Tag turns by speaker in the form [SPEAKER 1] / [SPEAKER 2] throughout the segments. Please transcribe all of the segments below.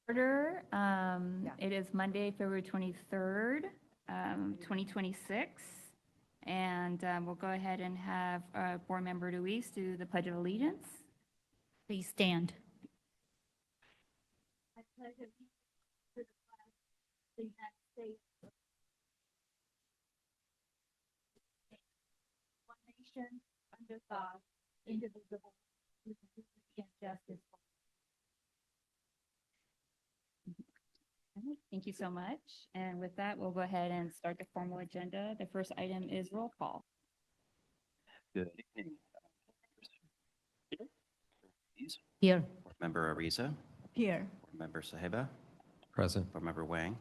[SPEAKER 1] Order. It is Monday, February 23rd, 2026. And we'll go ahead and have Board Member Luis do the Pledge of Allegiance.
[SPEAKER 2] Please stand.
[SPEAKER 3] I pledge allegiance to the flag of the United States, one nation, under God, indivisible, with liberty and justice for all.
[SPEAKER 1] Thank you so much. And with that, we'll go ahead and start the formal agenda. The first item is roll call.
[SPEAKER 4] Good evening.
[SPEAKER 2] Here.
[SPEAKER 4] Board Member Ariza,
[SPEAKER 2] Here.
[SPEAKER 4] Board Member Saheba,
[SPEAKER 5] Present.
[SPEAKER 4] Board Member Wang,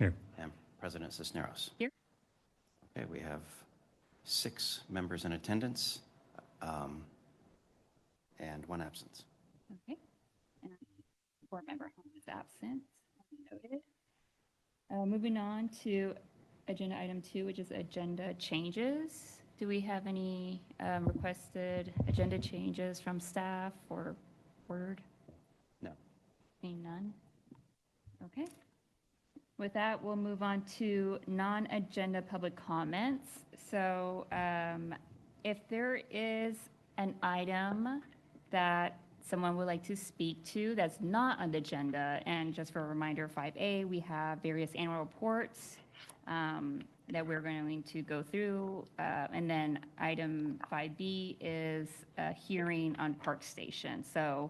[SPEAKER 5] Here.
[SPEAKER 4] and President Cisneros.
[SPEAKER 1] Here.
[SPEAKER 4] Okay, we have 6 members in attendance and 1 absence.
[SPEAKER 1] Okay. And Board Member Hong is absent. Noted. Moving on to agenda item 2, which is agenda changes. Do we have any requested agenda changes from staff or board?
[SPEAKER 4] No.
[SPEAKER 1] Seeing none. Okay. With that, we'll move on to non-agenda public comments. So if there is an item that someone would like to speak to that's not on the agenda, and just for a reminder, 5A, we have various annual reports that we're going to go through. And then item 5B is a hearing on Park Station. So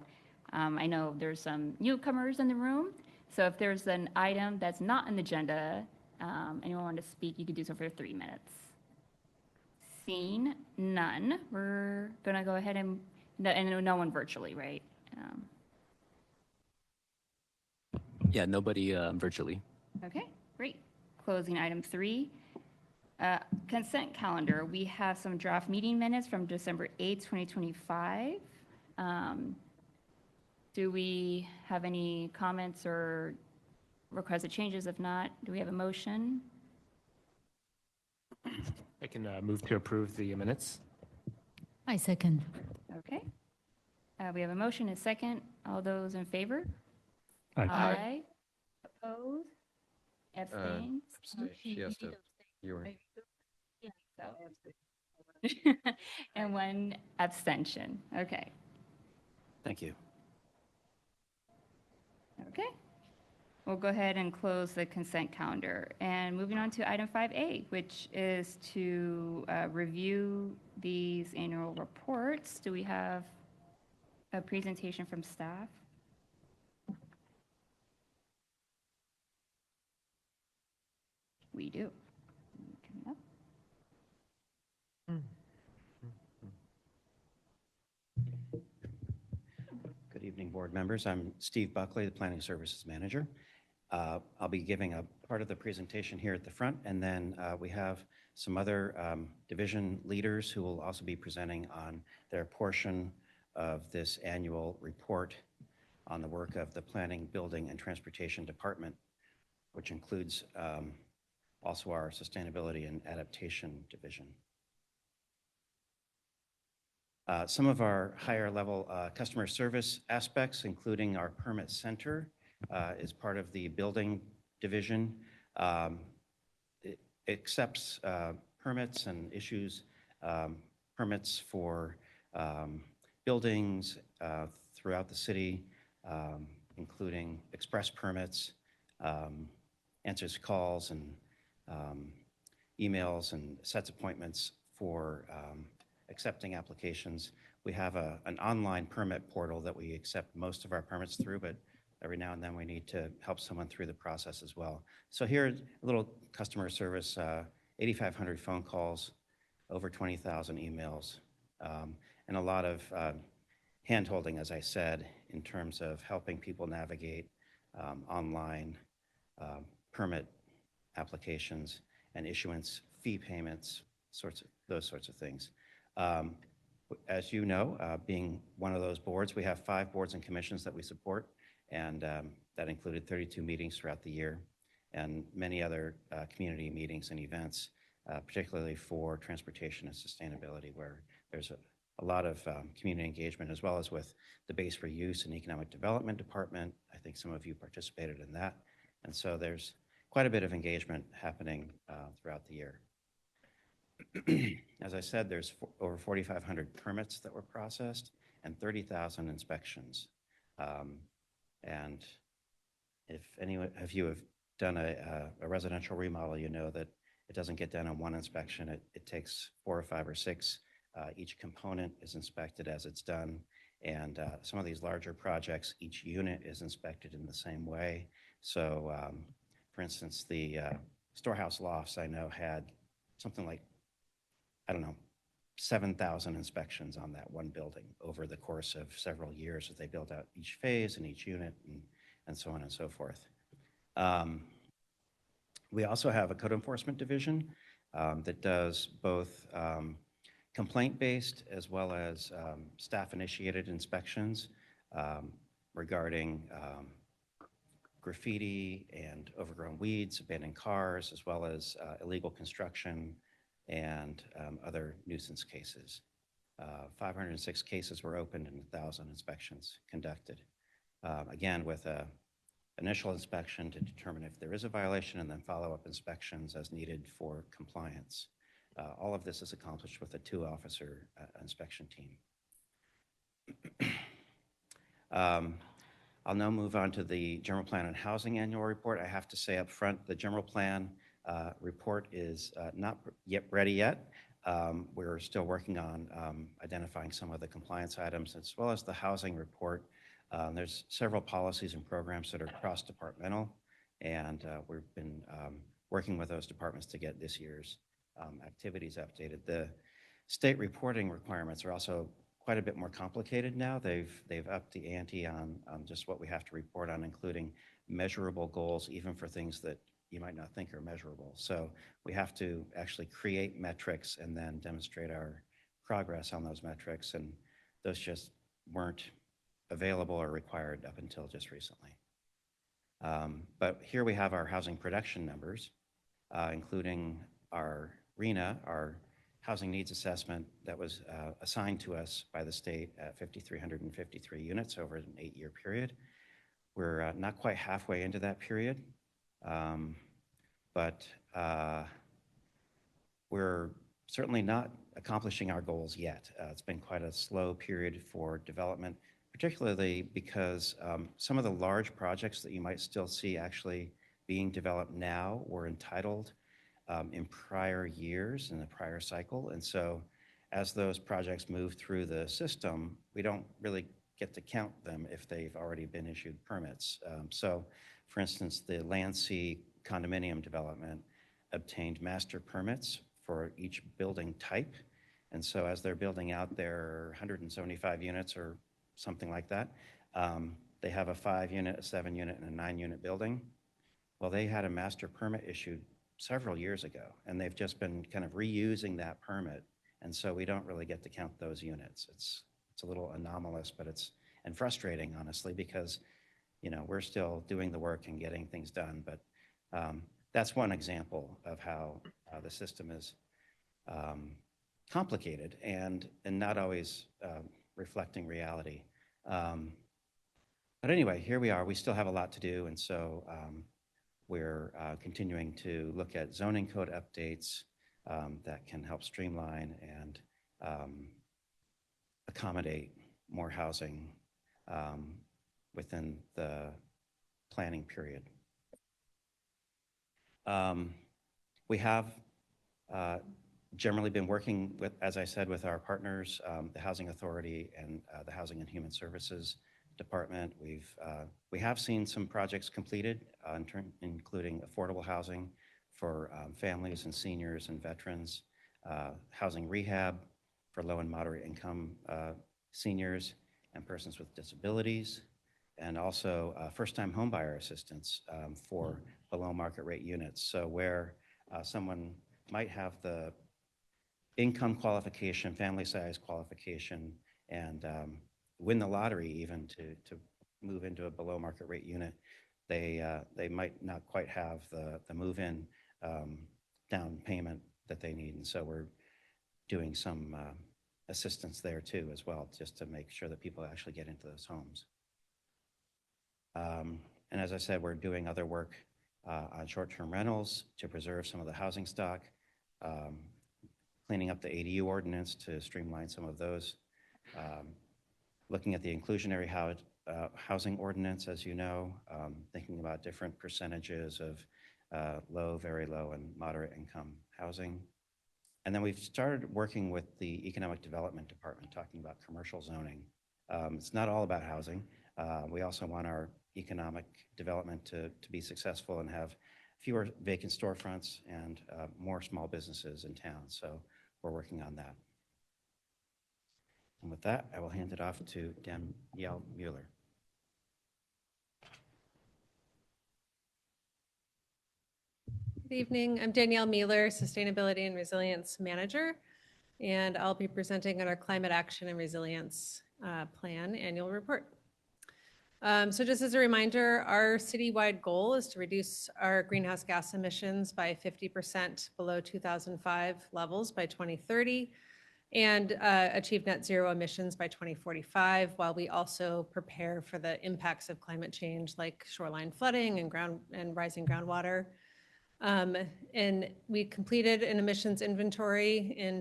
[SPEAKER 1] I know there's some newcomers in the room. So if there's an item that's not on the agenda, anyone want to speak, you can do so for 3 minutes. Seeing none, we're going to go ahead and no one virtually, right?
[SPEAKER 6] Yeah, nobody virtually.
[SPEAKER 1] Okay, great. Closing item 3. Consent calendar. We have some draft meeting minutes from December 8th, 2025. Do we have any comments or requested changes? If not, do we have a motion?
[SPEAKER 5] I can move to approve the minutes.
[SPEAKER 2] I second.
[SPEAKER 1] Okay. We have a motion and a second. All those in favor?
[SPEAKER 5] Aye.
[SPEAKER 1] Opposed? Abstained?
[SPEAKER 5] She has to. You were.
[SPEAKER 1] And 1 abstention. Okay.
[SPEAKER 4] Thank you.
[SPEAKER 1] Okay. We'll go ahead and close the consent calendar. And moving on to item 5A, which is to review these annual reports. Do we have a presentation from staff? We do. Coming up.
[SPEAKER 4] Good evening, board members. I'm Steve Buckley, the Planning Services Manager. I'll be giving a part of the presentation here at the front, and then we have some other division leaders who will also be presenting on their portion of this annual report on the work of the Planning, Building, and Transportation Department, which includes also our Sustainability and Adaptation Division. Some of our higher level customer service aspects, including our permit center, is part of the building division. It accepts permits and issues permits for buildings throughout the city, including express permits, answers calls and emails, and sets appointments for accepting applications. We have an online permit portal that we accept most of our permits through, but every now and then we need to help someone through the process as well. So here, a little customer service, 8,500 phone calls, over 20,000 emails, and a lot of hand-holding, as I said, in terms of helping people navigate online permit applications and issuance fee payments, those sorts of things. As you know, being one of those boards, we have 5 boards and commissions that we support, and that included 32 meetings throughout the year and many other community meetings and events, particularly for transportation and sustainability, where there's a lot of community engagement, as well as with the Base for Use and Economic Development Department. I think some of you participated in that. And so there's quite a bit of engagement happening throughout the year. As I said, there's over 4,500 permits that were processed and 30,000 inspections. And if any of you have done a residential remodel, you know that it doesn't get done on one inspection. It takes 4 or 5 or 6. Each component is inspected as it's done. And some of these larger projects, each unit is inspected in the same way. So, for instance, the Storehouse Lofts, I know, had something like, 7,000 inspections on that one building over the course of several years as they built out each phase and each unit and so on and so forth. We also have a code enforcement division that does both complaint-based as well as staff-initiated inspections regarding graffiti and overgrown weeds, abandoned cars, as well as illegal construction and other nuisance cases. 506 cases were opened and 1,000 inspections conducted. Again, with an initial inspection to determine if there is a violation and then follow-up inspections as needed for compliance. All of this is accomplished with a 2-officer inspection team. I'll now move on to the General Plan and Housing Annual Report. I have to say up front, the General Plan report is not yet ready yet. We're still working on identifying some of the compliance items as well as the housing report. There's several policies and programs that are cross-departmental, and we've been working with those departments to get this year's activities updated. The state reporting requirements are also quite a bit more complicated now. They've upped the ante on just what we have to report on, including measurable goals, even for things that you might not think are measurable. So we have to actually create metrics and then demonstrate our progress on those metrics, and those just weren't available or required up until just recently. But here we have our housing production numbers, including our RHNA, our housing needs assessment that was assigned to us by the state at 5,353 units over an 8-year period. We're not quite halfway into that period, but we're certainly not accomplishing our goals yet. It's been quite a slow period for development, particularly because some of the large projects that you might still see actually being developed now were entitled in prior years, in the prior cycle. And so as those projects move through the system, we don't really get to count them if they've already been issued permits. So, for instance, the Landsea condominium development obtained master permits for each building type. And so as they're building out their 175 units or something like that, they have a 5-unit, a 7-unit, and a 9-unit building. Well, they had a master permit issued several years ago, and they've just been kind of reusing that permit. And so we don't really get to count those units. It's a little anomalous, but and frustrating, honestly, because, we're still doing the work and getting things done. But that's one example of how the system is complicated and not always reflecting reality. But anyway, here we are. We still have a lot to do, and so we're continuing to look at zoning code updates that can help streamline and accommodate more housing within the planning period. We have generally been working with, as I said, with our partners, the Housing Authority and the Housing and Human Services Department. We have seen some projects completed, including affordable housing for families and seniors and veterans, housing rehab for low and moderate income seniors and persons with disabilities, and also first-time homebuyer assistance for below market rate units. So where someone might have the income qualification, family size qualification, and win the lottery even to move into a below market rate unit, they might not quite have the move-in down payment that they need. And so we're doing some assistance there too as well, just to make sure that people actually get into those homes. And as I said, we're doing other work on short-term rentals to preserve some of the housing stock, cleaning up the ADU ordinance to streamline some of those, looking at the inclusionary housing ordinance, as you know, thinking about different percentages of low, very low, and moderate income housing. And then we've started working with the Economic Development Department, talking about commercial zoning. It's not all about housing. We also want our economic development to be successful and have fewer vacant storefronts and more small businesses in town. So we're working on that. And with that, I will hand it off to Danielle Mueller.
[SPEAKER 7] Good evening. I'm Danielle Mueller, Sustainability and Resilience Manager, and I'll be presenting on our Climate Action and Resilience Plan annual report. So just as a reminder, our citywide goal is to reduce our greenhouse gas emissions by 50% below 2005 levels by 2030 and achieve net zero emissions by 2045, while we also prepare for the impacts of climate change like shoreline flooding and rising groundwater. And we completed an emissions inventory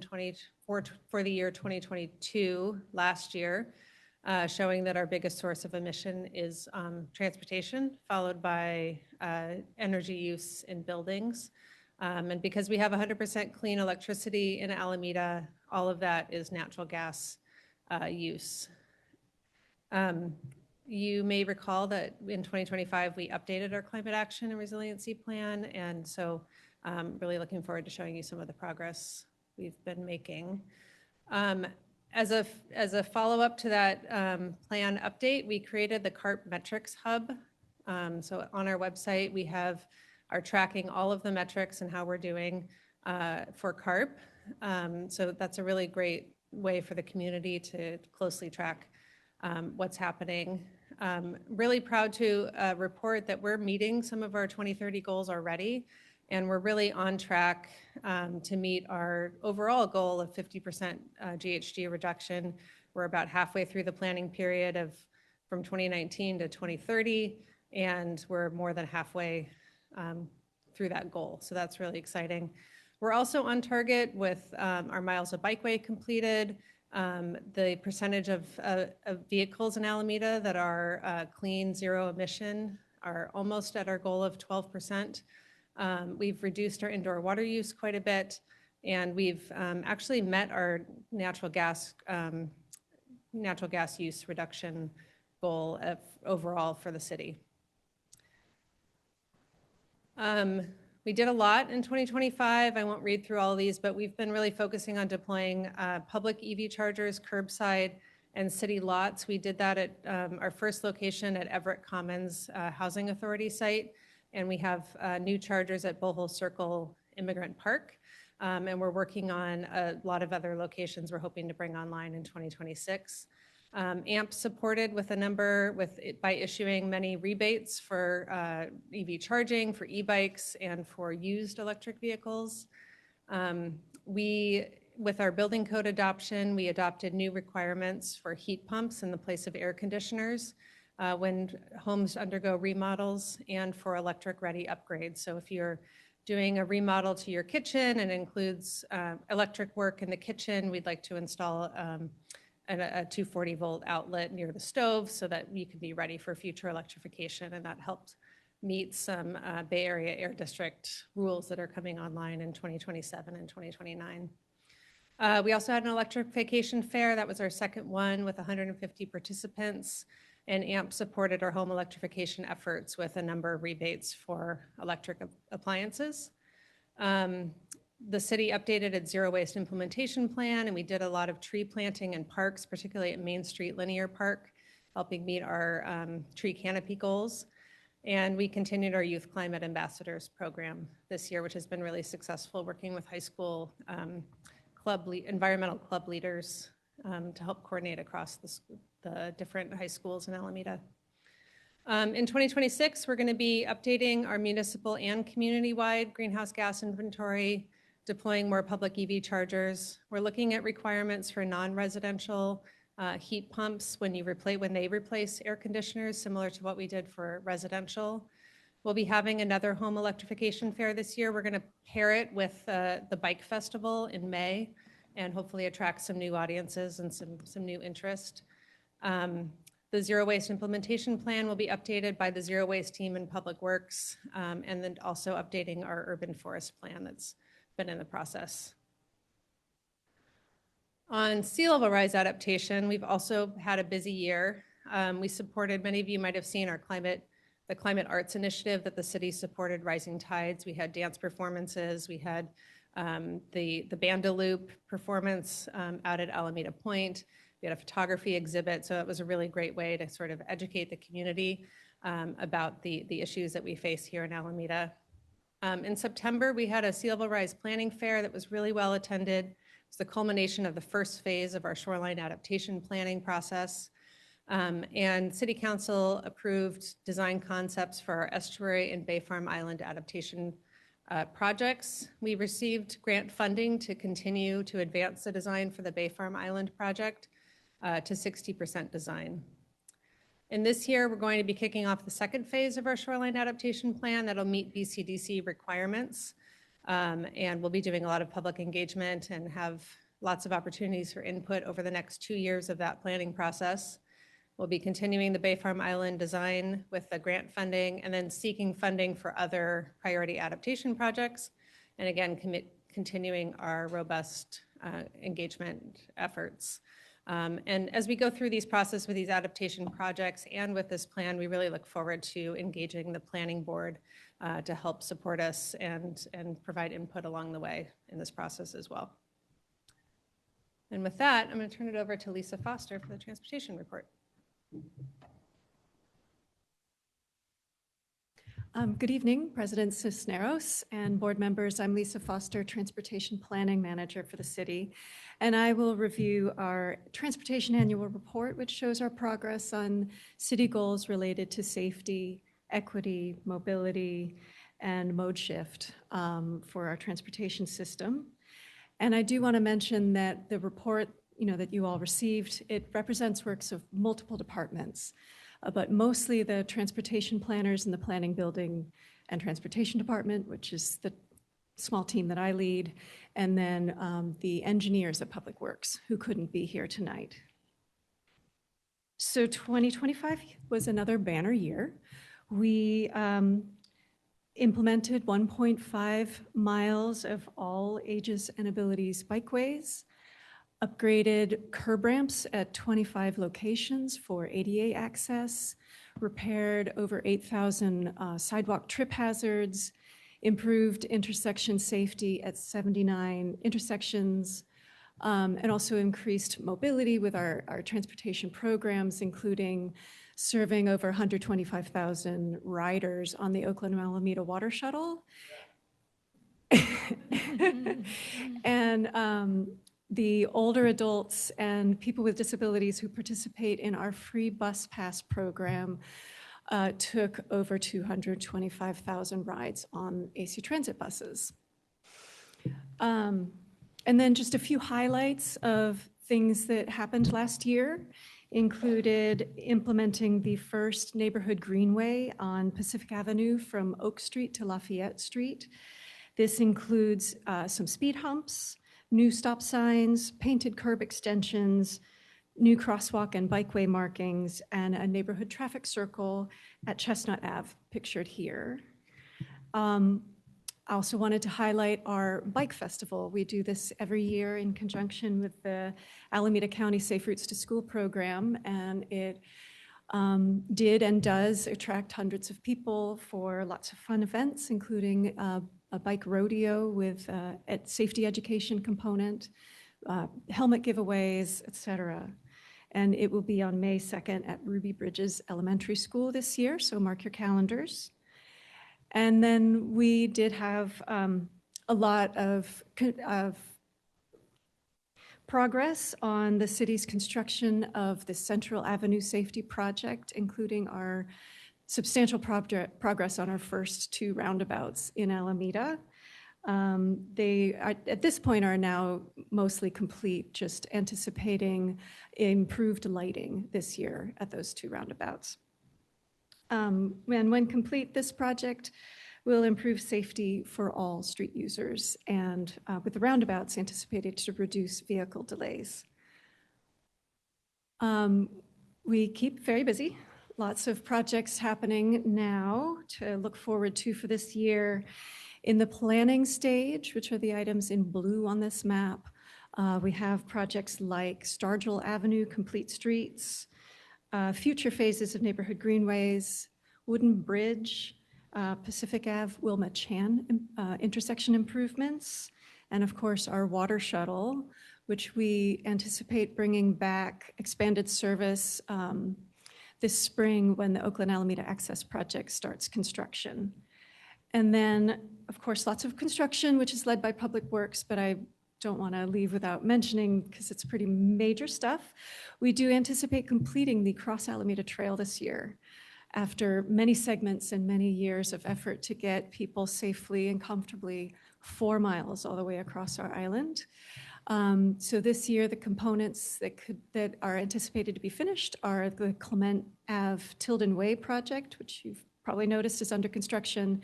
[SPEAKER 7] for the year 2022 last year, showing that our biggest source of emission is transportation, followed by energy use in buildings. And because we have 100% clean electricity in Alameda, all of that is natural gas use. You may recall that in 2025, we updated our climate action and resiliency plan. And so really looking forward to showing you some of the progress we've been making. As a follow-up to that plan update, we created the CARP Metrics Hub. So on our website, we are tracking all of the metrics and how we're doing for CARP. So that's a really great way for the community to closely track what's happening. Really proud to report that we're meeting some of our 2030 goals already, and we're really on track to meet our overall goal of 50% GHG reduction. We're about halfway through the planning period from 2019 to 2030, and we're more than halfway through that goal. So that's really exciting. We're also on target with our miles of bikeway completed. The percentage of vehicles in Alameda that are clean, zero emission are almost at our goal of 12%. We've reduced our indoor water use quite a bit, and we've actually met our natural gas use reduction goal overall for the city. We did a lot in 2025. I won't read through all of these, but we've been really focusing on deploying public EV chargers, curbside, and city lots. We did that at our first location at Everett Commons Housing Authority site, and we have new chargers at Bohol Circle Immigrant Park, and we're working on a lot of other locations we're hoping to bring online in 2026. AMP supported with a number by issuing many rebates for EV charging, for e-bikes, and for used electric vehicles. With our building code adoption, we adopted new requirements for heat pumps in the place of air conditioners when homes undergo remodels, and for electric-ready upgrades. So if you're doing a remodel to your kitchen and includes electric work in the kitchen, we'd like to install a 240-volt outlet near the stove so that you can be ready for future electrification, and that helps meet some Bay Area Air District rules that are coming online in 2027 and 2029. We also had an electrification fair. That was our second one with 150 participants, and AMP supported our home electrification efforts with a number of rebates for electric appliances. The city updated its zero waste implementation plan, and we did a lot of tree planting in parks, particularly at Main Street Linear Park, helping meet our tree canopy goals. And we continued our Youth Climate Ambassadors program this year, which has been really successful, working with high school environmental club leaders to help coordinate across the different high schools in Alameda. In 2026, we're going to be updating our municipal and community-wide greenhouse gas inventory. deploying more public EV chargers. We're looking at requirements for non-residential heat pumps when they replace air conditioners, similar to what we did for residential. We'll be having another home electrification fair this year. We're going to pair it with the Bike Festival in May and hopefully attract some new audiences and some new interest. The Zero Waste Implementation Plan will be updated by the Zero Waste team in Public Works, and then also updating our urban forest plan that's been in the process. On sea level rise adaptation, we've also had a busy year. We supported, many of you might have seen the Climate Arts Initiative that the city supported, Rising Tides. We had dance performances. We had the Bandaloop performance out at Alameda Point. We had a photography exhibit. So it was a really great way to sort of educate the community about the issues that we face here in Alameda. In September, we had a sea level rise planning fair that was really well attended. It was the culmination of the first phase of our shoreline adaptation planning process. And City Council approved design concepts for our estuary and Bay Farm Island adaptation projects. We received grant funding to continue to advance the design for the Bay Farm Island project to 60% design. And this year, we're going to be kicking off the second phase of our shoreline adaptation plan that'll meet BCDC requirements. And we'll be doing a lot of public engagement and have lots of opportunities for input over the next 2 years of that planning process. We'll be continuing the Bay Farm Island design with the grant funding and then seeking funding for other priority adaptation projects. And again, continuing our robust engagement efforts. And as we go through these processes with these adaptation projects and with this plan, we really look forward to engaging the planning board to help support us and provide input along the way in this process as well. And with that, I'm going to turn it over to Lisa Foster for the transportation report.
[SPEAKER 8] Good evening, President Cisneros and board members. I'm Lisa Foster, Transportation Planning Manager for the city, and I will review our Transportation Annual Report, which shows our progress on city goals related to safety, equity, mobility, and mode shift for our transportation system. And I do want to mention that the report that you all received, it represents works of multiple departments, but mostly the transportation planners in the planning, building, and transportation department, which is the small team that I lead, and then the engineers at Public Works who couldn't be here tonight. So 2025 was another banner year. We implemented 1.5 miles of all ages and abilities bikeways, upgraded curb ramps at 25 locations for ADA access, repaired over 8,000 sidewalk trip hazards, improved intersection safety at 79 intersections, and also increased mobility with our transportation programs, including serving over 125,000 riders on the Oakland Alameda Water Shuttle. And the older adults and people with disabilities who participate in our free bus pass program took over 225,000 rides on AC Transit buses. And then just a few highlights of things that happened last year included implementing the first neighborhood greenway on Pacific Avenue from Oak Street to Lafayette Street. This includes some speed humps, new stop signs, painted curb extensions, new crosswalk and bikeway markings, and a neighborhood traffic circle at Chestnut Ave, pictured here. I also wanted to highlight our bike festival. We do this every year in conjunction with the Alameda County Safe Routes to School program, and it did and does attract hundreds of people for lots of fun events, including a bike rodeo with a safety education component, helmet giveaways, et cetera. And it will be on May 2nd at Ruby Bridges Elementary School this year, so mark your calendars. And then we did have a lot of progress on the city's construction of the Central Avenue Safety Project, including our substantial progress on our first 2 roundabouts in Alameda. They are, at this point, are now mostly complete, just anticipating improved lighting this year at those two roundabouts. And when complete, this project will improve safety for all street users, and with the roundabouts anticipated to reduce vehicle delays. We keep very busy. Lots of projects happening now to look forward to for this year. In the planning stage, which are the items in blue on this map, we have projects like Stargell Avenue Complete Streets, future phases of neighborhood greenways, Wooden Bridge, Pacific Ave, Wilma Chan intersection improvements, and of course our water shuttle, which we anticipate bringing back expanded service this spring when the Oakland Alameda Access Project starts construction. And then, of course, lots of construction, which is led by Public Works, but I don't want to leave without mentioning, because it's pretty major stuff. We do anticipate completing the Cross Alameda Trail this year, after many segments and many years of effort to get people safely and comfortably 4 miles all the way across our island. So this year, the components that are anticipated to be finished are the Clement Ave Tilden Way project, which you've probably noticed is under construction,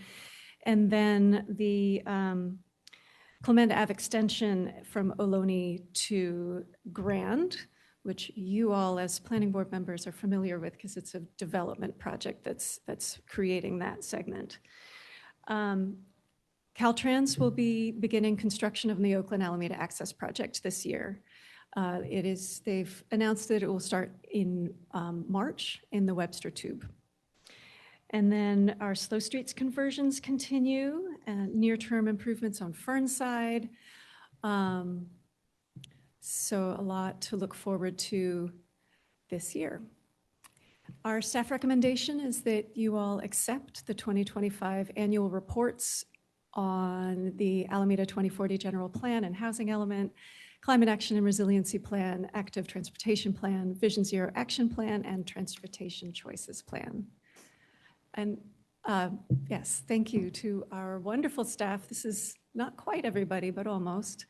[SPEAKER 8] and then the Clement Ave extension from Ohlone to Grand, which you all as planning board members are familiar with because it's a development project that's creating that segment. Caltrans will be beginning construction of the Oakland Alameda Access Project this year. They've announced that it will start in March in the Webster Tube. And then our slow streets conversions continue, and near-term improvements on Fernside. So a lot to look forward to this year. Our staff recommendation is that you all accept the 2025 annual reports on the Alameda 2040 General Plan and Housing Element, Climate Action and Resiliency Plan, Active Transportation Plan, Vision Zero Action Plan, and Transportation Choices Plan. And yes, thank you to our wonderful staff. This is not quite everybody, but almost,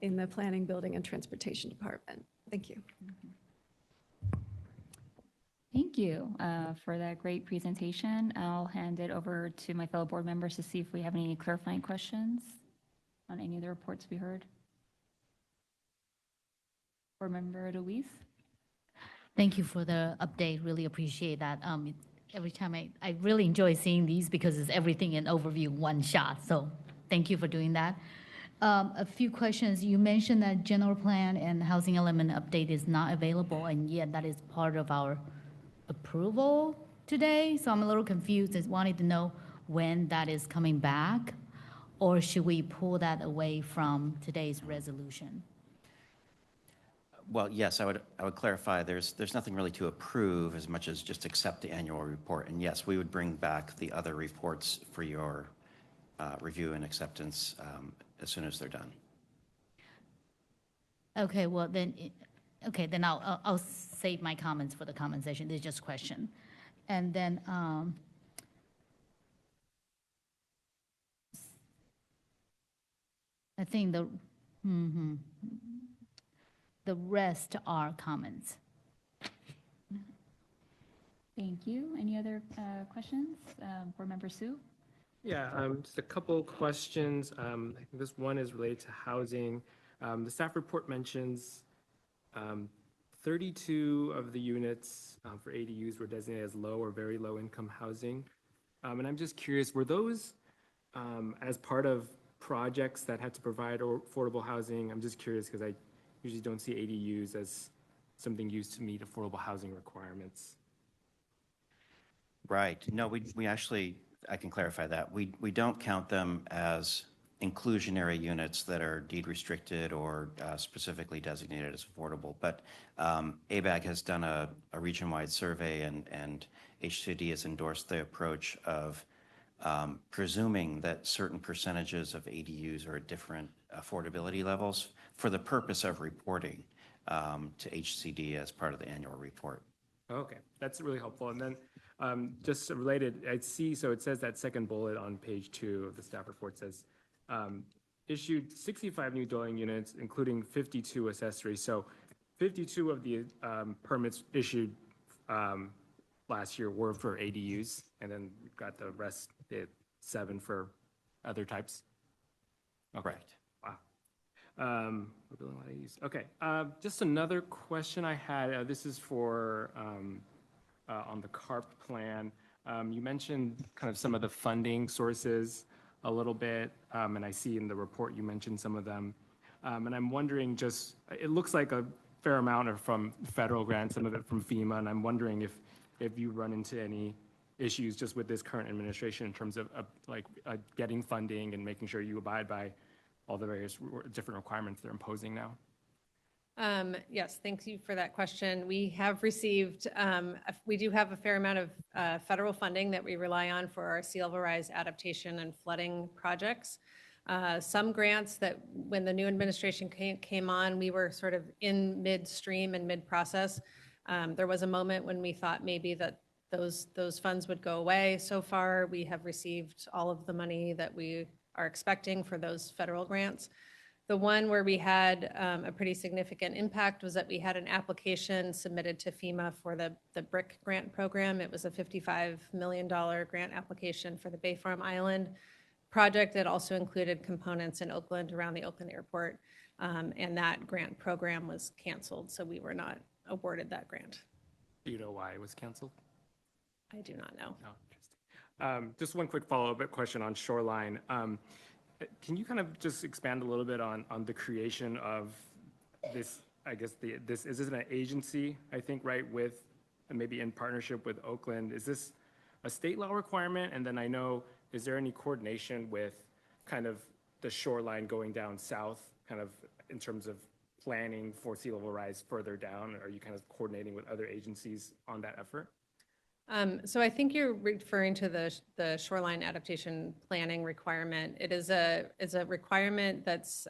[SPEAKER 8] in the Planning, Building, and Transportation Department. Thank you.
[SPEAKER 1] Thank you for that great presentation. I'll hand it over to my fellow board members to see if we have any clarifying questions on any of the reports we heard. Board Member Louise?
[SPEAKER 2] Thank you for the update. Really appreciate that. Every time I really enjoy seeing these because it's everything in overview, one shot. So thank you for doing that. A few questions. You mentioned that general plan and housing element update is not available, and yet that is part of our approval today. So I'm a little confused. Just wanted to know when that is coming back, or should we pull that away from today's resolution?
[SPEAKER 4] Well, yes, I would clarify, there's nothing really to approve as much as just accept the annual report. And yes, we would bring back the other reports for your review and acceptance as soon as they're done.
[SPEAKER 2] Okay, well then, then I'll save my comments for the comment session. This is just a question. And then I think the rest are comments.
[SPEAKER 1] Thank you. Any other questions? Board Member Sue?
[SPEAKER 5] Yeah, just a couple questions. I think this one is related to housing. The staff report mentions 32 of the units for ADUs were designated as low or very low income housing. And I'm just curious, were those as part of projects that had to provide affordable housing? I'm just curious because I usually don't see ADUs as something used to meet affordable housing requirements.
[SPEAKER 4] Right. No, we actually, I can clarify that. We don't count them as inclusionary units that are deed restricted or specifically designated as affordable. But ABAG has done a region-wide survey, and HCD has endorsed the approach of presuming that certain percentages of ADUs are at different affordability levels for the purpose of reporting to HCD as part of the annual report.
[SPEAKER 5] Okay, that's really helpful. And then just related, I see, so it says that second bullet on page 2 of the staff report says issued 65 new dwelling units, including 52 accessories. So 52 of the permits issued last year were for ADUs, and then we've got the rest, 7 for other types.
[SPEAKER 4] Correct.
[SPEAKER 5] Wow. We're building a lot of ADUs. Okay, just another question I had. This is for on the CARP plan. You mentioned kind of some of the funding sources a little bit, and I see in the report you mentioned some of them. And I'm wondering just, it looks like a fair amount are from federal grants, some of it from FEMA, and I'm wondering if you run into any issues just with this current administration in terms of getting funding and making sure you abide by all the various different requirements they're imposing now.
[SPEAKER 7] Yes, thank you for that question. We have received, we do have a fair amount of federal funding that we rely on for our sea level rise adaptation and flooding projects. Some grants that when the new administration came on, we were sort of in midstream and mid-process. There was a moment when we thought maybe that those funds would go away. So far, we have received all of the money that we are expecting for those federal grants. The one where we had a pretty significant impact was that we had an application submitted to FEMA for the BRIC grant program. It was a $55 million grant application for the Bay Farm Island project that also included components in Oakland around the Oakland airport. And that grant program was canceled, so we were not awarded that grant.
[SPEAKER 5] Do you know why it was canceled?
[SPEAKER 7] I do not know.
[SPEAKER 5] Oh, interesting. Just one quick follow-up question on Shoreline. Can you kind of just expand a little bit on the creation of this, I guess, is this an agency, I think, right, with maybe in partnership with Oakland? Is this a state law requirement? And then I know, is there any coordination with kind of the shoreline going down south, kind of in terms of planning for sea level rise further down? Are you kind of coordinating with other agencies on that effort?
[SPEAKER 7] So I think you're referring to the shoreline adaptation planning requirement. It is a requirement that's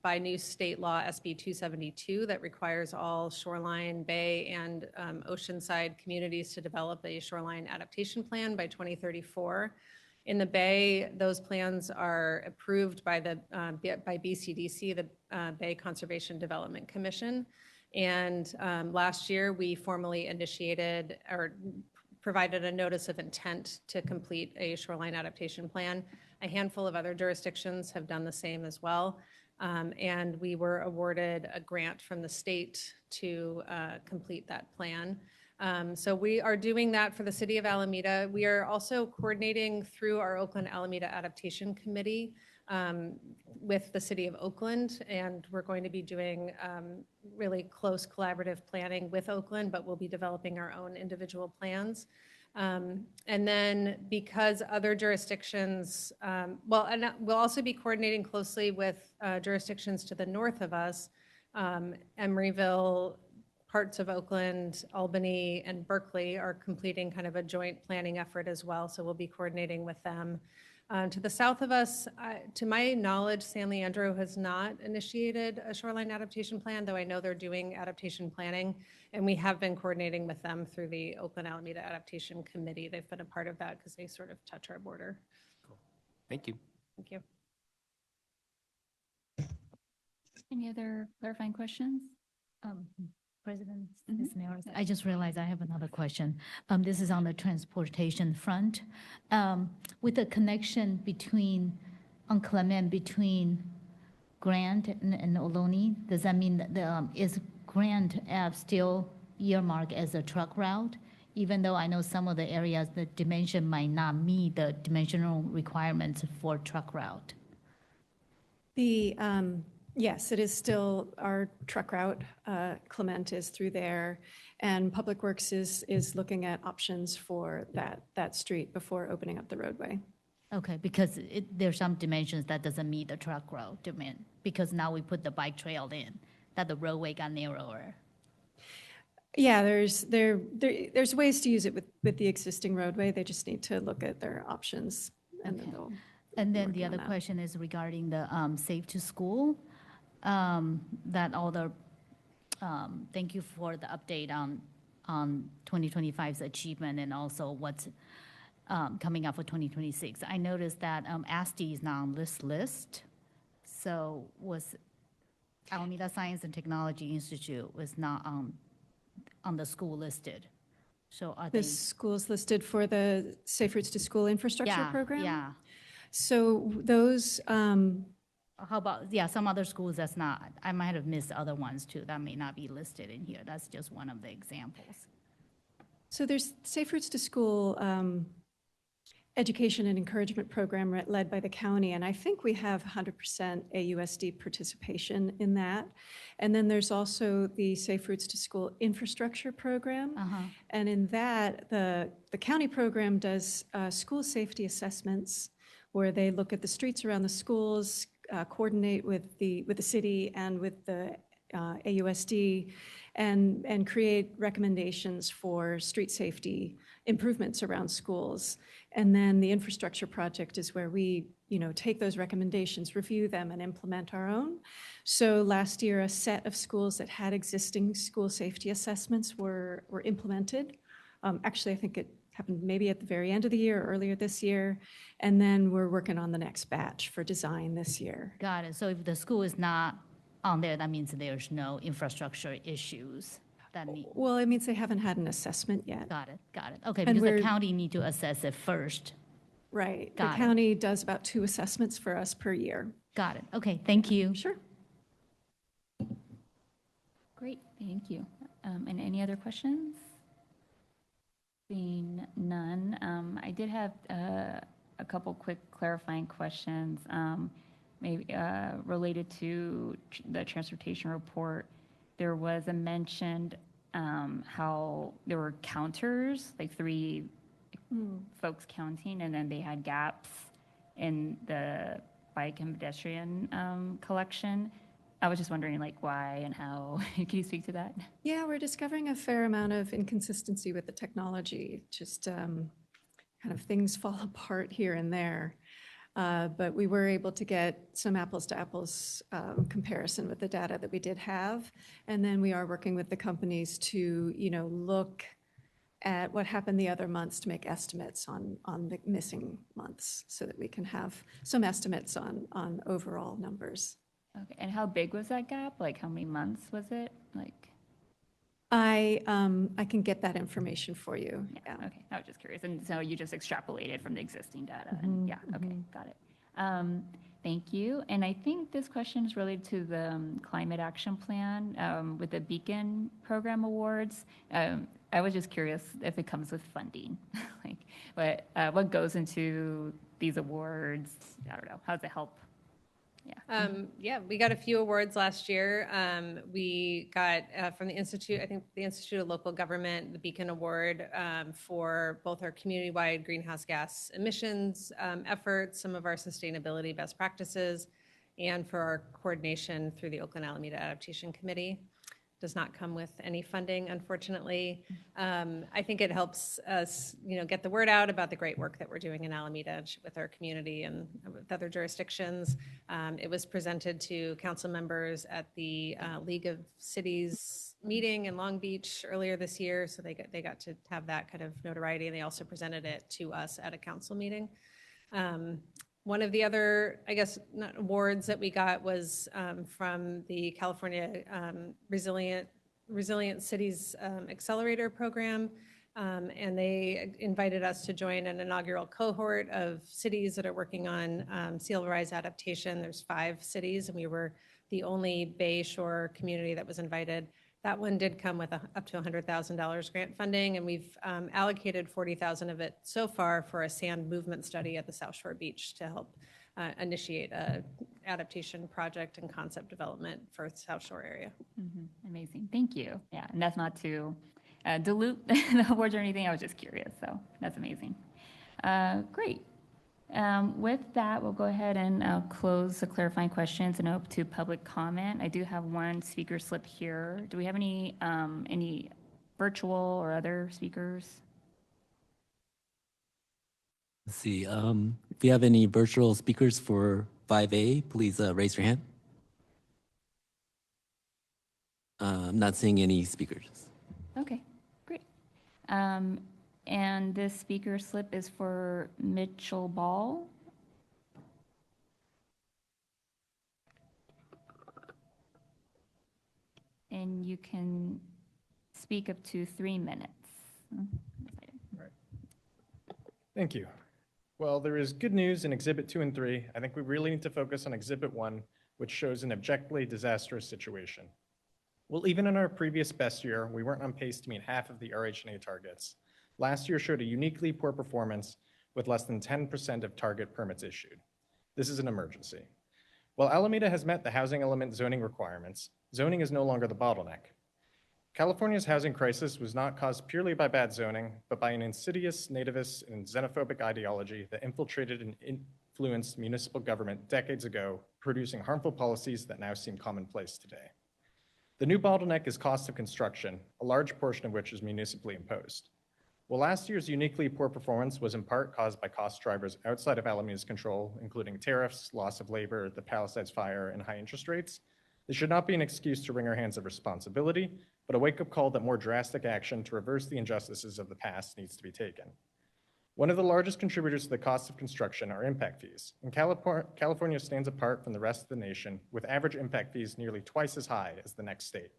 [SPEAKER 7] by new state law SB 272 that requires all shoreline, bay, and oceanside communities to develop a shoreline adaptation plan by 2034. In the Bay, those plans are approved by by BCDC, the Bay Conservation Development Commission. And last year, we formally initiated or provided a notice of intent to complete a shoreline adaptation plan. A handful of other jurisdictions have done the same as well. And we were awarded a grant from the state to complete that plan. So we are doing that for the city of Alameda. We are also coordinating through our Oakland Alameda Adaptation Committee with the city of Oakland, and we're going to be doing really close collaborative planning with Oakland, but we'll be developing our own individual plans. And then because other jurisdictions, and we'll also be coordinating closely with jurisdictions to the north of us, Emeryville, parts of Oakland, Albany, and Berkeley are completing kind of a joint planning effort as well, so we'll be coordinating with them. To the south of us, to my knowledge, San Leandro has not initiated a shoreline adaptation plan, though I know they're doing adaptation planning, and we have been coordinating with them through the Oakland Alameda Adaptation Committee. They've been a part of that because they sort of touch our border.
[SPEAKER 5] Cool. Thank you.
[SPEAKER 7] Thank you.
[SPEAKER 1] Any other clarifying questions?
[SPEAKER 2] President
[SPEAKER 1] Mhm.
[SPEAKER 2] Cisneros, I just realized I have another question. This is on the transportation front. With the connection on Clement between Grant and Ohlone, does that mean that is Grant Ave still earmarked as a truck route? Even though I know some of the areas, the dimension might not meet the dimensional requirements for truck route.
[SPEAKER 8] Yes, it is still our truck route. Clement is through there, and Public Works is looking at options for that street before opening up the roadway.
[SPEAKER 2] Okay, because there's some dimensions that doesn't meet the truck route demand, because now we put the bike trail in, that the roadway got narrower.
[SPEAKER 8] Yeah, there's ways to use it with the existing roadway. They just need to look at their options, and then
[SPEAKER 2] Okay.
[SPEAKER 8] they'll.
[SPEAKER 2] And then
[SPEAKER 8] working
[SPEAKER 2] the
[SPEAKER 8] on
[SPEAKER 2] other
[SPEAKER 8] that.
[SPEAKER 2] question is regarding the Safe to School. Thank you for the update on 2025's achievement and also what's coming up for 2026. I noticed that ASTE is now on this list. So was Alameda Science and Technology Institute was not on the school listed. So are they?
[SPEAKER 8] The schools listed for the Safe Routes to School infrastructure
[SPEAKER 2] Yeah,
[SPEAKER 8] program?
[SPEAKER 2] yeah.
[SPEAKER 8] So those,
[SPEAKER 2] How about, yeah, some other schools that's not, I might have missed other ones too, that may not be listed in here. That's just one of the examples.
[SPEAKER 8] so there's Safe Routes to School education and encouragement program led by the county, and I think we have 100% AUSD participation in that. And then there's also the Safe Routes to School infrastructure program.
[SPEAKER 2] Uh-huh.
[SPEAKER 8] And in that, the county program does school safety assessments where they look at the streets around the schools, coordinate with the city and with the AUSD, and create recommendations for street safety improvements around schools. And then the infrastructure project is where we, take those recommendations, review them, and implement our own. So last year, a set of schools that had existing school safety assessments were implemented. Actually, I think it happened maybe at the very end of the year, or earlier this year. And then we're working on the next batch for design this year.
[SPEAKER 2] Got it. So if the school is not on there, that means there's no infrastructure issues that need,
[SPEAKER 8] Well, it means they haven't had an assessment yet.
[SPEAKER 2] got it, got it. Okay,
[SPEAKER 8] And
[SPEAKER 2] because the
[SPEAKER 8] we're-
[SPEAKER 2] county need to assess it first.
[SPEAKER 8] Right.
[SPEAKER 2] Got
[SPEAKER 8] The
[SPEAKER 2] it.
[SPEAKER 8] county does about 2 assessments for us per year.
[SPEAKER 2] Got it. Okay, thank you.
[SPEAKER 8] Sure.
[SPEAKER 1] Great, thank you. And any other questions? Seeing none, I did have a couple quick clarifying questions, maybe related to the transportation report. There was a mentioned how there were counters, like 3 folks counting, and then they had gaps in the bike and pedestrian collection. I was just wondering, like, why and how. Can you speak to that?
[SPEAKER 8] Yeah, we're discovering a fair amount of inconsistency with the technology. Just kind of things fall apart here and there. But we were able to get some apples to apples comparison with the data that we did have. And then we are working with the companies to, look at what happened the other months to make estimates on the missing months so that we can have some estimates on overall numbers.
[SPEAKER 1] Okay, and how big was that gap? Like, how many months was it? Like,
[SPEAKER 8] I can get that information for you.
[SPEAKER 1] yeah, okay, I was just curious. And so you just extrapolated from the existing data, and yeah, okay, got it. Thank you. And I think this question is related to the Climate Action Plan with the Beacon Program Awards. I was just curious if it comes with funding, like what goes into these awards? I don't know. How does it help?
[SPEAKER 7] Yeah, we got a few awards last year. We got from the Institute, I think the Institute of Local Government, the Beacon Award for both our community-wide greenhouse gas emissions efforts, some of our sustainability best practices, and for our coordination through the Oakland Alameda Adaptation Committee. Does not come with any funding, unfortunately. I think it helps us, get the word out about the great work that we're doing in Alameda with our community and with other jurisdictions. It was presented to council members at the League of Cities meeting in Long Beach earlier this year, so they got to have that kind of notoriety, and they also presented it to us at a council meeting. One of the other, I guess, not awards that we got was from the California Resilient Cities Accelerator Program. And they invited us to join an inaugural cohort of cities that are working on sea level rise adaptation. There's 5 cities, and we were the only Bay Shore community that was invited. That one did come with up to $100,000 grant funding, and we've allocated $40,000 of it so far for a sand movement study at the South Shore Beach to help initiate a adaptation project and concept development for the South Shore area.
[SPEAKER 1] Amazing, thank you. Yeah, and that's not to dilute the awards or anything. I was just curious, so that's amazing. Great. With that, we'll go ahead and close the clarifying questions and open to public comment. I do have one speaker slip here. Do we have any virtual or other speakers?
[SPEAKER 6] Let's see. If you have any virtual speakers for 5A, please raise your hand. I'm not seeing any speakers.
[SPEAKER 1] Okay, great. And this speaker slip is for Mitchell Ball. and you can speak up to 3 minutes.
[SPEAKER 9] Thank you. Well, there is good news in Exhibit 2 and 3. I think we really need to focus on Exhibit 1, which shows an objectively disastrous situation. Well, even in our previous best year, we weren't on pace to meet half of the RHNA targets. Last year showed a uniquely poor performance with less than 10% of target permits issued. This is an emergency. While Alameda has met the housing element zoning requirements, zoning is no longer the bottleneck. California's housing crisis was not caused purely by bad zoning, but by an insidious nativist and xenophobic ideology that infiltrated and influenced municipal government decades ago, producing harmful policies that now seem commonplace today. The new bottleneck is cost of construction, a large portion of which is municipally imposed. While last year's uniquely poor performance was in part caused by cost drivers outside of Alameda's control, including tariffs, loss of labor, the Palisades fire, and high interest rates, this should not be an excuse to wring our hands of responsibility, but a wake-up call that more drastic action to reverse the injustices of the past needs to be taken. One of the largest contributors to the cost of construction are impact fees, and California stands apart from the rest of the nation with average impact fees nearly twice as high as the next state.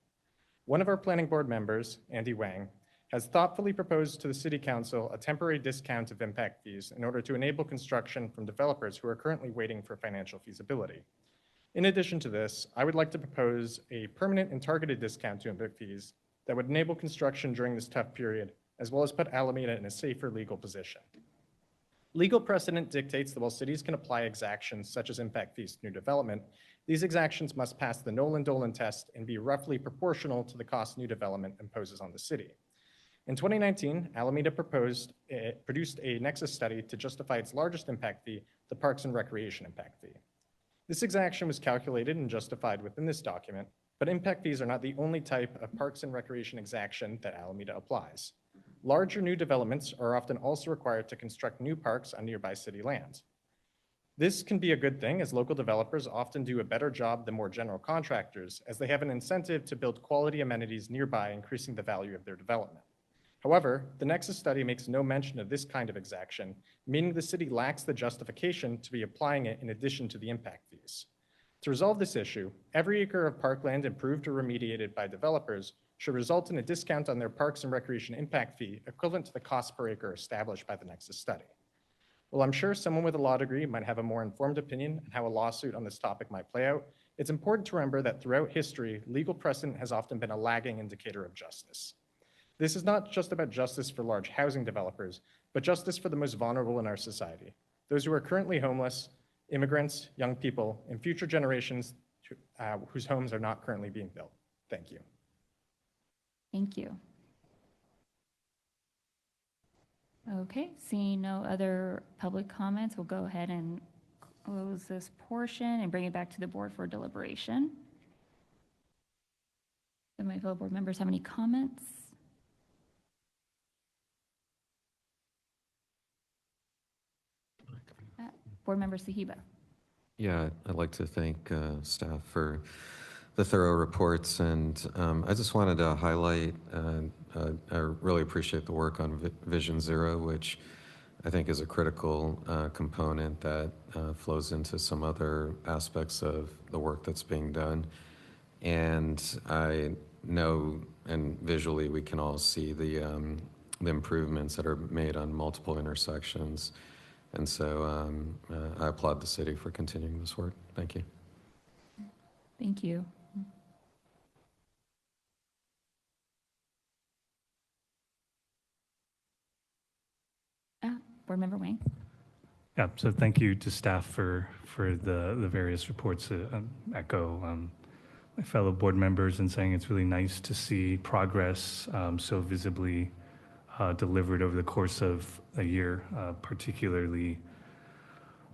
[SPEAKER 9] One of our planning board members, Andy Wang, has thoughtfully proposed to the City Council a temporary discount of impact fees in order to enable construction from developers who are currently waiting for financial feasibility. In addition to this, I would like to propose a permanent and targeted discount to impact fees that would enable construction during this tough period, as well as put Alameda in a safer legal position. Legal precedent dictates that while cities can apply exactions such as impact fees to new development, these exactions must pass the Nolan-Dolan test and be roughly proportional to the cost new development imposes on the city. In 2019, Alameda produced a nexus study to justify its largest impact fee, the Parks and Recreation impact fee. This exaction was calculated and justified within this document, but impact fees are not the only type of Parks and Recreation exaction that Alameda applies. Larger new developments are often also required to construct new parks on nearby city lands. This can be a good thing, as local developers often do a better job than more general contractors, as they have an incentive to build quality amenities nearby, increasing the value of their development. However, the Nexus study makes no mention of this kind of exaction, meaning the city lacks the justification to be applying it in addition to the impact fees. To resolve this issue, every acre of parkland improved or remediated by developers should result in a discount on their Parks and Recreation impact fee equivalent to the cost per acre established by the Nexus study. While I'm sure someone with a law degree might have a more informed opinion on how a lawsuit on this topic might play out, it's important to remember that throughout history, legal precedent has often been a lagging indicator of justice. This is not just about justice for large housing developers, but justice for the most vulnerable in our society, those who are currently homeless, immigrants, young people, and future generations whose homes are not currently being built. Thank you.
[SPEAKER 1] Thank you. Okay, seeing no other public comments, we'll go ahead and close this portion and bring it back to the board for deliberation. Do my fellow board members have any comments? Board Member Sahiba.
[SPEAKER 10] Yeah, I'd like to thank staff for the thorough reports, and I just wanted to highlight, I really appreciate the work on Vision Zero, which I think is a critical component that flows into some other aspects of the work that's being done. And I know, and visually we can all see the improvements that are made on multiple intersections. And so I applaud the city for continuing this work. Thank you.
[SPEAKER 1] Thank you. Board Member Wang.
[SPEAKER 11] Yeah, so thank you to staff for the various reports. Echo my fellow board members in saying it's really nice to see progress so visibly delivered over the course of a year. Particularly,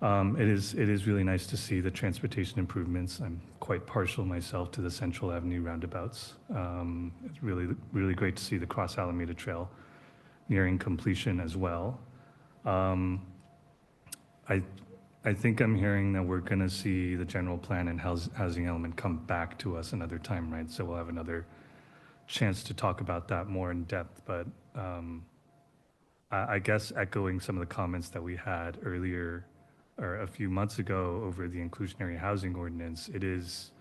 [SPEAKER 11] it is really nice to see the transportation improvements. I'm quite partial myself to the Central Avenue roundabouts. It's really great to see the Cross Alameda Trail nearing completion as well. I think I'm hearing that we're going to see the general plan and housing element come back to us another time, right? So we'll have another chance to talk about that more in depth. But I guess echoing some of the comments that we had earlier or a few months ago over the inclusionary housing ordinance, it is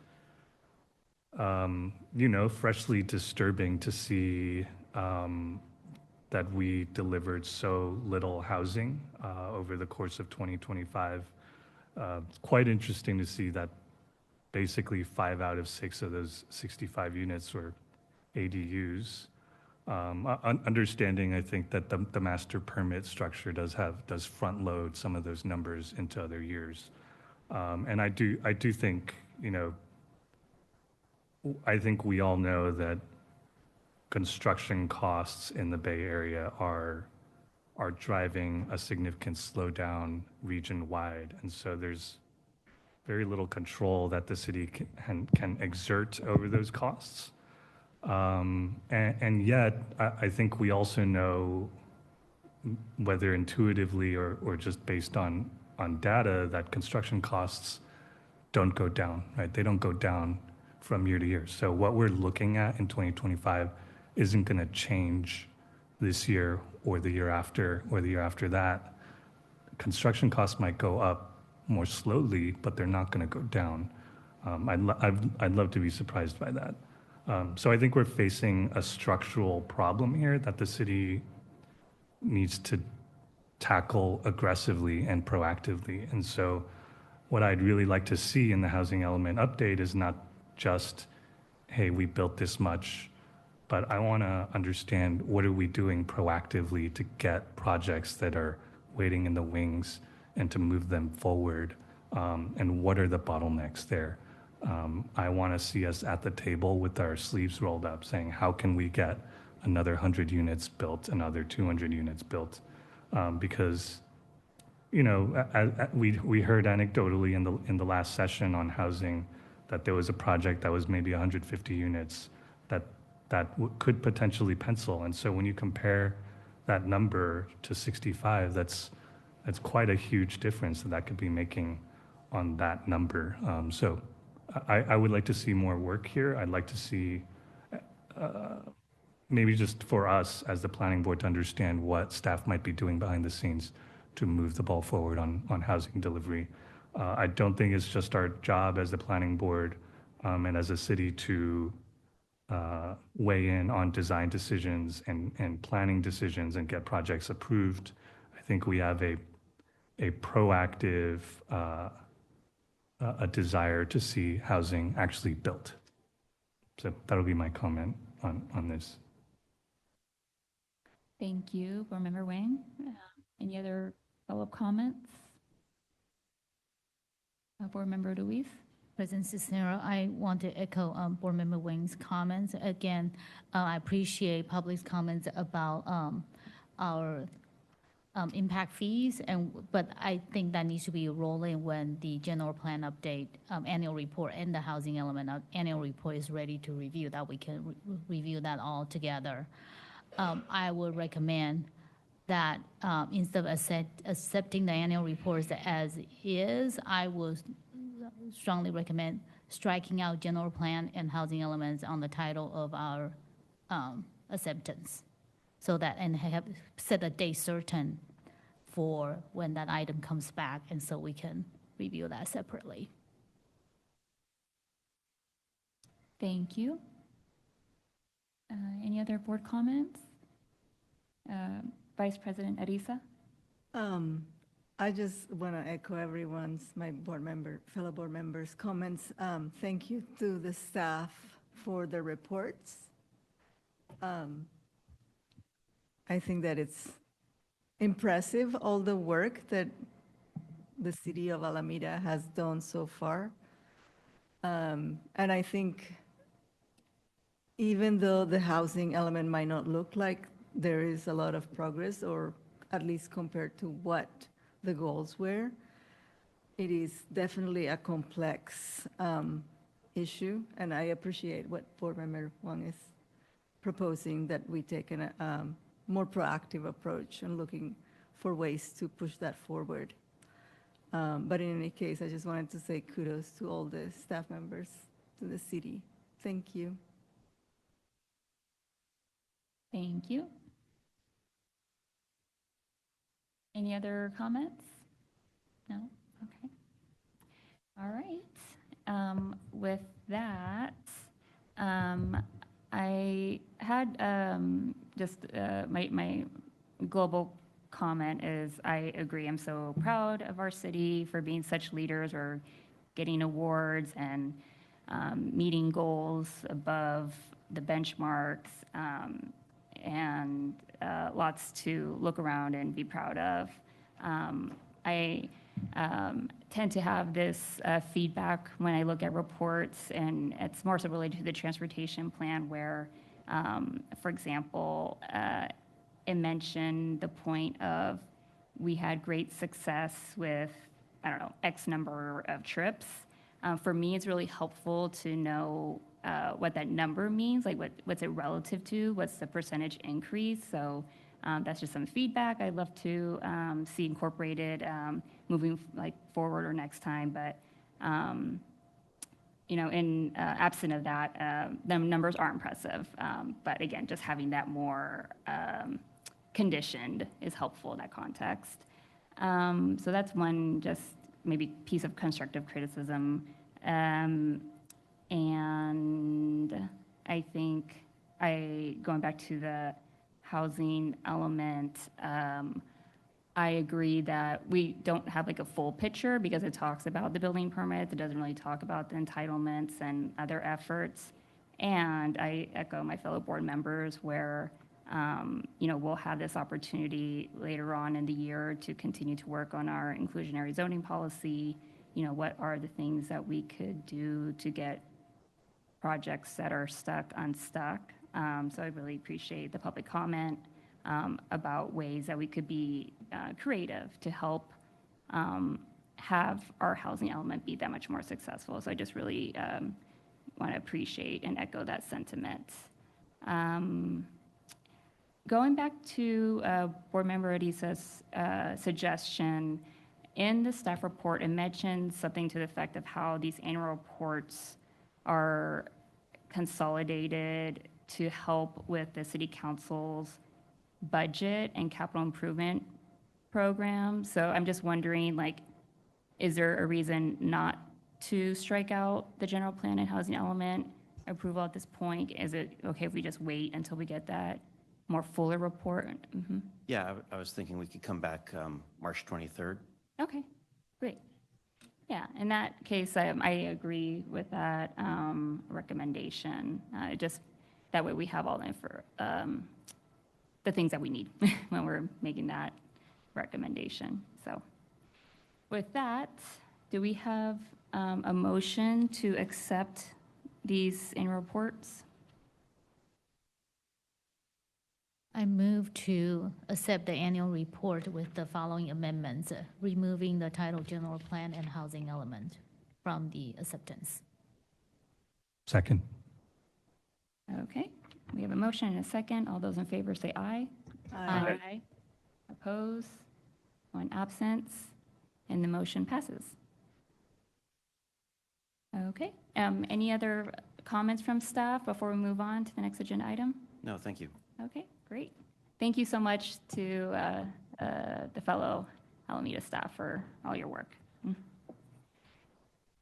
[SPEAKER 11] freshly disturbing to see that we delivered so little housing over the course of 2025. It's quite interesting to see that basically 5 out of 6 of those 65 units were ADUs. Understanding, I think, that the master permit structure does front load some of those numbers into other years. And I do think, I think we all know that construction costs in the Bay Area are driving a significant slowdown region-wide. And so there's very little control that the city can exert over those costs. And yet, I think we also know, whether intuitively or just based on data, that construction costs don't go down, right? They don't go down from year to year. So what we're looking at in 2025 isn't going to change this year or the year after or the year after that. Construction costs might go up more slowly, but they're not going to go down. I'd love to be surprised by that. So I think we're facing a structural problem here that the city needs to tackle aggressively and proactively. And so what I'd really like to see in the housing element update is not just, hey, we built this much, but I want to understand, what are we doing proactively to get projects that are waiting in the wings and to move them forward? And what are the bottlenecks there? I want to see us at the table with our sleeves rolled up saying, how can we get another 100 units built, another 200 units built? Because, we heard anecdotally in the last session on housing that there was a project that was maybe 150 units that could potentially pencil. And so when you compare that number to 65, that's quite a huge difference that could be making on that number. So I would like to see more work here. I'd like to see maybe just for us as the planning board to understand what staff might be doing behind the scenes to move the ball forward on housing delivery. I don't think it's just our job as the planning board and as a city to weigh in on design decisions and planning decisions and get projects approved. I think we have a proactive a desire to see housing actually built. So that'll be my comment on this.
[SPEAKER 1] Thank you, Board Member Wang. Any other follow-up comments? Board Member Luis?
[SPEAKER 2] President Cisneros, I want to echo Board Member Wang's comments. Again, I appreciate public's comments about our impact fees, but I think that needs to be rolling when the general plan update annual report and the housing element annual report is ready to review, that we can review that all together. I would recommend that instead of accepting the annual reports as is, I would strongly recommend striking out general plan and housing elements on the title of our acceptance, so that, and have set a date certain for when that item comes back, and so we can review that separately.
[SPEAKER 1] Thank you. Any other board comments? Vice President Arisa?
[SPEAKER 12] I just want to echo my fellow board members' comments. Thank you to the staff for the reports. I think that it's impressive, all the work that the city of Alameda has done so far. And I think even though the housing element might not look like there is a lot of progress, or at least compared to what the goals were, it is definitely a complex issue, and I appreciate what Board Member Wang is proposing, that we take a more proactive approach and looking for ways to push that forward. But in any case, I just wanted to say kudos to all the staff members, to the city. Thank you.
[SPEAKER 1] Thank you. Any other comments? No? Okay. All right. With that, I had just my global comment is I agree. I'm so proud of our city for being such leaders or getting awards and meeting goals above the benchmarks, and lots to look around and be proud of. I tend to have this feedback when I look at reports, and it's more so related to the transportation plan where, for example, it mentioned the point of we had great success with, I don't know, X number of trips. For me, it's really helpful to know what that number means, like what's it relative to, what's the percentage increase. So that's just some feedback I'd love to see incorporated moving like forward or next time. But you know, in absent of that, the numbers are impressive. But again, just having that more conditioned is helpful in that context. So that's one just maybe piece of constructive criticism. And I think going back to the housing element, I agree that we don't have like a full picture because it talks about the building permits. It doesn't really talk about the entitlements and other efforts. And I echo my fellow board members where, you know, we'll have this opportunity later on in the year to continue to work on our inclusionary zoning policy. You know, what are the things that we could do to get projects that are stuck unstuck? So I really appreciate the public comment about ways that we could be creative to help have our housing element be that much more successful. So I just really want to appreciate and echo that sentiment. Going back to Board Member Arisa's suggestion, in the staff report, it mentions something to the effect of how these annual reports are consolidated to help with the city council's budget and capital improvement program. So I'm just wondering, like, is there a reason not to strike out the general plan and housing element approval at this point? Is it okay if we just wait until we get that more fuller report? Mm-hmm.
[SPEAKER 4] Yeah, I was thinking we could come back March 23rd.
[SPEAKER 1] Okay, great. Yeah, in that case, I agree with that recommendation. Just that way we have all the things that we need when we're making that recommendation. So with that, do we have a motion to accept these annual reports?
[SPEAKER 2] I move to accept the annual report with the following amendments, removing the title general plan and housing element from the acceptance.
[SPEAKER 11] Second.
[SPEAKER 1] Okay, we have a motion and a second. All those in favor say aye.
[SPEAKER 2] Aye.
[SPEAKER 1] Oppose? One absence, and the motion passes. Okay, any other comments from staff before we move on to the next agenda item?
[SPEAKER 4] No, thank you.
[SPEAKER 1] Okay, great. Thank you so much to the fellow Alameda staff for all your work.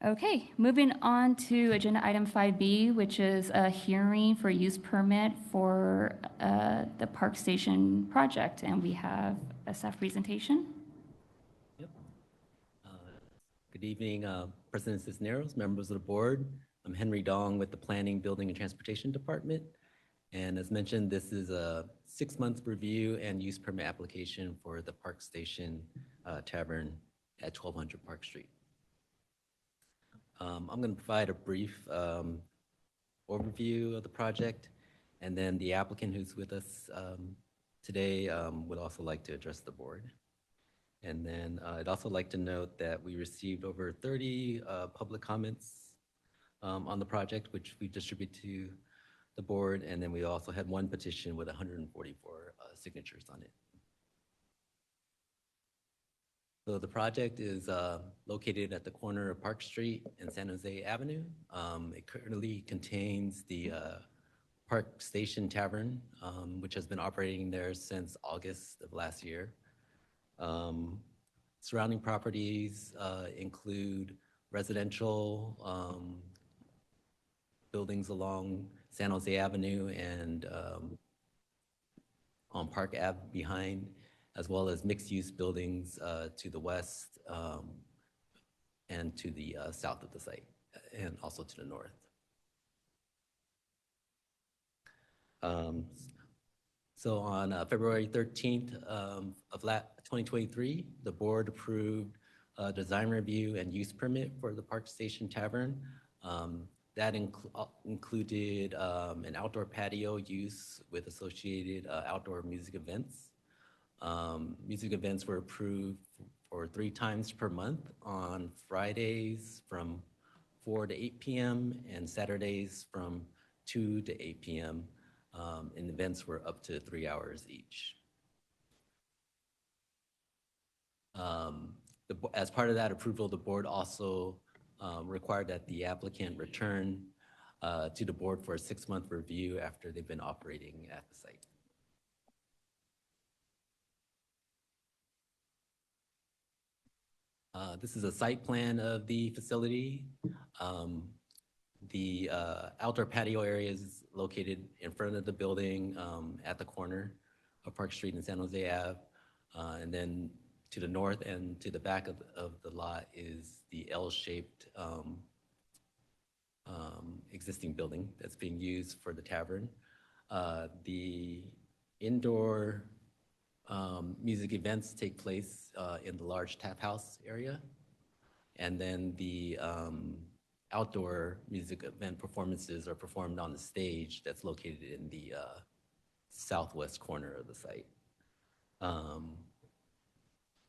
[SPEAKER 1] Okay, moving on to agenda item 5B, which is a hearing for use permit for the Park Station project. And we have a staff presentation.
[SPEAKER 6] Yep. Good evening, President Cisneros, members of the board. I'm Henry Dong with the Planning, Building, and Transportation Department. And as mentioned, this is a 6-month review and use permit application for the Park Station Tavern at 1200 Park Street. I'm going to provide a brief overview of the project, and then the applicant who's with us today would also like to address the board. And then I'd also like to note that we received over 30 public comments on the project, which we distribute to the board, and then we also had one petition with 144 signatures on it. So the project is located at the corner of Park Street and San Jose Avenue. It currently contains the Park Station Tavern, which has been operating there since August of last year. Surrounding properties include residential buildings along San Jose Avenue and on Park Ave behind, as well as mixed-use buildings to the west and to the south of the site, and also to the north. So on February 13th of 2023, the board approved a design review and use permit for the Park Station Tavern. That included an outdoor patio use with associated outdoor music events. Music events were approved for 3 times per month on Fridays from 4 to 8 p.m. and Saturdays from 2 to 8 p.m. And events were up to 3 hours each. As part of that approval, the board also required that the applicant return to the board for a 6-month review after they've been operating at the site. This is a site plan of the facility. The outdoor patio area is located in front of the building at the corner of Park Street and San Jose Ave. And then to the north and to the back of the lot is the L-shaped existing building that's being used for the tavern. The indoor music events take place in the large tap house area. And then the outdoor music event performances are performed on the stage that's located in the southwest corner of the site.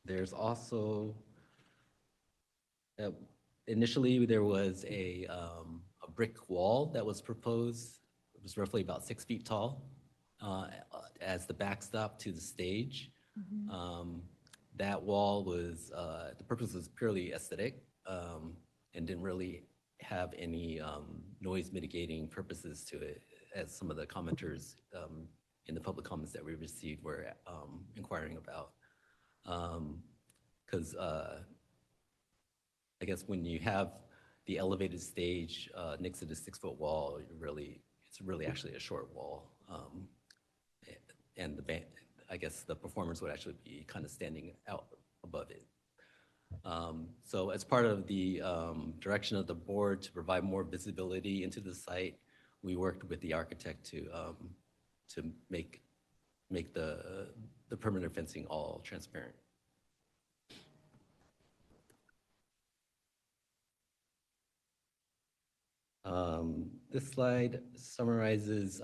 [SPEAKER 6] There's also, initially there was a brick wall that was proposed. It was roughly about 6 feet tall as the backstop to the stage. That wall was, the purpose was purely aesthetic and didn't really have any noise mitigating purposes to it, as some of the commenters in the public comments that we received were inquiring about. Because I guess when you have the elevated stage next to the 6-foot wall, it's really actually a short wall. And the band, I guess the performers would actually be kind of standing out above it. So as part of the direction of the board to provide more visibility into the site, we worked with the architect to make the perimeter fencing all transparent. This slide summarizes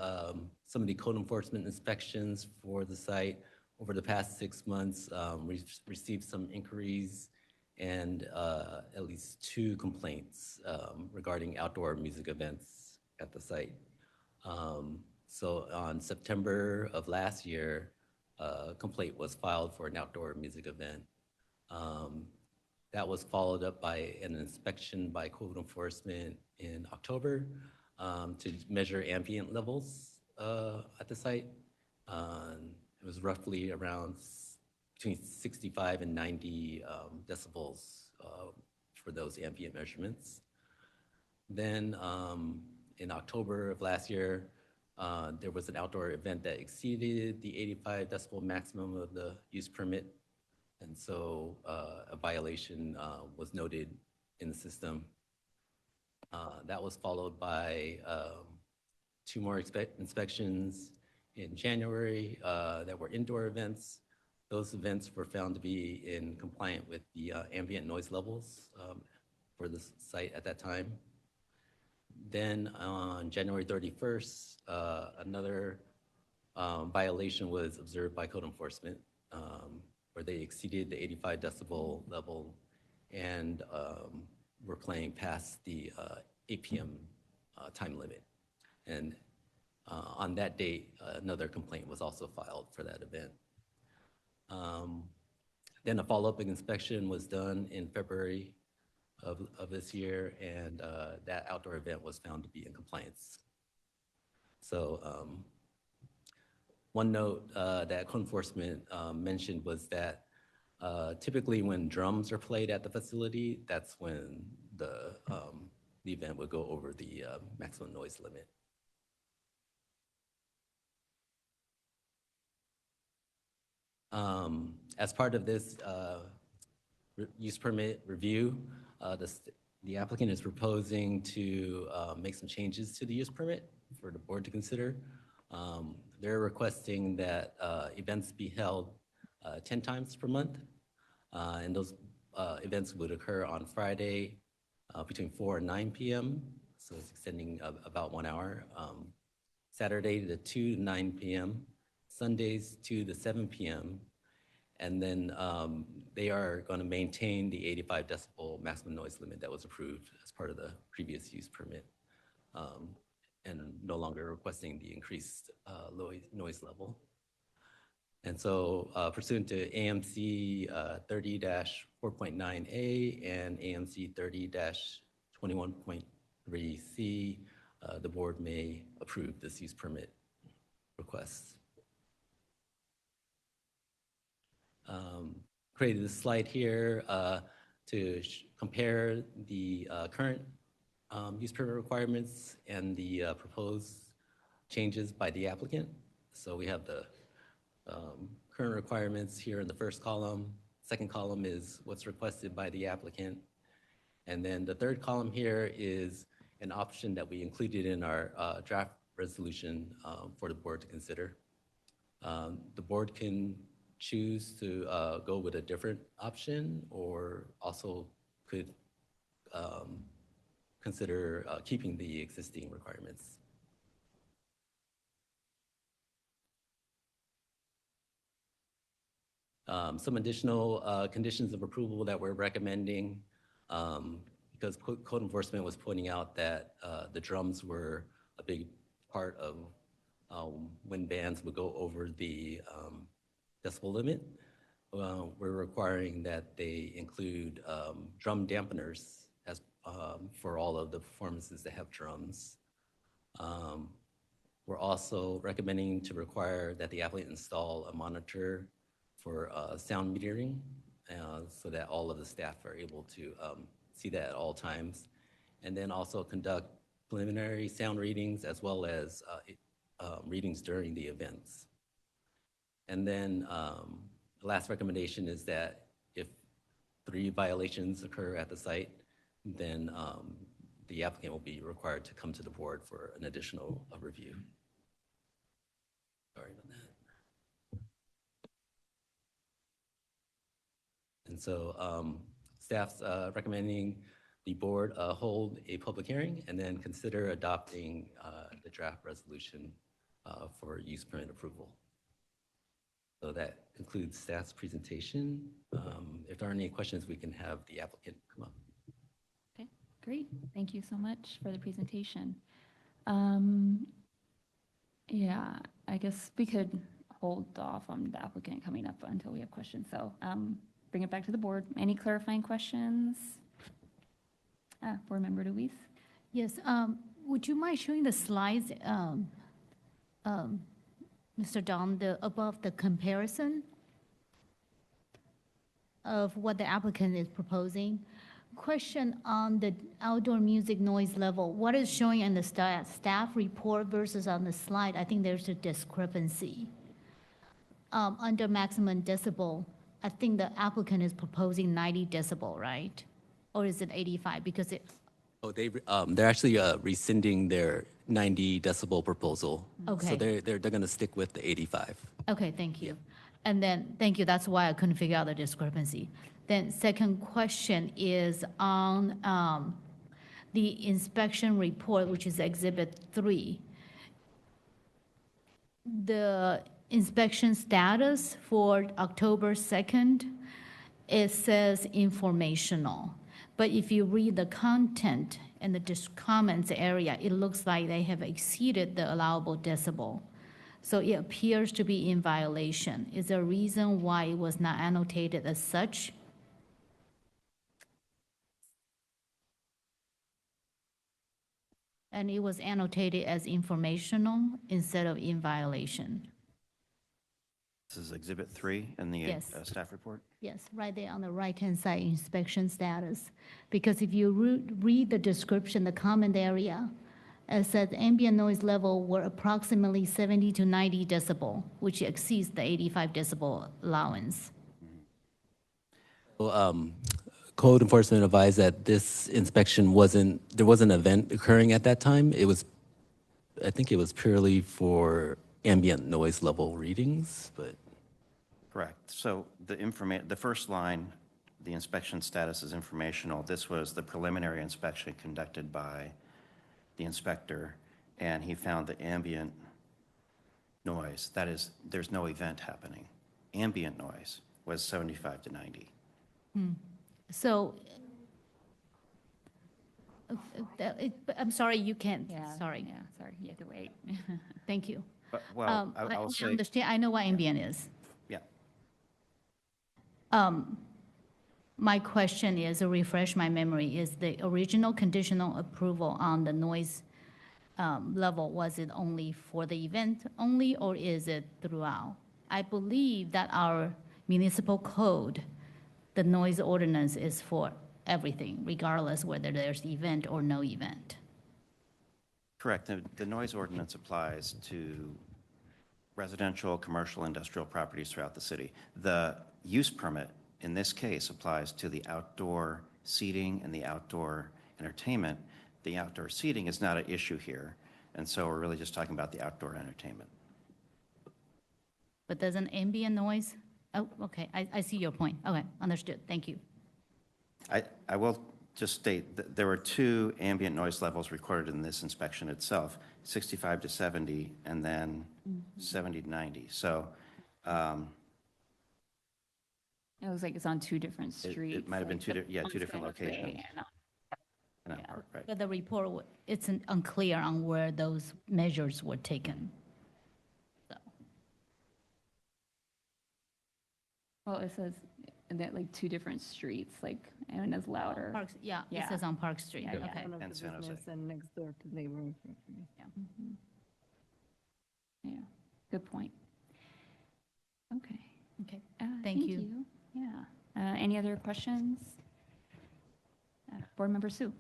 [SPEAKER 6] some of the code enforcement inspections for the site. Over the past 6 months, we've received some inquiries and at least 2 complaints regarding outdoor music events at the site. So on September of last year, a complaint was filed for an outdoor music event. That was followed up by an inspection by code enforcement in October to measure ambient levels at the site. It was roughly around between 65 and 90 decibels for those ambient measurements. Then in October of last year, there was an outdoor event that exceeded the 85 decibel maximum of the use permit. And so a violation was noted in the system. That was followed by 2 more inspections in January that were indoor events. Those events were found to be in compliant with the ambient noise levels for the site at that time. Then on January 31st, another violation was observed by code enforcement where they exceeded the 85 decibel level and were playing past the 8 p.m. Time limit. And on that date, another complaint was also filed for that event. Then a follow-up inspection was done in February of this year, and that outdoor event was found to be in compliance. So one note that code enforcement mentioned was that typically when drums are played at the facility, that's when the the event would go over the maximum noise limit. As part of this use permit review, the applicant is proposing to make some changes to the use permit for the board to consider. They're requesting that events be held 10 times per month, and those events would occur on Friday between 4 and 9 p.m., so it's extending about 1 hour. Saturday to 2 to 9 p.m., Sundays 2 to 7 p.m., and then they are going to maintain the 85 decibel maximum noise limit that was approved as part of the previous use permit, and no longer requesting the increased noise level. And so pursuant to AMC 30-4.9A and AMC 30-21.3C, the board may approve this use permit request. Created this slide here to compare the current use permit requirements and the proposed changes by the applicant. So we have the current requirements here in the first column. Second column is what's requested by the applicant. And then the third column here is an option that we included in our draft resolution for the board to consider. The board can choose to go with a different option, or also could consider keeping the existing requirements. Some additional conditions of approval that we're recommending, because code enforcement was pointing out that the drums were a big part of when bands would go over the decibel limit. We're requiring that they include drum dampeners as for all of the performances that have drums. We're also recommending to require that the applicant install a monitor for sound metering, so that all of the staff are able to see that at all times. And then also conduct preliminary sound readings as well as readings during the events. And then the last recommendation is that if 3 violations occur at the site, then the applicant will be required to come to the board for an additional review. Sorry about that. And so staff's recommending the board hold a public hearing and then consider adopting the draft resolution for use permit approval. So that concludes staff's presentation. If there are any questions, we can have the applicant come up.
[SPEAKER 1] Okay, great. Thank you so much for the presentation. Yeah, I guess we could hold off on the applicant coming up until we have questions. So bring it back to the board. Any clarifying questions? Board Member Luis?
[SPEAKER 2] Yes, would you mind showing the slides, Mr. Dom, above the comparison of what the applicant is proposing? Question on the outdoor music noise level. What is showing in the staff report versus on the slide? I think there's a discrepancy. Under maximum decibel, I think the applicant is proposing 90 decibel, right? Or is it 85? Because it.
[SPEAKER 6] Oh, they're actually rescinding their 90 decibel proposal.
[SPEAKER 2] Okay.
[SPEAKER 6] So they're going to stick with the 85.
[SPEAKER 2] Okay, thank you. And then, thank you, that's why I couldn't figure out the discrepancy. Then second question is on the inspection report, which is Exhibit 3. The inspection status for October 2nd, it says informational. But if you read the content in the comments area, it looks like they have exceeded the allowable decibel. So it appears to be in violation. Is there a reason why it was not annotated as such? And it was annotated as informational instead of in violation.
[SPEAKER 4] This is Exhibit 3 in the
[SPEAKER 2] Yes.
[SPEAKER 4] staff report.
[SPEAKER 2] Yes, right there on the right-hand side, inspection status. Because if you read the description, the comment area, it said ambient noise level were approximately 70 to 90 decibel, which exceeds the 85 decibel allowance.
[SPEAKER 6] So, code enforcement advised that this inspection there wasn't an event occurring at that time. I think it was purely for ambient noise level readings, but.
[SPEAKER 4] Correct. So the first line, the inspection status is informational. This was the preliminary inspection conducted by the inspector, and he found the ambient noise, that is, there's no event happening. Ambient noise was 75 to 90.
[SPEAKER 2] So, I'm sorry, you can't,
[SPEAKER 1] Yeah.
[SPEAKER 2] sorry.
[SPEAKER 1] Yeah, sorry, you have to wait.
[SPEAKER 2] Thank you.
[SPEAKER 4] But, well, I'll
[SPEAKER 2] I
[SPEAKER 4] say,
[SPEAKER 2] understand, I know what ambient is.
[SPEAKER 4] yeah,
[SPEAKER 2] My question is, to refresh my memory, is the original conditional approval on the noise level, was it only for the event only, or is it throughout? I believe that our municipal code, the noise ordinance is for everything, regardless whether there's event or no event.
[SPEAKER 4] correct. The noise ordinance applies to residential, commercial, industrial properties throughout the city. The use permit in this case applies to the outdoor seating and the outdoor entertainment. The outdoor seating is not an issue here, and so we're really just talking about the outdoor entertainment.
[SPEAKER 2] But doesn't ambient noise, oh, okay, I see your point. Okay, understood, thank you.
[SPEAKER 4] I will just state that there were 2 ambient noise levels recorded in this inspection itself, 65 to 70, and then 70 to 90. So
[SPEAKER 1] It looks like it's on 2 different streets.
[SPEAKER 4] it might have been
[SPEAKER 1] like
[SPEAKER 4] two different
[SPEAKER 1] on Santa Fe
[SPEAKER 4] locations.
[SPEAKER 1] and on-
[SPEAKER 4] in that
[SPEAKER 1] Yeah.
[SPEAKER 4] part, right?
[SPEAKER 2] But the report, it's unclear on where those measures were taken. So,
[SPEAKER 1] Well, it says that like 2 different streets, like, and it's louder.
[SPEAKER 2] Parks, yeah, it
[SPEAKER 1] Yeah.
[SPEAKER 2] says on Park Street,
[SPEAKER 1] Yeah, yeah.
[SPEAKER 2] okay.
[SPEAKER 12] One of
[SPEAKER 4] And
[SPEAKER 12] the
[SPEAKER 4] San Jose.
[SPEAKER 12] business and next door to neighboring property.
[SPEAKER 1] Yeah, good point. Okay.
[SPEAKER 2] Okay,
[SPEAKER 1] Thank
[SPEAKER 2] Thank you.
[SPEAKER 1] Yeah. Any other questions? Board Member Sue?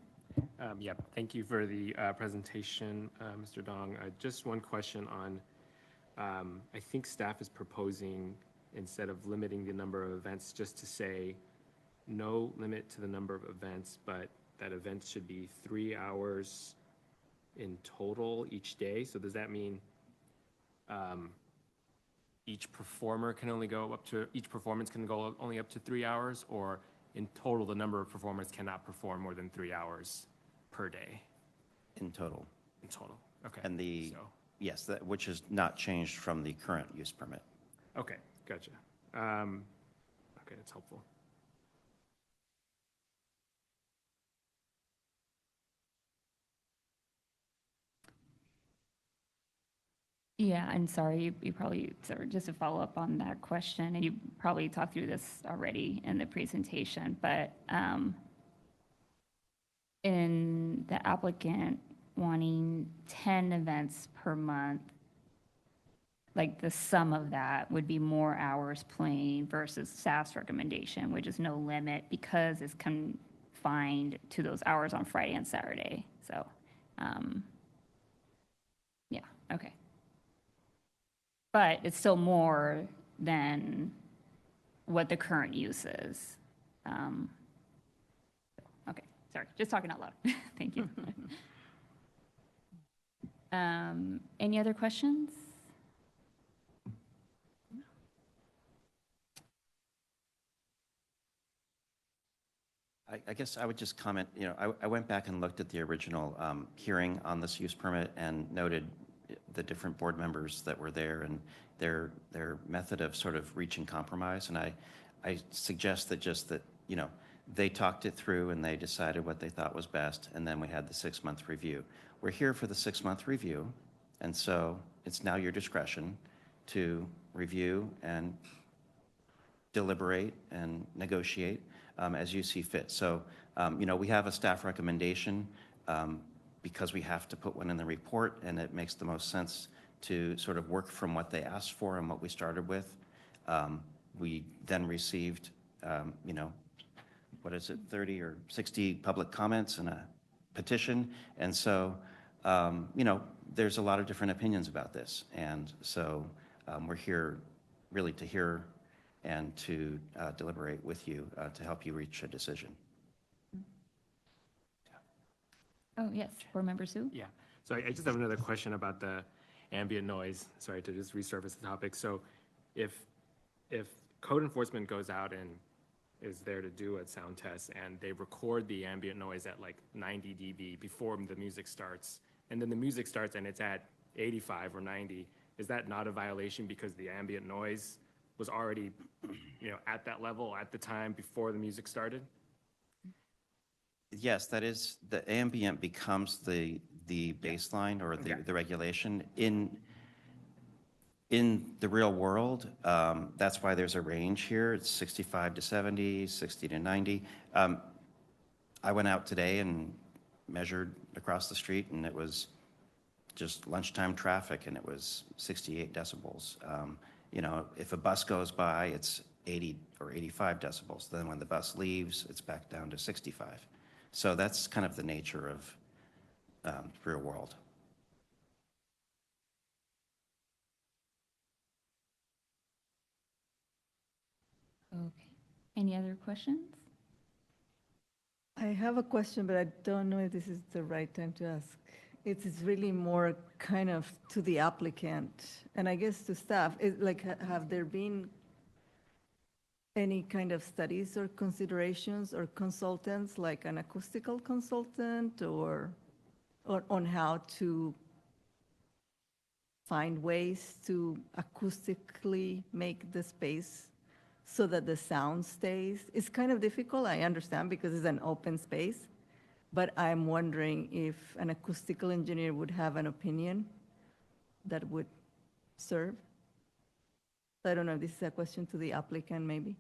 [SPEAKER 5] Yeah, thank you for the presentation, Mr. Dong. Just one question on, I think staff is proposing, instead of limiting the number of events, just to say no limit to the number of events, but that events should be 3 hours in total each day. So does that mean each performance can go only up to 3 hours, or in total, the number of performers cannot perform more than 3 hours per day
[SPEAKER 4] In total.
[SPEAKER 5] in total? Okay.
[SPEAKER 4] And
[SPEAKER 5] So,
[SPEAKER 4] yes, which is not changed from the current use permit.
[SPEAKER 5] okay, gotcha. Okay, that's helpful.
[SPEAKER 1] Yeah, I'm sorry, you probably, sorry, just to follow up on that question, and you probably talked through this already in the presentation, but in the applicant wanting 10 events per month, like the sum of that would be more hours playing versus staff's recommendation, which is no limit because it's confined to those hours on Friday and Saturday. So, yeah, okay. But it's still more than what the current use is. Okay, sorry, just talking out loud. Thank you. Any other questions?
[SPEAKER 4] I guess I would just comment, I went back and looked at the original hearing on this use permit and noted the different board members that were there and their method of sort of reaching compromise. And I suggest that they talked it through and they decided what they thought was best. And then we had the 6-month review. We're here for the 6-month review. And so it's now your discretion to review and deliberate and negotiate as you see fit. So, we have a staff recommendation because we have to put one in the report, and it makes the most sense to sort of work from what they asked for and what we started with. We then received, you know, what is it, 30 or 60 public comments and a petition. And so, you know, there's a lot of different opinions about this. And so we're here really to hear and to deliberate with you to help you reach a decision.
[SPEAKER 1] Oh, yes, Board Member Sue?
[SPEAKER 5] Yeah, so I just have another question about the ambient noise. Sorry to just resurface the topic. So if code enforcement goes out and is there to do a sound test and they record the ambient noise at like 90 dB before the music starts, and then the music starts and it's at 85 or 90, is that not a violation because the ambient noise was already, you know, at that level at the time before the music started?
[SPEAKER 4] Yes, that is, the ambient becomes the baseline or
[SPEAKER 5] Okay.
[SPEAKER 4] the regulation. In the real world, that's why there's a range here. It's 65 to 70, 60 to 90. I went out today and measured across the street, and it was just lunchtime traffic, and it was 68 decibels. You know, if a bus goes by, it's 80 or 85 decibels. Then when the bus leaves, it's back down to 65. So that's kind of the nature of real world.
[SPEAKER 1] Okay. Any other questions?
[SPEAKER 12] I have a question, but I don't know if this is the right time to ask. It's really more kind of to the applicant, and I guess to staff. Like, have there been any kind of studies or considerations or consultants, like an acoustical consultant, or on how to find ways to acoustically make the space so that the sound stays? It's kind of difficult, I understand, because it's an open space, but I'm wondering if an acoustical engineer would have an opinion that would serve. I don't know if this is a question to the applicant, maybe.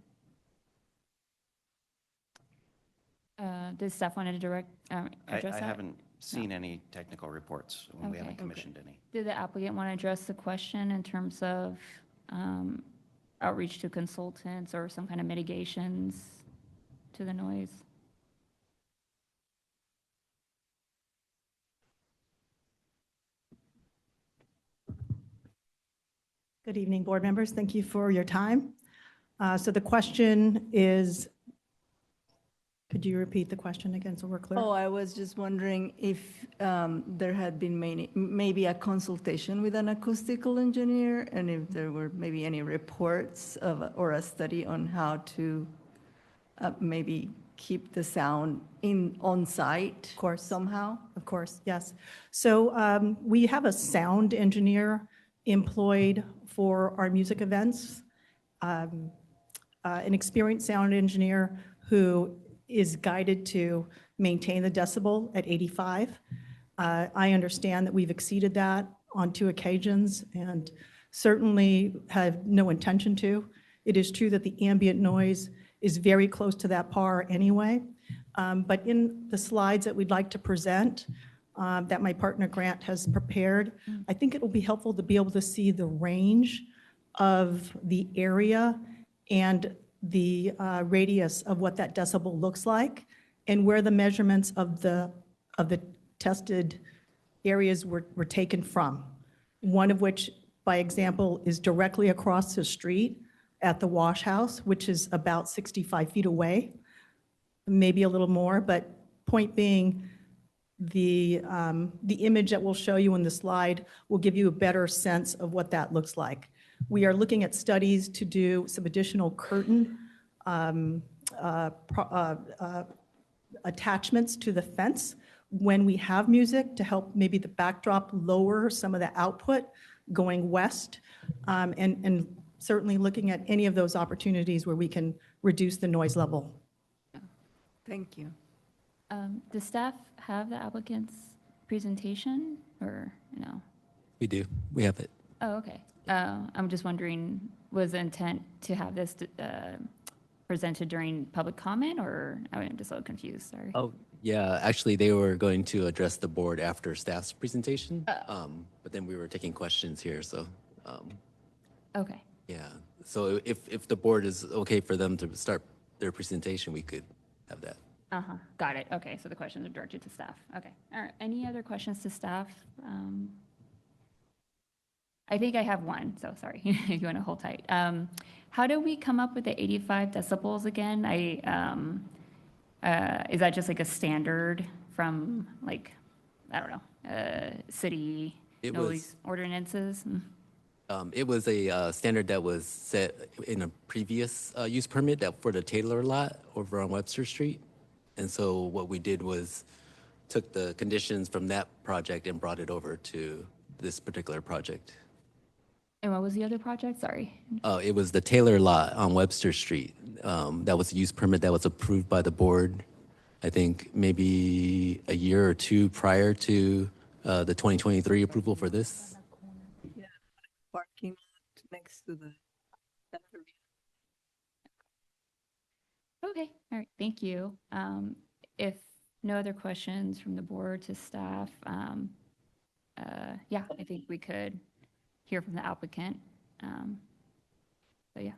[SPEAKER 1] Does staff want to direct,
[SPEAKER 4] I
[SPEAKER 1] address that?
[SPEAKER 4] haven't seen any technical reports when we
[SPEAKER 1] Okay.
[SPEAKER 4] haven't commissioned any.
[SPEAKER 1] Did the applicant want to address the question in terms of outreach to consultants or some kind of mitigations to the noise?
[SPEAKER 13] Good evening, board members. Thank you for your time. So the question is, could you repeat the question again so we're clear?
[SPEAKER 12] Oh, I was just wondering if there had been maybe a consultation with an acoustical engineer, and if there were maybe any reports of, or a study on how to maybe keep the sound on site.
[SPEAKER 13] Of course.
[SPEAKER 12] Somehow.
[SPEAKER 13] Of course, yes. So we have a sound engineer employed for our music events, an experienced sound engineer who is guided to maintain the decibel at 85. I understand that we've exceeded that on 2 occasions and certainly have no intention to. It is true that the ambient noise is very close to that par anyway. But in the slides that we'd like to present, that my partner Grant has prepared, I think it will be helpful to be able to see the range of the area and the radius of what that decibel looks like and where the measurements of the tested areas were taken from. One of which, by example, is directly across the street at the wash house, which is about 65 feet away, maybe a little more, but point being, the image that we'll show you in the slide will give you a better sense of what that looks like. We are looking at studies to do some additional curtain attachments to the fence when we have music to help maybe the backdrop lower some of the output going west, and certainly looking at any of those opportunities where we can reduce the noise level.
[SPEAKER 12] Thank you.
[SPEAKER 1] Does staff have the applicant's presentation or no?
[SPEAKER 6] We do. We have it.
[SPEAKER 1] Oh, okay. I'm just wondering, was the intent to have this presented during public comment, or I'm just a little confused, sorry.
[SPEAKER 6] Oh, yeah. Actually, they were going to address the board after staff's presentation, but then we were taking questions here. So,
[SPEAKER 1] Okay.
[SPEAKER 6] yeah. So if the board is okay for them to start their presentation, we could have that.
[SPEAKER 1] Uh-huh, got it. Okay, so the questions are directed to staff. Okay, all right. Any other questions to staff? I think I have one, so sorry, if you want to hold tight. How do we come up with the 85 decibels again? Is that just like a standard from like, I don't know, city noise ordinances?
[SPEAKER 6] It was a standard that was set in a previous use permit that for the Taylor lot over on Webster Street. And so what we did was took the conditions from that project and brought it over to this particular project.
[SPEAKER 1] And what was the other project? Sorry.
[SPEAKER 6] It was the Taylor lot on Webster Street. That was a use permit that was approved by the board, I think maybe a year or two prior to the 2023 approval for this.
[SPEAKER 12] Yeah, parking lot next to the.
[SPEAKER 1] Okay, all right, thank you. If no other questions from the board to staff, yeah, I think we could hear from the applicant. So yeah.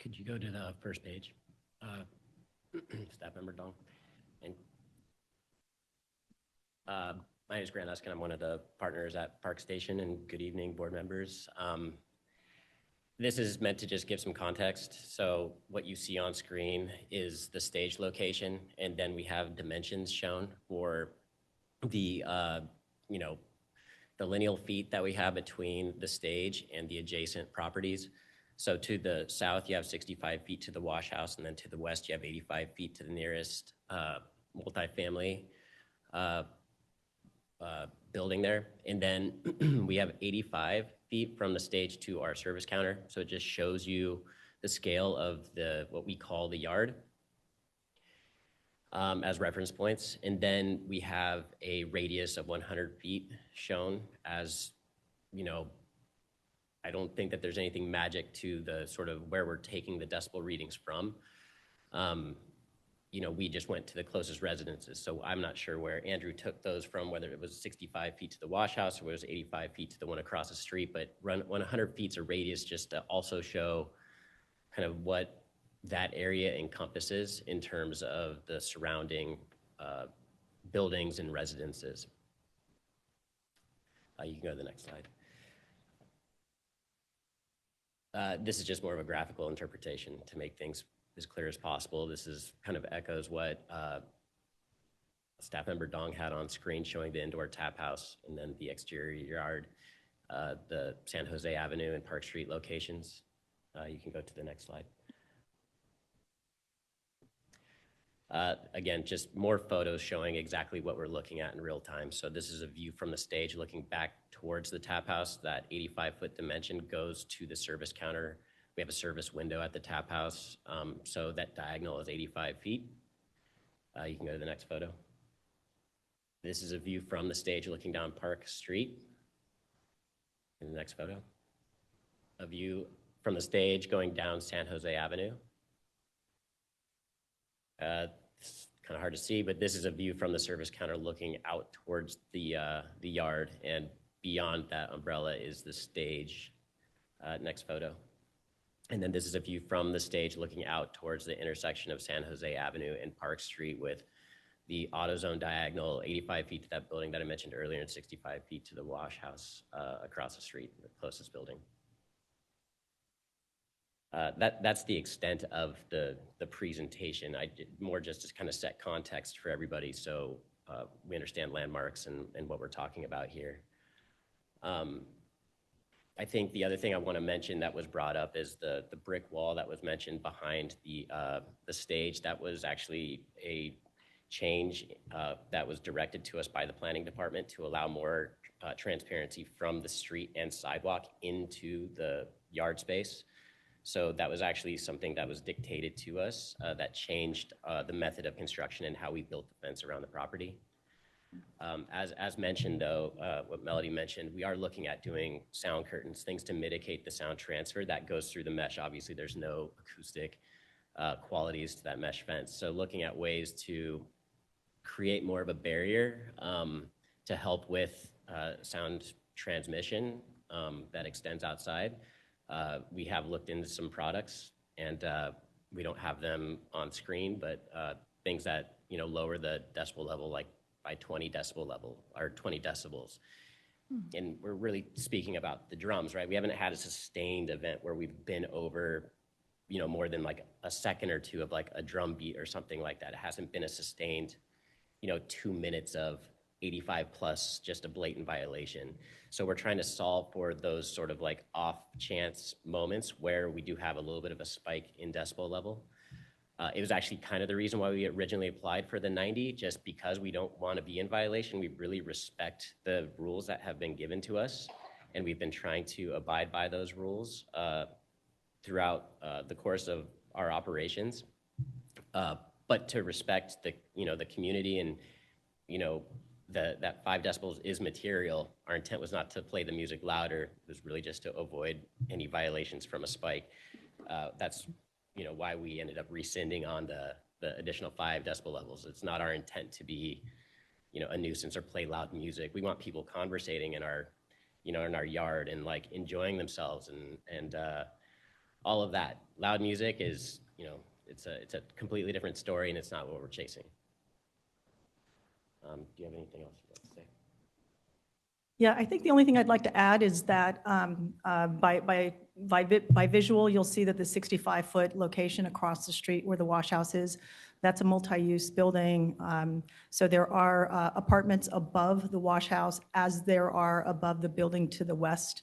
[SPEAKER 14] Could you go to the first page? Staff member Dong. And my name is Grant Eskin. I'm one of the partners at Park Station, and good evening, board members. This is meant to just give some context. So what you see on screen is the stage location, and then we have dimensions shown for the, the lineal feet that we have between the stage and the adjacent properties. So to the south, you have 65 feet to the wash house, and then to the west, you have 85 feet to the nearest multifamily building there. And then we have 85 feet from the stage to our service counter. So it just shows you the scale of what we call the yard as reference points. And then we have a radius of 100 feet shown as, I don't think that there's anything magic to the sort of where we're taking the decibel readings from. We just went to the closest residences. So I'm not sure where Andrew took those from, whether it was 65 feet to the wash house or whether it was 85 feet to the one across the street, but 100 feet's a radius just to also show kind of what that area encompasses in terms of the surrounding buildings and residences. You can go to the next slide. This is just more of a graphical interpretation to make things as clear as possible. This is kind of echoes what staff member Dong had on screen, showing the indoor tap house and then the exterior yard, the San Jose Avenue and Park Street locations. You can go to the next slide. Again, just more photos showing exactly what we're looking at in real time. So this is a view from the stage looking back towards the tap house. That 85-foot dimension goes to the service counter. We have a service window at the tap house. So that diagonal is 85 feet. You can go to the next photo. This is a view from the stage looking down Park Street. In the next photo. A view from the stage going down San Jose Avenue. It's kind of hard to see, but this is a view from the service counter looking out towards the yard, and beyond that umbrella is the stage. Next photo. And then this is a view from the stage looking out towards the intersection of San Jose Avenue and Park Street with the AutoZone diagonal, 85 feet to that building that I mentioned earlier and 65 feet to the wash house across the street, the closest building. That's the extent of the presentation. I did more just to kind of set context for everybody so we understand landmarks and what we're talking about here. I think the other thing I want to mention that was brought up is the brick wall that was mentioned behind the stage. That was actually a change that was directed to us by the planning department to allow more transparency from the street and sidewalk into the yard space. So that was actually something that was dictated to us that changed the method of construction and how we built the fence around the property. As mentioned, though, what Melody mentioned, we are looking at doing sound curtains, things to mitigate the sound transfer that goes through the mesh. Obviously, there's no acoustic qualities to that mesh fence. So looking at ways to create more of a barrier to help with sound transmission that extends outside. We have looked into some products, and we don't have them on screen, but things that lower the decibel level, like by 20 decibel level or 20 decibels. And we're really speaking about the drums, right? We haven't had a sustained event where we've been over, more than like a second or two of like a drum beat or something like that. It hasn't been a sustained, 2 minutes of 85 plus, just a blatant violation. So we're trying to solve for those sort of like off chance moments where we do have a little bit of a spike in decibel level. It was actually kind of the reason why we originally applied for the 90, just because we don't want to be in violation. We really respect the rules that have been given to us, and we've been trying to abide by those rules throughout the course of our operations. But to respect the community and that 5 decibels is material. Our intent was not to play the music louder. It was really just to avoid any violations from a spike. That's why we ended up rescinding on the additional 5 decibel levels. It's not our intent to be a nuisance or play loud music. We want people conversating in our in our yard and like enjoying themselves and all of that. Loud music is it's a completely different story, and it's not what we're chasing. Do you have anything else you'd like to say?
[SPEAKER 13] Yeah, I think the only thing I'd like to add is that by visual, you'll see that the 65-foot location across the street where the wash house is, that's a multi-use building. So there are apartments above the wash house as there are above the building to the west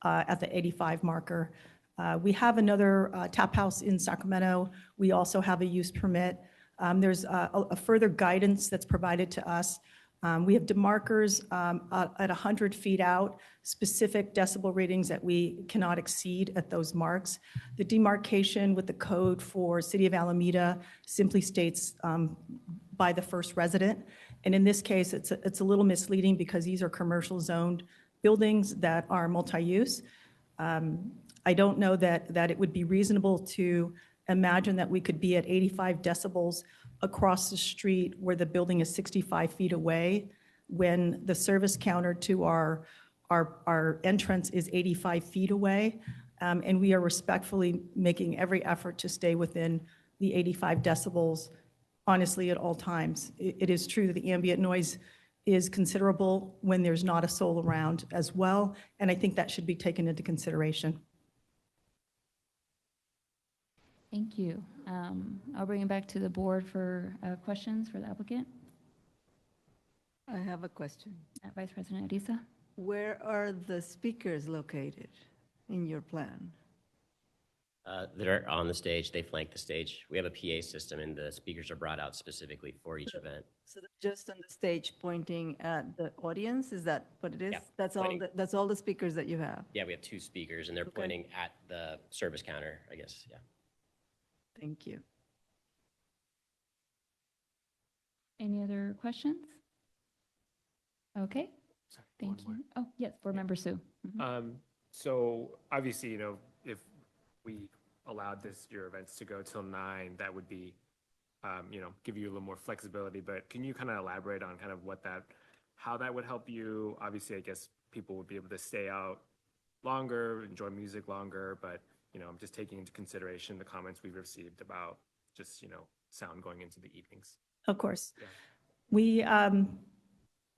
[SPEAKER 13] at the 85 marker. We have another tap house in Sacramento. We also have a use permit. There's a further guidance that's provided to us. We have demarkers at 100 feet out, specific decibel readings that we cannot exceed at those marks. The demarcation with the code for City of Alameda simply states by the first resident. And in this case, it's a little misleading because these are commercial zoned buildings that are multi-use. I don't know that it would be reasonable to imagine that we could be at 85 decibels across the street where the building is 65 feet away when the service counter to our entrance is 85 feet away. And we are respectfully making every effort to stay within the 85 decibels, honestly, at all times. It is true that the ambient noise is considerable when there's not a soul around as well, and I think that should be taken into consideration.
[SPEAKER 1] Thank you. I'll bring it back to the board for questions for the applicant.
[SPEAKER 12] I have a question.
[SPEAKER 1] Vice President Arisa.
[SPEAKER 12] Where are the speakers located in your plan?
[SPEAKER 14] That are on the stage. They flank the stage. We have a PA system, and the speakers are brought out specifically for each event.
[SPEAKER 12] So they're just on the stage pointing at the audience? Is that what it is?
[SPEAKER 14] Yeah,
[SPEAKER 12] That's all.
[SPEAKER 14] pointing.
[SPEAKER 12] That's all the speakers that you have.
[SPEAKER 14] Yeah, we have 2 speakers, and they're
[SPEAKER 12] Okay.
[SPEAKER 14] pointing at the service counter, I guess. Yeah.
[SPEAKER 12] Thank you.
[SPEAKER 1] Any other questions? Okay,
[SPEAKER 5] Sorry,
[SPEAKER 1] thank
[SPEAKER 5] one more.
[SPEAKER 1] you. Oh, yes, Board Member Sue. Mhm.
[SPEAKER 5] So obviously, if we allowed your events to go till 9, that would be, give you a little more flexibility. But can you kind of elaborate on kind of how that would help you? Obviously, I guess people would be able to stay out longer, enjoy music longer, but, I'm just taking into consideration the comments we've received about just, sound going into the evenings.
[SPEAKER 13] Of course.
[SPEAKER 5] Yeah.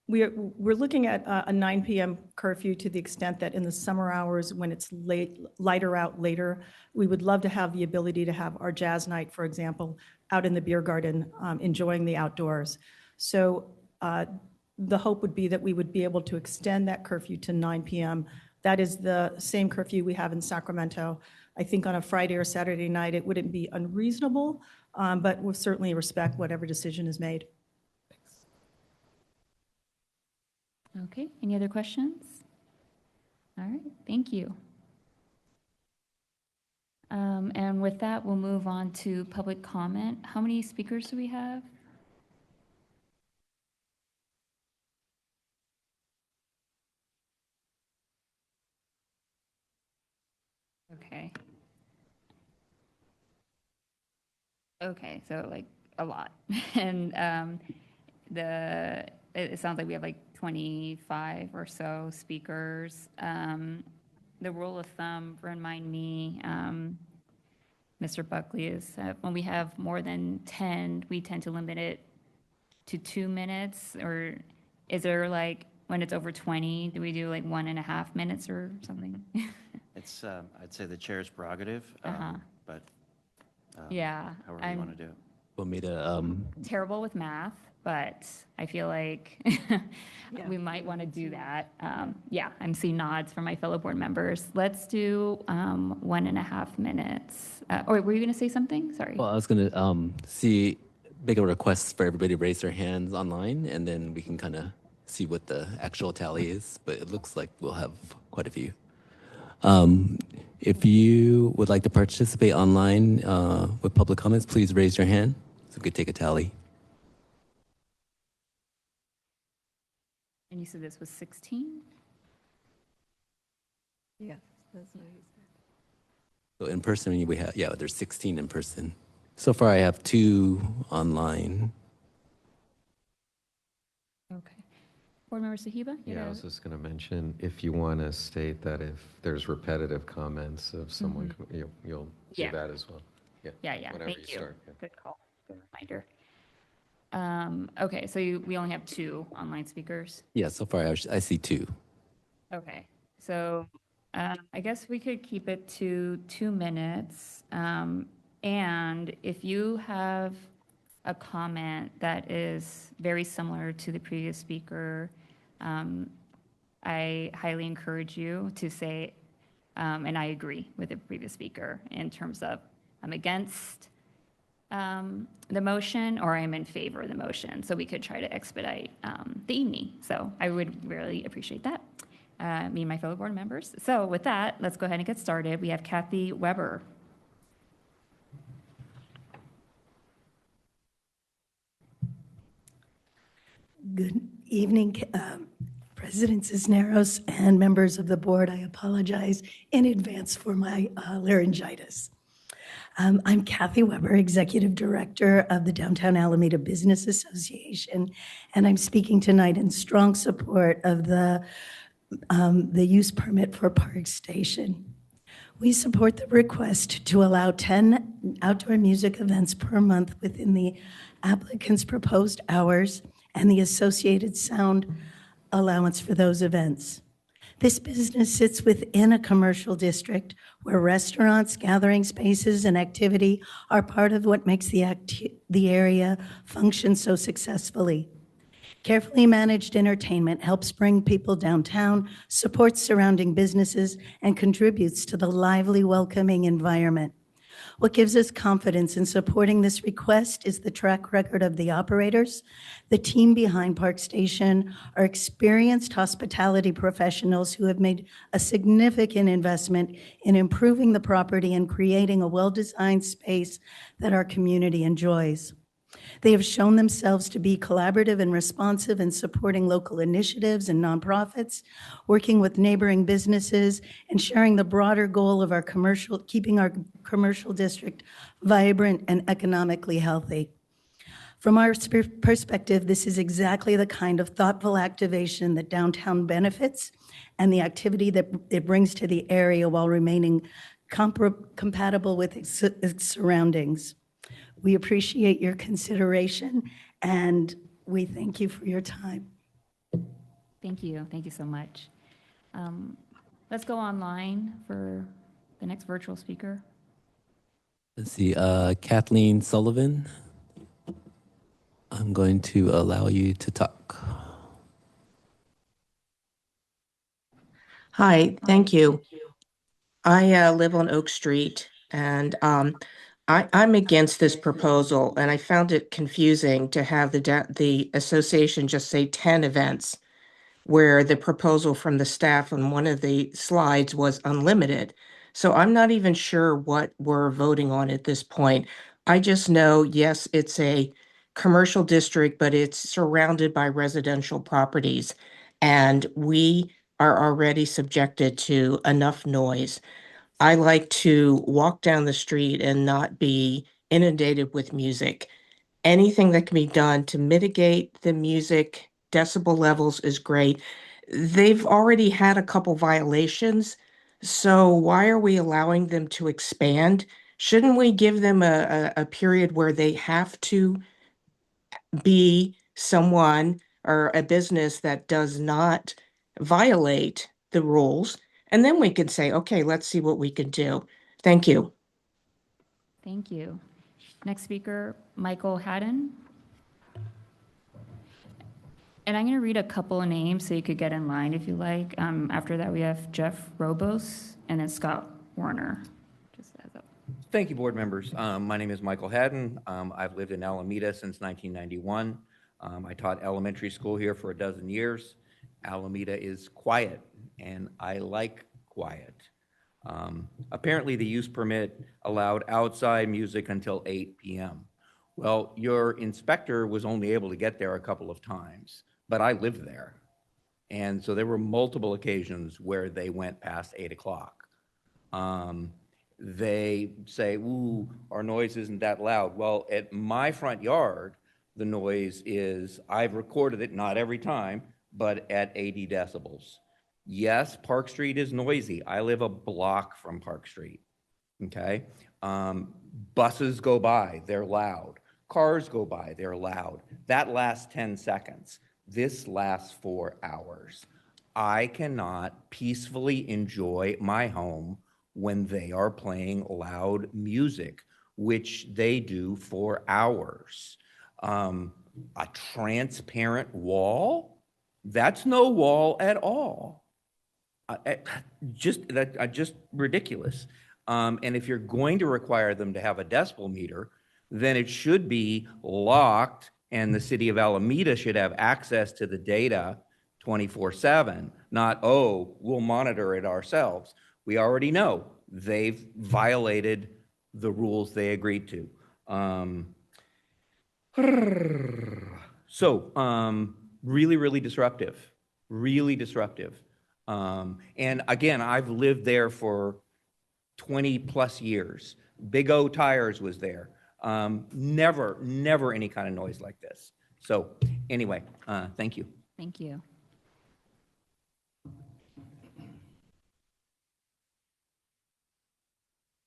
[SPEAKER 13] We're looking at a 9 p.m. curfew to the extent that in the summer hours, when it's lighter out later, we would love to have the ability to have our jazz night, for example, out in the beer garden, enjoying the outdoors. So the hope would be that we would be able to extend that curfew to 9 p.m. That is the same curfew we have in Sacramento. I think on a Friday or Saturday night, it wouldn't be unreasonable, but we'll certainly respect whatever decision is made.
[SPEAKER 1] Okay, any other questions? All right, thank you. And with that, we'll move on to public comment. How many speakers do we have? Okay. Okay, so like a lot. And it sounds like we have like 25 or so speakers. The rule of thumb, remind me, Mr. Buckley, is that when we have more than 10, we tend to limit it to 2 minutes? Or is there like, when it's over 20, do we do like 1.5 minutes or something?
[SPEAKER 4] It's, I'd say the chair's prerogative, but
[SPEAKER 1] Yeah,
[SPEAKER 4] however you want to do it.
[SPEAKER 6] Want me to,
[SPEAKER 1] terrible with math, but I feel like we might want to do that. Yeah, I'm seeing nods from my fellow board members. Let's do 1.5 minutes. Or were you going to say something? Sorry.
[SPEAKER 6] well, I was going to make a request for everybody to raise their hands online, and then we can kind of see what the actual tally is, but it looks like we'll have quite a few. If you would like to participate online with public comments, please raise your hand so we could take a tally.
[SPEAKER 1] And you said this was 16?
[SPEAKER 12] Yes, that's what he said.
[SPEAKER 6] So in person, we have, yeah, there's 16 in person. So far, I have 2 online.
[SPEAKER 1] Okay. Board Member Sahiba? you
[SPEAKER 10] Yeah, I
[SPEAKER 1] have-
[SPEAKER 10] was just going to mention, if you want to state that if there's repetitive comments of someone, you'll do
[SPEAKER 1] Yeah.
[SPEAKER 10] that as well.
[SPEAKER 1] Yeah,
[SPEAKER 10] whenever
[SPEAKER 1] thank
[SPEAKER 10] you
[SPEAKER 1] you.
[SPEAKER 10] start, yeah.
[SPEAKER 1] Good call, good reminder. Okay, so we only have 2 online speakers?
[SPEAKER 6] Yeah, so far, I see 2.
[SPEAKER 1] Okay, so I guess we could keep it to 2 minutes. And if you have a comment that is very similar to the previous speaker, I highly encourage you to say, and I agree with the previous speaker in terms of I'm against the motion or I'm in favor of the motion. So we could try to expedite the evening. So I would really appreciate that, me and my fellow board members. So with that, let's go ahead and get started. We have Kathy Weber.
[SPEAKER 15] Good evening, President Cisneros and members of the board. I apologize in advance for my laryngitis. I'm Kathy Weber, Executive Director of the Downtown Alameda Business Association, and I'm speaking tonight in strong support of the use permit for Park Station. We support the request to allow 10 outdoor music events per month within the applicant's proposed hours and the associated sound allowance for those events. This business sits within a commercial district where restaurants, gathering spaces, and activity are part of what makes the area function so successfully. Carefully managed entertainment helps bring people downtown, supports surrounding businesses, and contributes to the lively, welcoming environment. What gives us confidence in supporting this request is the track record of the operators. The team behind Park Station are experienced hospitality professionals who have made a significant investment in improving the property and creating a well-designed space that our community enjoys. They have shown themselves to be collaborative and responsive in supporting local initiatives and nonprofits, working with neighboring businesses, and sharing the broader goal of keeping our commercial district vibrant and economically healthy. From our perspective, this is exactly the kind of thoughtful activation that downtown benefits and the activity that it brings to the area while remaining compatible with its surroundings. We appreciate your consideration, and we thank you for your time.
[SPEAKER 1] Thank you. Thank you so much. Let's go online for the next virtual speaker.
[SPEAKER 6] Let's see, Kathleen Sullivan. I'm going to allow you to talk.
[SPEAKER 16] Hi, thank you. I live on Oak Street, and I'm against this proposal, and I found it confusing to have the association just say 10 events, where the proposal from the staff on one of the slides was unlimited. So I'm not even sure what we're voting on at this point. I just know, yes, it's a commercial district, but it's surrounded by residential properties. And we are already subjected to enough noise. I like to walk down the street and not be inundated with music. Anything that can be done to mitigate the music decibel levels is great. They've already had a couple violations, so why are we allowing them to expand? Shouldn't we give them a period where they have to be someone or a business that does not violate the rules? And then we can say, okay, let's see what we can do. Thank you.
[SPEAKER 1] Thank you. Next speaker, Michael Haddon. And I'm going to read a couple of names so you could get in line if you like. After that, we have Jeff Robos and then Scott Warner. Just as a
[SPEAKER 17] Thank you, board members. My name is Michael Haddon. I've lived in Alameda since 1991. I taught elementary school here for a dozen years. Alameda is quiet, and I like quiet. Apparently, the use permit allowed outside music until 8 p.m. Well, your inspector was only able to get there a couple of times, but I lived there. And so there were multiple occasions where they went past 8 o'clock. They say, ooh, our noise isn't that loud. Well, at my front yard, the noise is, I've recorded it, not every time, but at 80 decibels. Yes, Park Street is noisy. I live a block from Park Street, okay? Buses go by, they're loud. Cars go by, they're loud. That lasts 10 seconds. This lasts 4 hours. I cannot peacefully enjoy my home when they are playing loud music, which they do for hours. A transparent wall? That's no wall at all. Just ridiculous. And if you're going to require them to have a decibel meter, then it should be locked, and the city of Alameda should have access to the data 24/7, not, oh, we'll monitor it ourselves. We already know they've violated the rules they agreed to. Really, really disruptive, really disruptive. And again, I've lived there for 20 plus years. Big O Tires was there. Never any kind of noise like this. So anyway, thank you.
[SPEAKER 1] Thank you.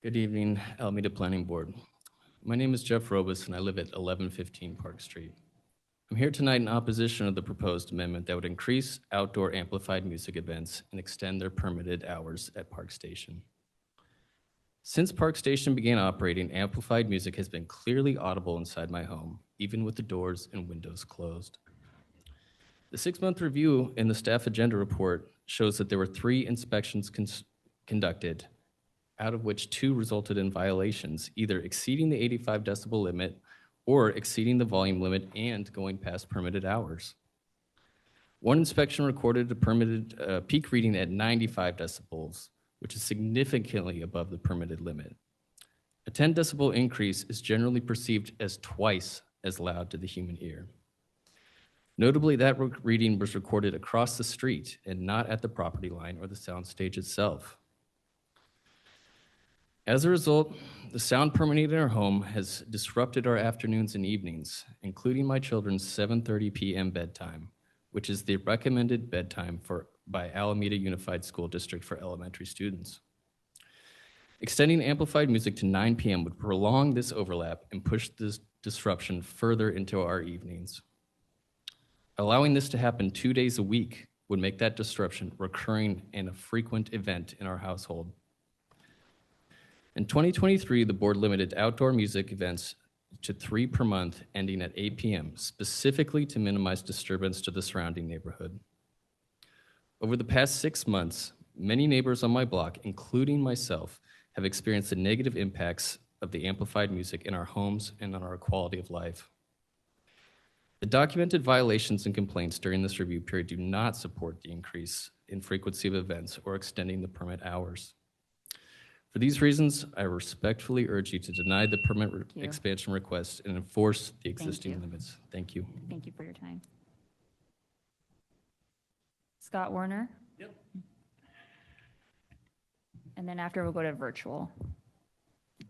[SPEAKER 18] Good evening, Alameda Planning Board. My name is Jeff Robus, and I live at 1115 Park Street. I'm here tonight in opposition of the proposed amendment that would increase outdoor amplified music events and extend their permitted hours at Park Station. Since Park Station began operating, amplified music has been clearly audible inside my home, even with the doors and windows closed. The 6-month review in the staff agenda report shows that there were 3 inspections conducted, out of which 2 resulted in violations, either exceeding the 85 decibel limit or exceeding the volume limit and going past permitted hours. 1 inspection recorded a permitted peak reading at 95 decibels, which is significantly above the permitted limit. A 10 decibel increase is generally perceived as twice as loud to the human ear. Notably, that reading was recorded across the street and not at the property line or the soundstage itself. As a result, the sound permeating in our home has disrupted our afternoons and evenings, including my children's 7:30 p.m. bedtime, which is the recommended bedtime by Alameda Unified School District for elementary students. Extending amplified music to 9 p.m. would prolong this overlap and push this disruption further into our evenings. Allowing this to happen 2 days a week would make that disruption recurring and a frequent event in our household. In 2023, the board limited outdoor music events to 3 per month, ending at 8 p.m., specifically to minimize disturbance to the surrounding neighborhood. Over the past 6 months, many neighbors on my block, including myself, have experienced the negative impacts of the amplified music in our homes and on our quality of life. The documented violations and complaints during this review period do not support the increase in frequency of events or extending the permit hours. For these reasons, I respectfully urge you to deny the permit
[SPEAKER 1] you.
[SPEAKER 18] expansion request and enforce the
[SPEAKER 1] Thank
[SPEAKER 18] existing
[SPEAKER 1] you.
[SPEAKER 18] limits. Thank you.
[SPEAKER 1] Thank you for your time. Scott Warner?
[SPEAKER 19] Yep.
[SPEAKER 1] And then after, we'll go to virtual.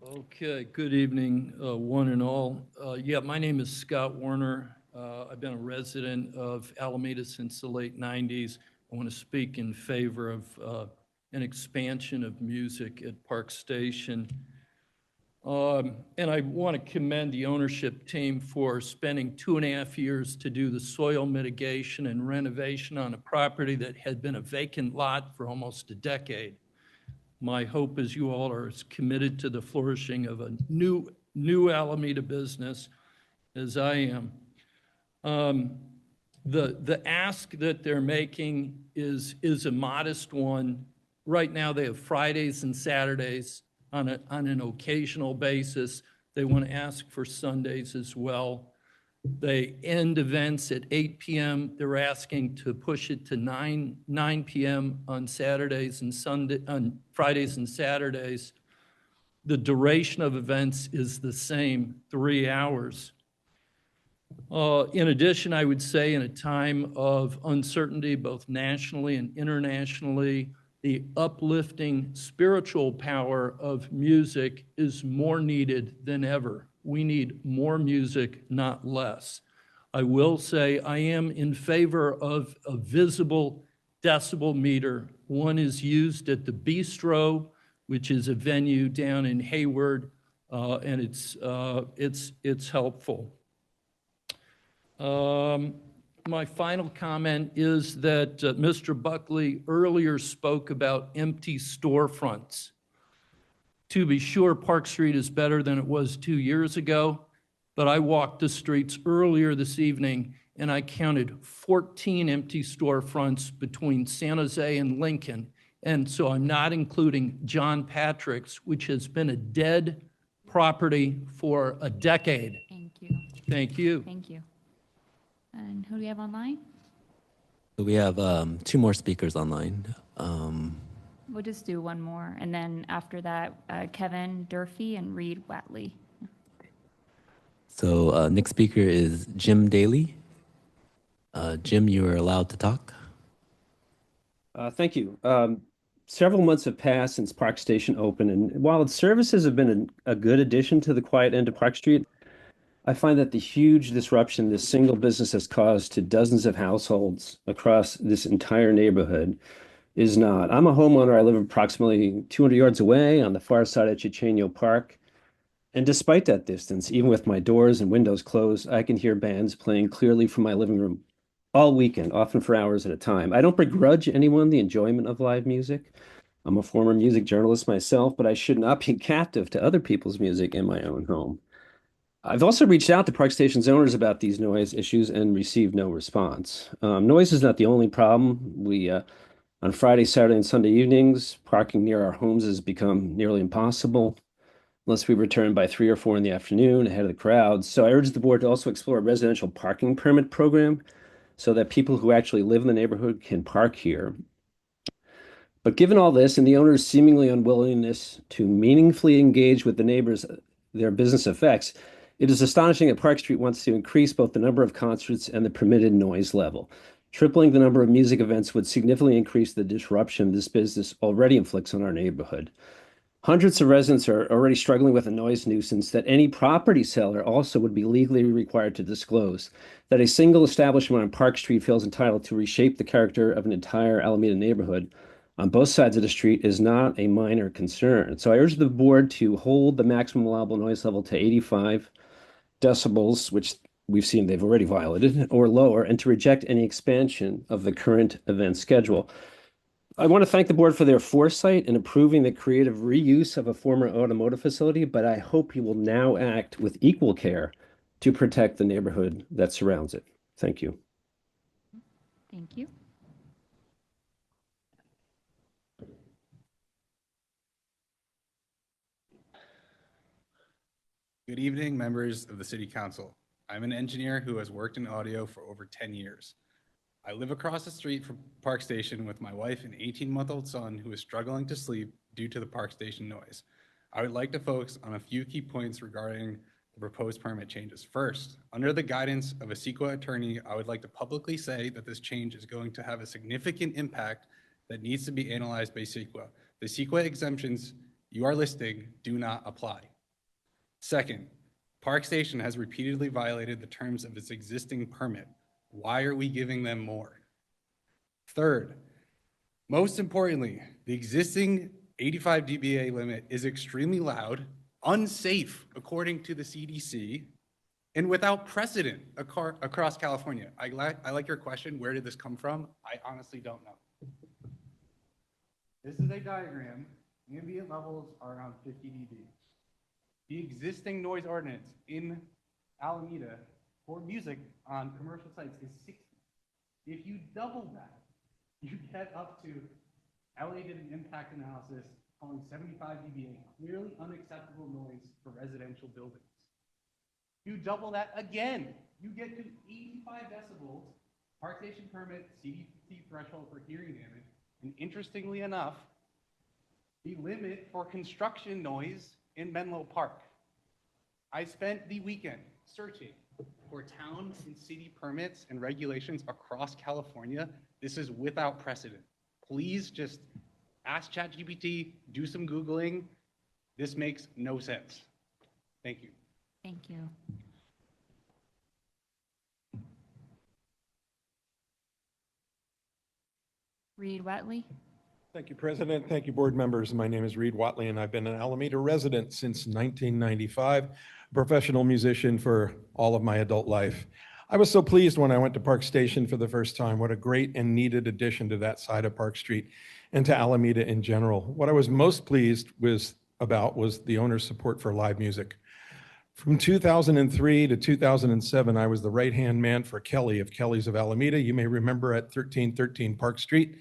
[SPEAKER 19] Okay, good evening, one and all. Yeah, my name is Scott Warner. I've been a resident of Alameda since the late 90s. I want to speak in favor of an expansion of music at Park Station. And I want to commend the ownership team for spending 2.5 years to do the soil mitigation and renovation on a property that had been a vacant lot for almost a decade. My hope is you all are as committed to the flourishing of a new Alameda business as I am. The ask that they're making is a modest one. Right now, they have Fridays and Saturdays on an occasional basis. They want to ask for Sundays as well. They end events at 8 p.m. They're asking to push it to 9 p.m. on Saturdays and on Fridays and Saturdays. The duration of events is the same, 3 hours. In addition, I would say in a time of uncertainty, both nationally and internationally, the uplifting spiritual power of music is more needed than ever. We need more music, not less. I will say I am in favor of a visible decibel meter. One is used at the Bistro, which is a venue down in Hayward, and it's helpful. My final comment is that Mr. Buckley earlier spoke about empty storefronts. To be sure, Park Street is better than it was 2 years ago, but I walked the streets earlier this evening and I counted 14 empty storefronts between San Jose and Lincoln. And so I'm not including John Patrick's, which has been a dead property for a decade.
[SPEAKER 1] Thank you.
[SPEAKER 19] Thank you.
[SPEAKER 1] Thank you. And who do we have online?
[SPEAKER 6] So we have 2 more speakers online.
[SPEAKER 1] We'll just do one more. And then after that, Kevin Durfee and Reed Watley.
[SPEAKER 6] So next speaker is Jim Daly. Jim, you are allowed to talk.
[SPEAKER 20] Thank you. Several months have passed since Park Station opened, and while its services have been a good addition to the quiet end of Park Street, I find that the huge disruption this single business has caused to dozens of households across this entire neighborhood is not. I'm a homeowner. I live approximately 200 yards away on the far side of Chichenio Park. And despite that distance, even with my doors and windows closed, I can hear bands playing clearly from my living room all weekend, often for hours at a time. I don't begrudge anyone the enjoyment of live music. I'm a former music journalist myself, but I should not be captive to other people's music in my own home. I've also reached out to Park Station's owners about these noise issues and received no response. Noise is not the only problem. On Friday, Saturday, and Sunday evenings, parking near our homes has become nearly impossible unless we return by 3 or 4 in the afternoon ahead of the crowds. So I urge the board to also explore a residential parking permit program so that people who actually live in the neighborhood can park here. But given all this and the owner's seemingly unwillingness to meaningfully engage with the neighbors their business affects, it is astonishing that Park Street wants to increase both the number of concerts and the permitted noise level. Tripling the number of music events would significantly increase the disruption this business already inflicts on our neighborhood. Hundreds of residents are already struggling with a noise nuisance that any property seller also would be legally required to disclose. That a single establishment on Park Street feels entitled to reshape the character of an entire Alameda neighborhood on both sides of the street is not a minor concern. So I urge the board to hold the maximum allowable noise level to 85 decibels, which we've seen they've already violated, or lower, and to reject any expansion of the current event schedule. I want to thank the board for their foresight in approving the creative reuse of a former automotive facility, but I hope you will now act with equal care to protect the neighborhood that surrounds it. Thank you.
[SPEAKER 1] Thank you.
[SPEAKER 21] Good evening, members of the City Council. I'm an engineer who has worked in audio for over 10 years. I live across the street from Park Station with my wife and 18-month-old son who is struggling to sleep due to the Park Station noise. I would like to focus on a few key points regarding the proposed permit changes. First, under the guidance of a CEQA attorney, I would like to publicly say that this change is going to have a significant impact that needs to be analyzed by CEQA. The CEQA exemptions you are listing do not apply. Second, Park Station has repeatedly violated the terms of its existing permit. Why are we giving them more? Third, most importantly, the existing 85 dBA limit is extremely loud, unsafe according to the CDC, and without precedent across California. I like your question, where did this come from? I honestly don't know. This is a diagram. Ambient levels are around 50 dB. The existing noise ordinance in Alameda for music on commercial sites is 60. If you double that, you get up to, LA did an impact analysis calling 75 dBA clearly unacceptable noise for residential buildings. You double that again, you get to 85 decibels, Park Station permit, CDC threshold for hearing damage, and interestingly enough, the limit for construction noise in Menlo Park. I spent the weekend searching for town and city permits and regulations across California. This is without precedent. Please just ask ChatGPT, do some Googling. This makes no sense. Thank you.
[SPEAKER 1] Thank you. Reed Watley.
[SPEAKER 22] Thank you, President. Thank you, board members. My name is Reed Watley, and I've been an Alameda resident since 1995, a professional musician for all of my adult life. I was so pleased when I went to Park Station for the first time. What a great and needed addition to that side of Park Street and to Alameda in general. What I was most pleased about was the owner's support for live music. From 2003 to 2007, I was the right-hand man for Kelly of Kelly's of Alameda. You may remember at 1313 Park Street,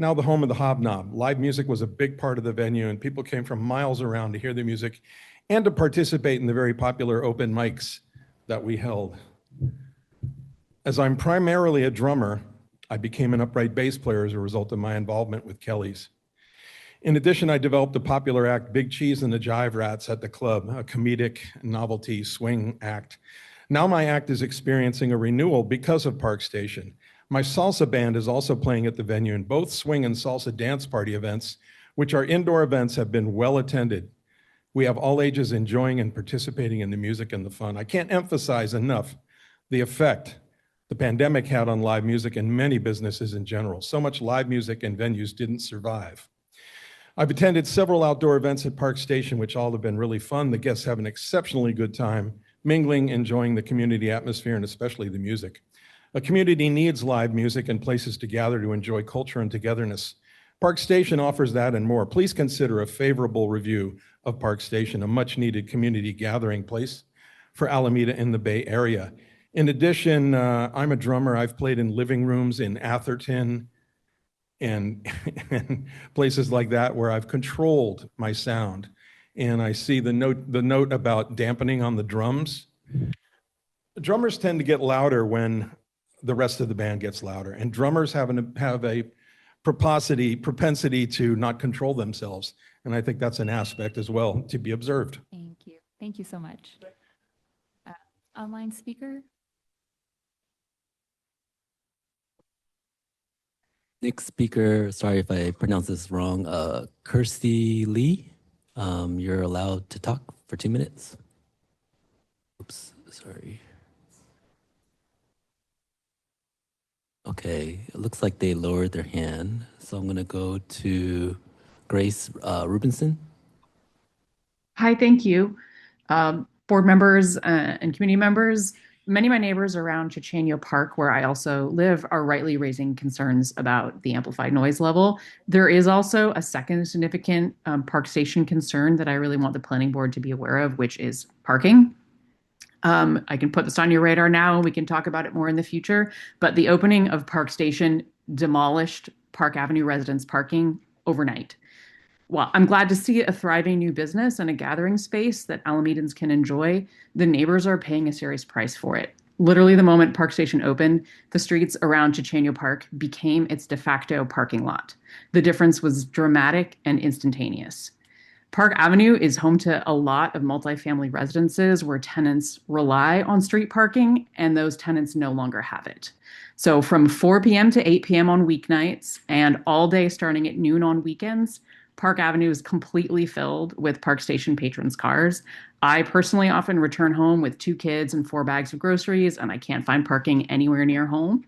[SPEAKER 22] now the home of the Hobnob. Live music was a big part of the venue, and people came from miles around to hear the music and to participate in the very popular open mics that we held. As I'm primarily a drummer, I became an upright bass player as a result of my involvement with Kelly's. In addition, I developed the popular act Big Cheese and the Jive Rats at the club, a comedic novelty swing act. Now my act is experiencing a renewal because of Park Station. My salsa band is also playing at the venue, and both swing and salsa dance party events, which are indoor events, have been well attended. We have all ages enjoying and participating in the music and the fun. I can't emphasize enough the effect the pandemic had on live music and many businesses in general. So much live music and venues didn't survive. I've attended several outdoor events at Park Station, which all have been really fun. The guests have an exceptionally good time, mingling, enjoying the community atmosphere, and especially the music. A community needs live music and places to gather to enjoy culture and togetherness. Park Station offers that and more. Please consider a favorable review of Park Station, a much-needed community gathering place for Alameda in the Bay Area. In addition, I'm a drummer. I've played in living rooms in Atherton and places like that where I've controlled my sound. And I see the note about dampening on the drums. The drummers tend to get louder when the rest of the band gets louder, and drummers have a propensity to not control themselves. And I think that's an aspect as well to be observed.
[SPEAKER 1] Thank you. Thank you so much. Online speaker.
[SPEAKER 6] Next speaker, sorry if I pronounce this wrong, Kirsty Lee. You're allowed to talk for 2 minutes. Oops, sorry. Okay, it looks like they lowered their hand. So I'm gonna go to Grace Rubinson.
[SPEAKER 23] Hi, thank you. Board members and community members, many of my neighbors around Chichenio Park, where I also live, are rightly raising concerns about the amplified noise level. There is also a second significant Park Station concern that I really want the planning board to be aware of, which is parking. I can put this on your radar now, and we can talk about it more in the future, but the opening of Park Station demolished Park Avenue residents' parking overnight. Well, I'm glad to see a thriving new business and a gathering space that Alamedans can enjoy. The neighbors are paying a serious price for it. Literally, the moment Park Station opened, the streets around Chichenio Park became its de facto parking lot. The difference was dramatic and instantaneous. Park Avenue is home to a lot of multifamily residences where tenants rely on street parking, and those tenants no longer have it. So from 4 p.m. to 8 p.m. on weeknights and all day starting at noon on weekends, Park Avenue is completely filled with Park Station patrons' cars. I personally often return home with 2 kids and 4 bags of groceries, and I can't find parking anywhere near home.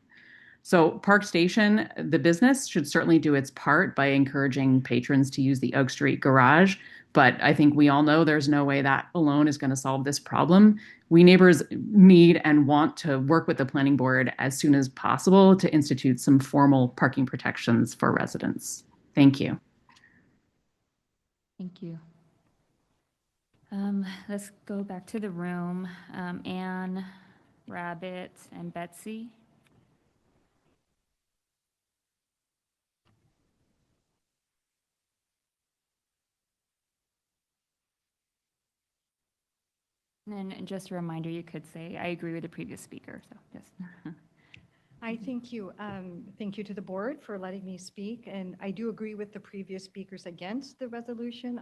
[SPEAKER 23] So Park Station, the business, should certainly do its part by encouraging patrons to use the Oak Street garage. But I think we all know there's no way that alone is going to solve this problem. We neighbors need and want to work with the planning board as soon as possible to institute some formal parking protections for residents. Thank you.
[SPEAKER 1] Thank you. Let's go back to the room. Anne, Rabbit, and Betsy. And then just a reminder, you could say, I agree with the previous speaker, so yes.
[SPEAKER 3] I thank you. Thank you to the board for letting me speak, and I do agree with the previous speakers against the resolution.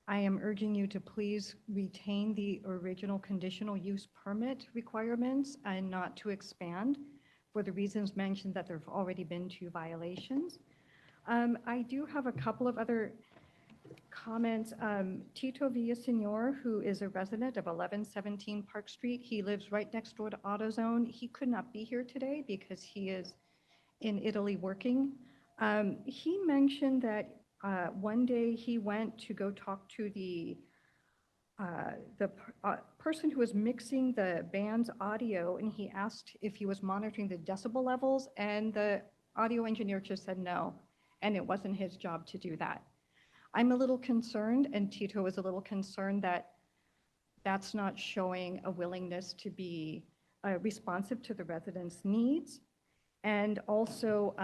[SPEAKER 3] I am urging you to please retain the original conditional use permit requirements and not to expand for the reasons mentioned that there have already been 2 violations. I do have a couple of other comments. Tito Villasenor, who is a resident of 1117 Park Street, he lives right next door to AutoZone. He could not be here today because he is in Italy working. He mentioned that one day he went to go talk to the person who was mixing the band's audio, and he asked if he was monitoring the decibel levels, and the audio engineer just said no, and it wasn't his job to do that. I'm a little concerned, and Tito is a little concerned that that's not showing a willingness to be responsive to the residents' needs. And also,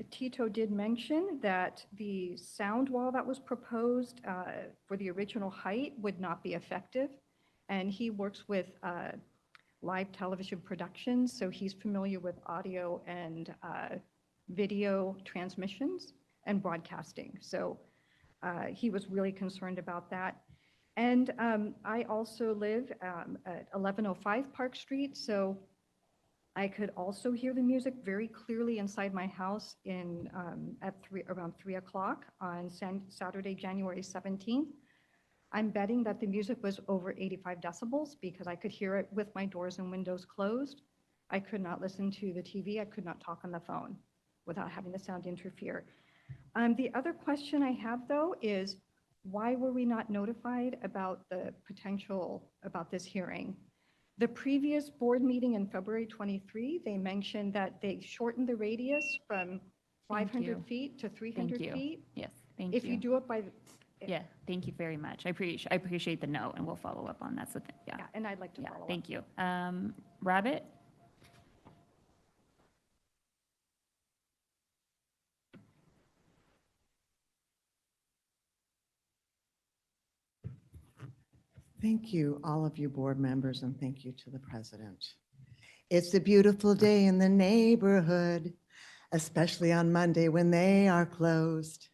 [SPEAKER 3] Tito did mention that the sound wall that was proposed for the original height would not be effective. And he works with live television productions, so he's familiar with audio and video transmissions and broadcasting. So he was really concerned about that. And I also live at 1105 Park Street, so I could also hear the music very clearly inside my house around 3 o'clock on Saturday, January 17th. I'm betting that the music was over 85 decibels because I could hear it with my doors and windows closed. I could not listen to the TV. I could not talk on the phone without having the sound interfere. The other question I have, though, is why were we not notified about the potential about this hearing? The previous board meeting in February 23, they mentioned that they shortened the radius from 500 feet to 300 feet.
[SPEAKER 1] Yes, thank you.
[SPEAKER 3] If you do it by,
[SPEAKER 1] Yeah, thank you very much. I appreciate the note, and we'll follow up on that. So, yeah.
[SPEAKER 3] yeah, and I'd like to follow up.
[SPEAKER 1] Thank you. Rabbit?
[SPEAKER 7] Thank you, all of you board members, and thank you to the president. It's a beautiful day in the neighborhood, especially on Monday when they are closed.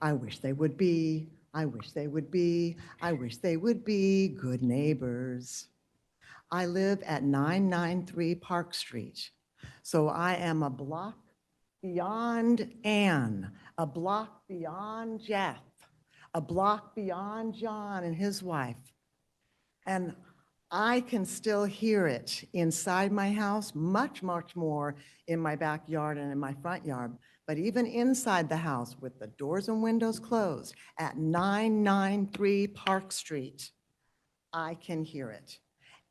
[SPEAKER 7] I wish they would be, I wish they would be, I wish they would be good neighbors. I live at 993 Park Street, so I am a block beyond Ann, a block beyond Jeff, a block beyond John and his wife. And I can still hear it inside my house, much, much more in my backyard and in my front yard. But even inside the house with the doors and windows closed at 993 Park Street, I can hear it.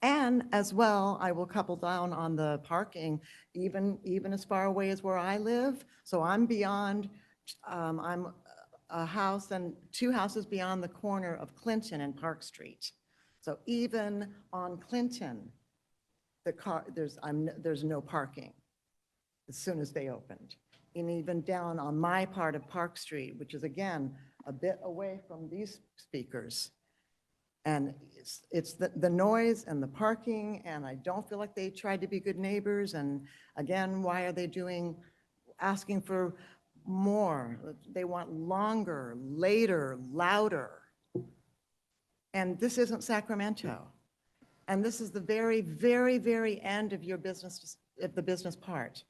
[SPEAKER 7] And as well, I will couple down on the parking, even as far away as where I live. So I'm beyond, I'm a house and 2 houses beyond the corner of Clinton and Park Street. So even on Clinton, there's no parking as soon as they opened. And even down on my part of Park Street, which is again, a bit away from these speakers, And it's the noise and the parking, and I don't feel like they tried to be good neighbors. And again, why are they asking for more? They want longer, later, louder. And this isn't Sacramento. And this is the very, very, very end of your business, of the business part.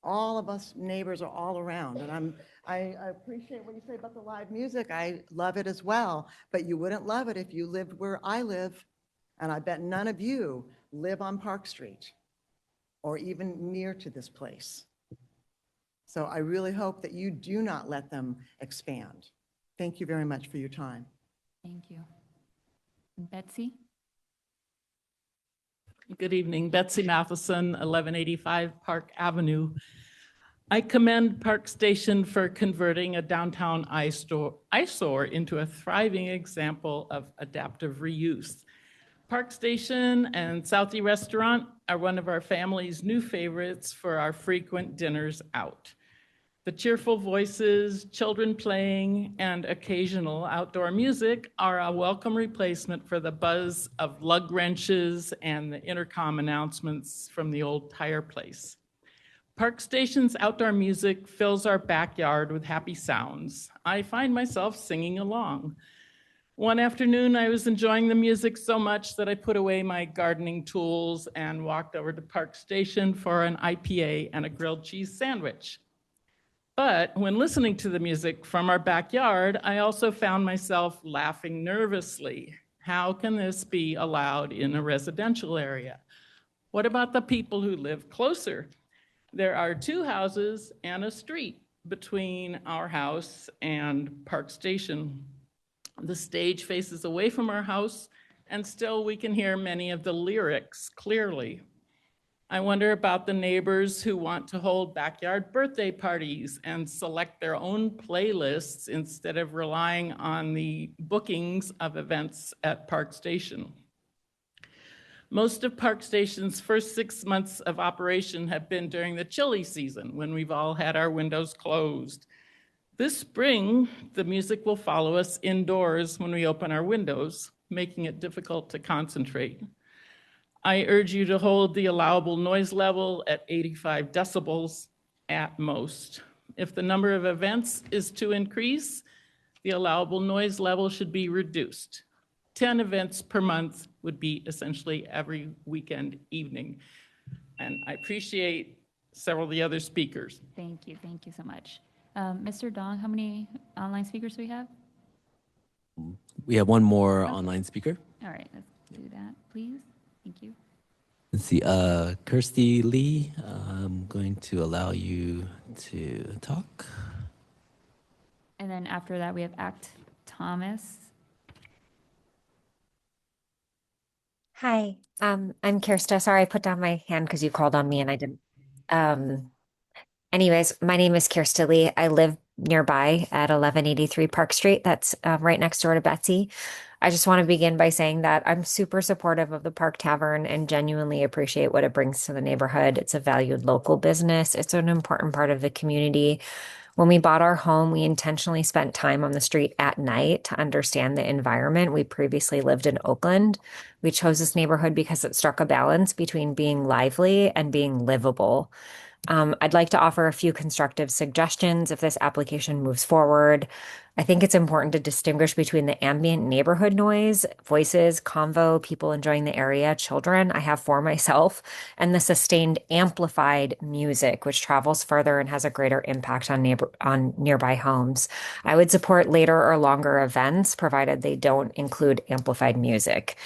[SPEAKER 7] All of us neighbors are all around, and I appreciate what you say about the live music. I love it as well, but you wouldn't love it if you lived where I live, and I bet none of you live on Park Street or even near to this place. So I really hope that you do not let them expand. Thank you very much for your time.
[SPEAKER 1] Thank you. Betsy?
[SPEAKER 8] Good evening, Betsy Matheson, 1185 Park Avenue. I commend Park Station for converting a downtown eyesore into a thriving example of adaptive reuse. Park Station and Southie Restaurant are one of our family's new favorites for our frequent dinners out. The cheerful voices, children playing, and occasional outdoor music are a welcome replacement for the buzz of lug wrenches and the intercom announcements from the old tire place. Park Station's outdoor music fills our backyard with happy sounds. I find myself singing along. One afternoon, I was enjoying the music so much that I put away my gardening tools and walked over to Park Station for an IPA and a grilled cheese sandwich. But when listening to the music from our backyard, I also found myself laughing nervously. How can this be allowed in a residential area? What about the people who live closer? There are 2 houses and a street between our house and Park Station. The stage faces away from our house, and still we can hear many of the lyrics clearly. I wonder about the neighbors who want to hold backyard birthday parties and select their own playlists instead of relying on the bookings of events at Park Station. Most of Park Station's first 6 months of operation have been during the chilly season when we've all had our windows closed. This spring, the music will follow us indoors when we open our windows, making it difficult to concentrate. I urge you to hold the allowable noise level at 85 decibels at most. If the number of events is to increase, the allowable noise level should be reduced. 10 events per month would be essentially every weekend evening. And I appreciate several of the other speakers.
[SPEAKER 1] Thank you so much. Mr. Dong, how many online speakers do we have?
[SPEAKER 6] We have one more online speaker.
[SPEAKER 1] All right, let's do that, please. Thank you.
[SPEAKER 6] Let's see, Kirsty Lee, I'm going to allow you to talk.
[SPEAKER 1] And then after that, we have Act Thomas.
[SPEAKER 9] Hi, I'm Kirsta. Sorry, I put down my hand because you called on me and I didn't. Anyways, my name is Kirsta Lee. I live nearby at 1183 Park Street. That's right next door to Betsy. I just want to begin by saying that I'm super supportive of the Park Tavern and genuinely appreciate what it brings to the neighborhood. It's a valued local business. It's an important part of the community. When we bought our home, we intentionally spent time on the street at night to understand the environment. We previously lived in Oakland. We chose this neighborhood because it struck a balance between being lively and being livable. I'd like to offer a few constructive suggestions if this application moves forward. I think it's important to distinguish between the ambient neighborhood noise, voices, convo, people enjoying the area, children I have for myself, and the sustained amplified music, which travels further and has a greater impact on nearby homes. I would support later or longer events, provided they don't include amplified music.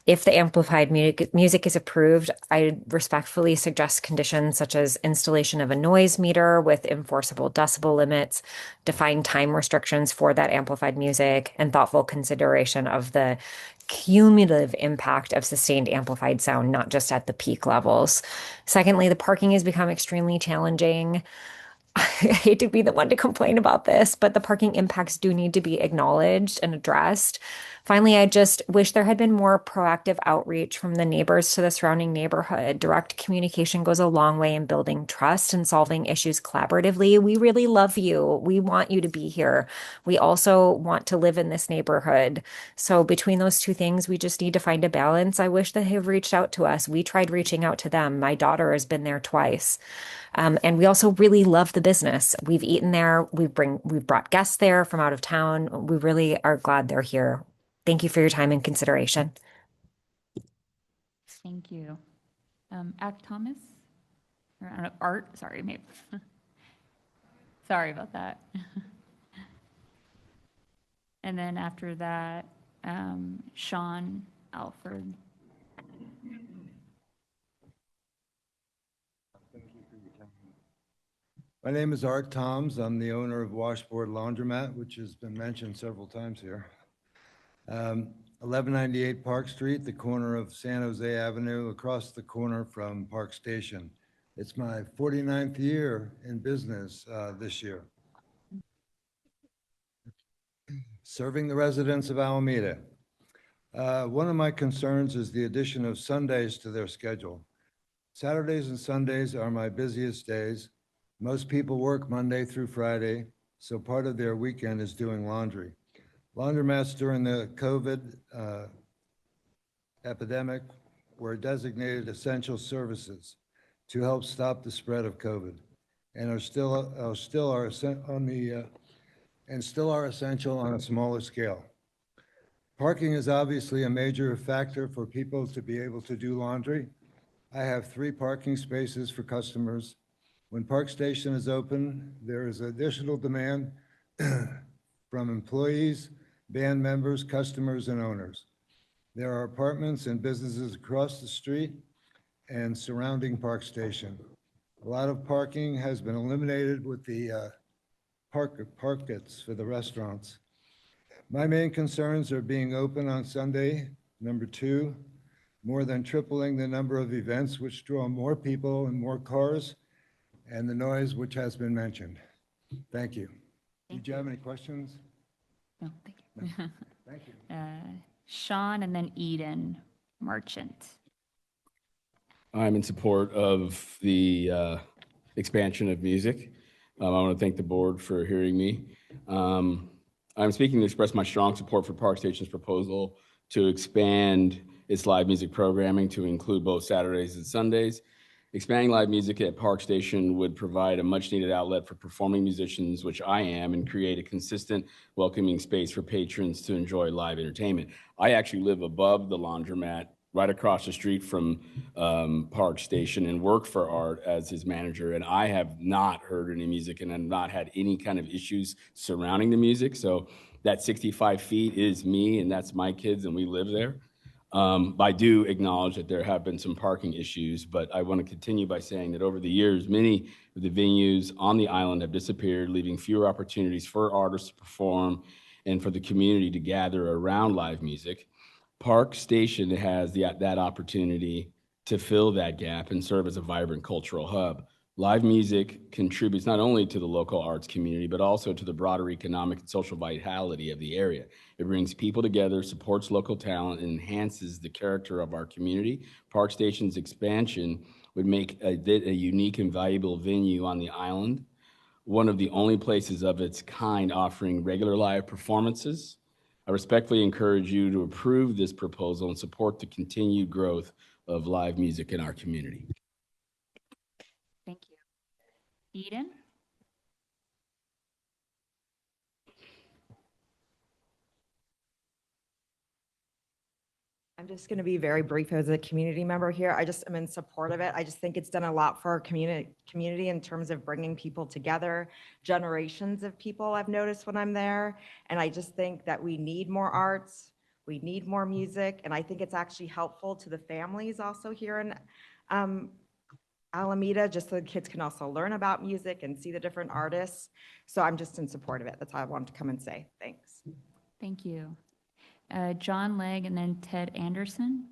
[SPEAKER 9] If the amplified music is approved, I respectfully suggest conditions such as installation of a noise meter with enforceable decibel limits, defined time restrictions for that amplified music, and thoughtful consideration of the cumulative impact of sustained amplified sound, not just at the peak levels. Secondly, the parking has become extremely challenging. I hate to be the one to complain about this, but the parking impacts do need to be acknowledged and addressed. Finally, I just wish there had been more proactive outreach from the neighbors to the surrounding neighborhood. Direct communication goes a long way in building trust and solving issues collaboratively. We really love you. We want you to be here. We also want to live in this neighborhood. So between those two things, we just need to find a balance. I wish they had reached out to us. We tried reaching out to them. My daughter has been there twice. And we also really love the business. We've eaten there. We've brought guests there from out of town. We really are glad they're here. Thank you for your time and consideration.
[SPEAKER 1] Thank you. Act Thomas? Or Art, sorry, maybe. Sorry about that. And then after that, Sean Alford.
[SPEAKER 2] My name is Art Toms. I'm the owner of Washboard Laundromat, which has been mentioned several times here. 1198 Park Street, the corner of San Jose Avenue, across the corner from Park Station. It's my 49th year in business this year. Serving the residents of Alameda. One of my concerns is the addition of Sundays to their schedule. Saturdays and Sundays are my busiest days. Most people work Monday through Friday, so part of their weekend is doing laundry. Laundromats during the COVID epidemic were designated essential services to help stop the spread of COVID, and are still essential on a smaller scale. Parking is obviously a major factor for people to be able to do laundry. I have 3 parking spaces for customers. When Park Station is open, there is additional demand from employees, band members, customers, and owners. There are apartments and businesses across the street and surrounding Park Station. A lot of parking has been eliminated with the parkets for the restaurants. My main concerns are being open on Sunday. Number 2, more than tripling the number of events which draw more people and more cars, and the noise which has been mentioned. Thank you. Did you have any questions?
[SPEAKER 1] No, thank you.
[SPEAKER 2] No. Thank you.
[SPEAKER 1] Sean and then Eden Marchant.
[SPEAKER 11] I'm in support of the expansion of music. I want to thank the board for hearing me. I'm speaking to express my strong support for Park Station's proposal to expand its live music programming to include both Saturdays and Sundays. Expanding live music at Park Station would provide a much-needed outlet for performing musicians, which I am, and create a consistent, welcoming space for patrons to enjoy live entertainment. I actually live above the laundromat, right across the street from Park Station, and work for Art as his manager, and I have not heard any music and have not had any kind of issues surrounding the music. So that 65 feet is me, and that's my kids, and we live there. I do acknowledge that there have been some parking issues, but I want to continue by saying that over the years, many of the venues on the island have disappeared, leaving fewer opportunities for artists to perform and for the community to gather around live music. Park Station has that opportunity to fill that gap and serve as a vibrant cultural hub. Live music contributes not only to the local arts community, but also to the broader economic and social vitality of the area. It brings people together, supports local talent, and enhances the character of our community. Park Station's expansion would make a unique and valuable venue on the island, one of the only places of its kind offering regular live performances. I respectfully encourage you to approve this proposal and support the continued growth of live music in our community.
[SPEAKER 1] Thank you. Eden?
[SPEAKER 14] I'm just going to be very brief as a community member here. I just am in support of it. I just think it's done a lot for our community in terms of bringing people together, generations of people I've noticed when I'm there. And I just think that we need more arts, we need more music, and I think it's actually helpful to the families also here in Alameda, just so the kids can also learn about music and see the different artists. So I'm just in support of it. That's all I wanted to come and say. Thanks.
[SPEAKER 1] Thank you. John Legg and then Ted Anderson.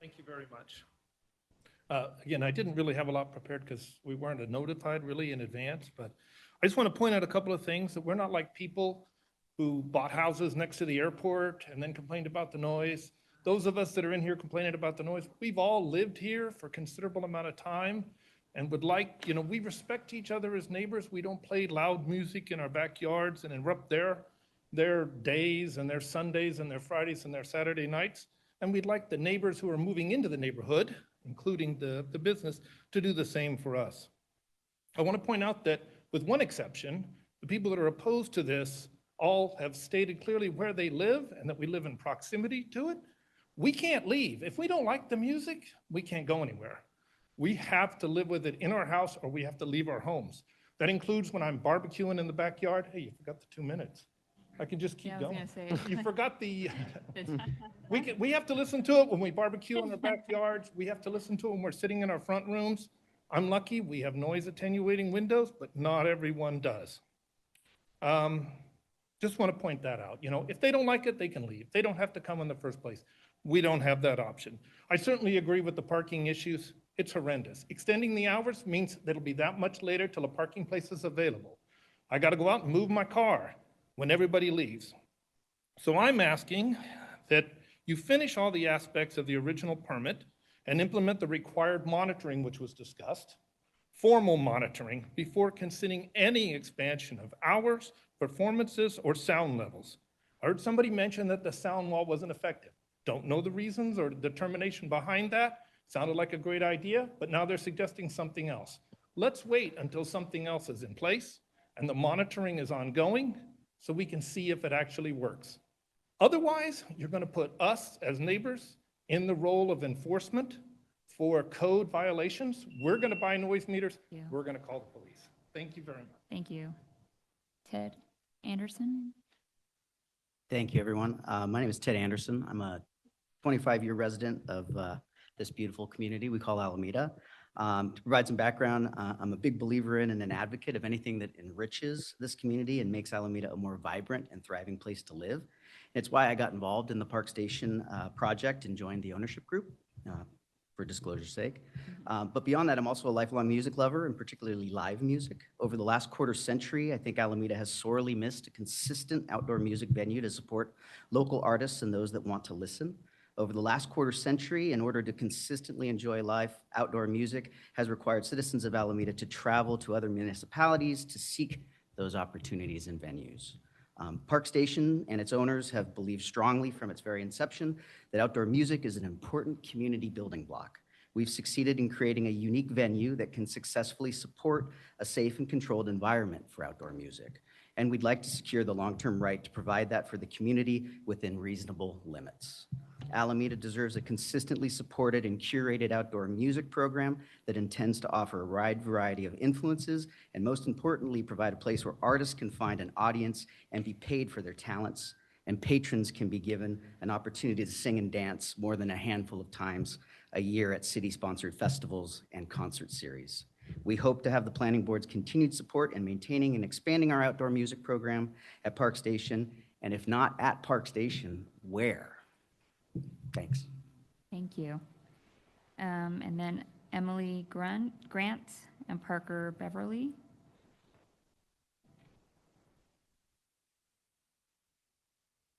[SPEAKER 19] Thank you very much. Again, I didn't really have a lot prepared because we weren't notified really in advance, but
[SPEAKER 4] I just want to point out a couple of things, that we're not like people who bought houses next to the airport and then complained about the noise. Those of us that are in here complaining about the noise, we've all lived here for a considerable amount of time and would like, we respect each other as neighbors. We don't play loud music in our backyards and interrupt their days and their Sundays and their Fridays and their Saturday nights. And we'd like the neighbors who are moving into the neighborhood, including the business, to do the same for us. I want to point out that with one exception, the people that are opposed to this all have stated clearly where they live and that we live in proximity to it. We can't leave. If we don't like the music, we can't go anywhere. We have to live with it in our house or we have to leave our homes. That includes when I'm barbecuing in the backyard. Hey, you forgot the 2 minutes. I can just keep going. You forgot the, we have to listen to it when we barbecue in our backyards. We have to listen to it when we're sitting in our front rooms. I'm lucky we have noise attenuating windows, but not everyone does. Just want to point that out. If they don't like it, they can leave. They don't have to come in the first place. We don't have that option. I certainly agree with the parking issues. It's horrendous. Extending the hours means that it'll be that much later till a parking place is available. I got to go out and move my car when everybody leaves. So I'm asking that you finish all the aspects of the original permit and implement the required monitoring which was discussed, formal monitoring, before considering any expansion of hours, performances, or sound levels. I heard somebody mention that the sound wall wasn't effective. Don't know the reasons or determination behind that. Sounded like a great idea, but now they're suggesting something else. Let's wait until something else is in place and the monitoring is ongoing so we can see if it actually works. Otherwise, you're going to put us as neighbors in the role of enforcement for code violations. We're going to buy noise meters. We're going to call the police. Thank you very much.
[SPEAKER 1] Thank you. Ted Anderson?
[SPEAKER 5] Thank you, everyone. My name is Ted Anderson. I'm a 25-year resident of this beautiful community we call Alameda. To provide some background, I'm a big believer in and an advocate of anything that enriches this community and makes Alameda a more vibrant and thriving place to live. It's why I got involved in the Park Station project and joined the ownership group, for disclosure's sake. But beyond that, I'm also a lifelong music lover, and particularly live music. Over the last quarter century, I think Alameda has sorely missed a consistent outdoor music venue to support local artists and those that want to listen. Over the last quarter century, in order to consistently enjoy live outdoor music, has required citizens of Alameda to travel to other municipalities to seek those opportunities and venues. Park Station and its owners have believed strongly from its very inception that outdoor music is an important community building block. We've succeeded in creating a unique venue that can successfully support a safe and controlled environment for outdoor music. And we'd like to secure the long-term right to provide that for the community within reasonable limits. Alameda deserves a consistently supported and curated outdoor music program that intends to offer a wide variety of influences and, most importantly, provide a place where artists can find an audience and be paid for their talents, and patrons can be given an opportunity to sing and dance more than a handful of times a year at city-sponsored festivals and concert series. We hope to have the Planning Board's continued support in maintaining and expanding our outdoor music program at Park Station, and if not at Park Station, where? Thanks.
[SPEAKER 1] Thank you. And then Emily Grant and Parker Beverly.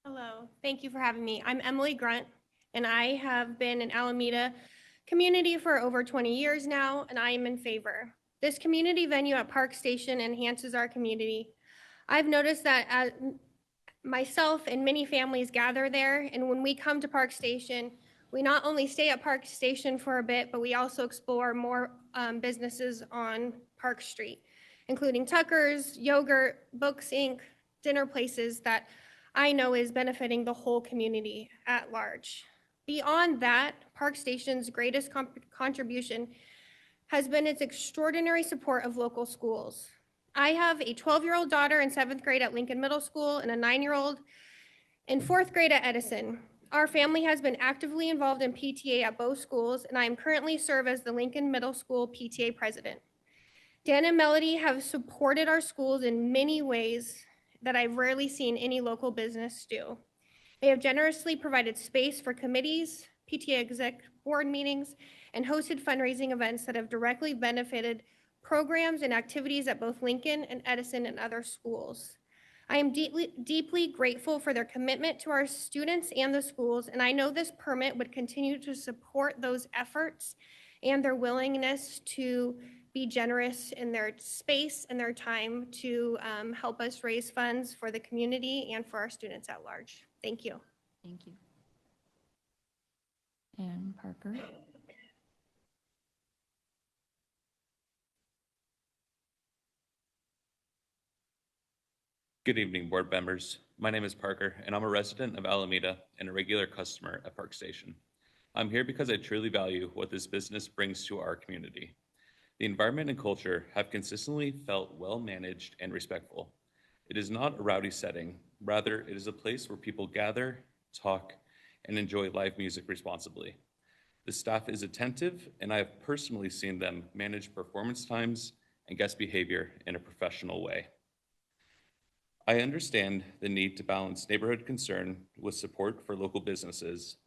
[SPEAKER 13] Hello, thank you for having me. I'm Emily Grunt, and I have been in Alameda community for over 20 years now, and I am in favor. This community venue at Park Station enhances our community. I've noticed that myself and many families gather there, and when we come to Park Station, we not only stay at Park Station for a bit, but we also explore more businesses on Park Street, including Tucker's, Yogurt, Books Inc., dinner places that I know is benefiting the whole community at large. Beyond that, Park Station's greatest contribution has been its extraordinary support of local schools. I have a 12-year-old daughter in 7th grade at Lincoln Middle School and a 9-year-old in 4th grade at Edison. Our family has been actively involved in PTA at both schools, and I am currently serve as the Lincoln Middle School PTA president. Dan and Melody have supported our schools in many ways that I've rarely seen any local business do. They have generously provided space for committees, PTA exec board meetings, and hosted fundraising events that have directly benefited programs and activities at both Lincoln and Edison and other schools. I am deeply grateful for their commitment to our students and the schools, and I know this permit would continue to support those efforts and their willingness to be generous in their space and their time to help us raise funds for the community and for our students at large. Thank you.
[SPEAKER 1] Thank you. And Parker?
[SPEAKER 10] Good evening, board members. My name is Parker, and I'm a resident of Alameda and a regular customer at Park Station. I'm here because I truly value what this business brings to our community. The environment and culture have consistently felt well-managed and respectful. It is not a rowdy setting. Rather, it is a place where people gather, talk, and enjoy live music responsibly. The staff is attentive, and I have personally seen them manage performance times and guest behavior in a professional way. I understand the need to balance neighborhood concern with support for local businesses.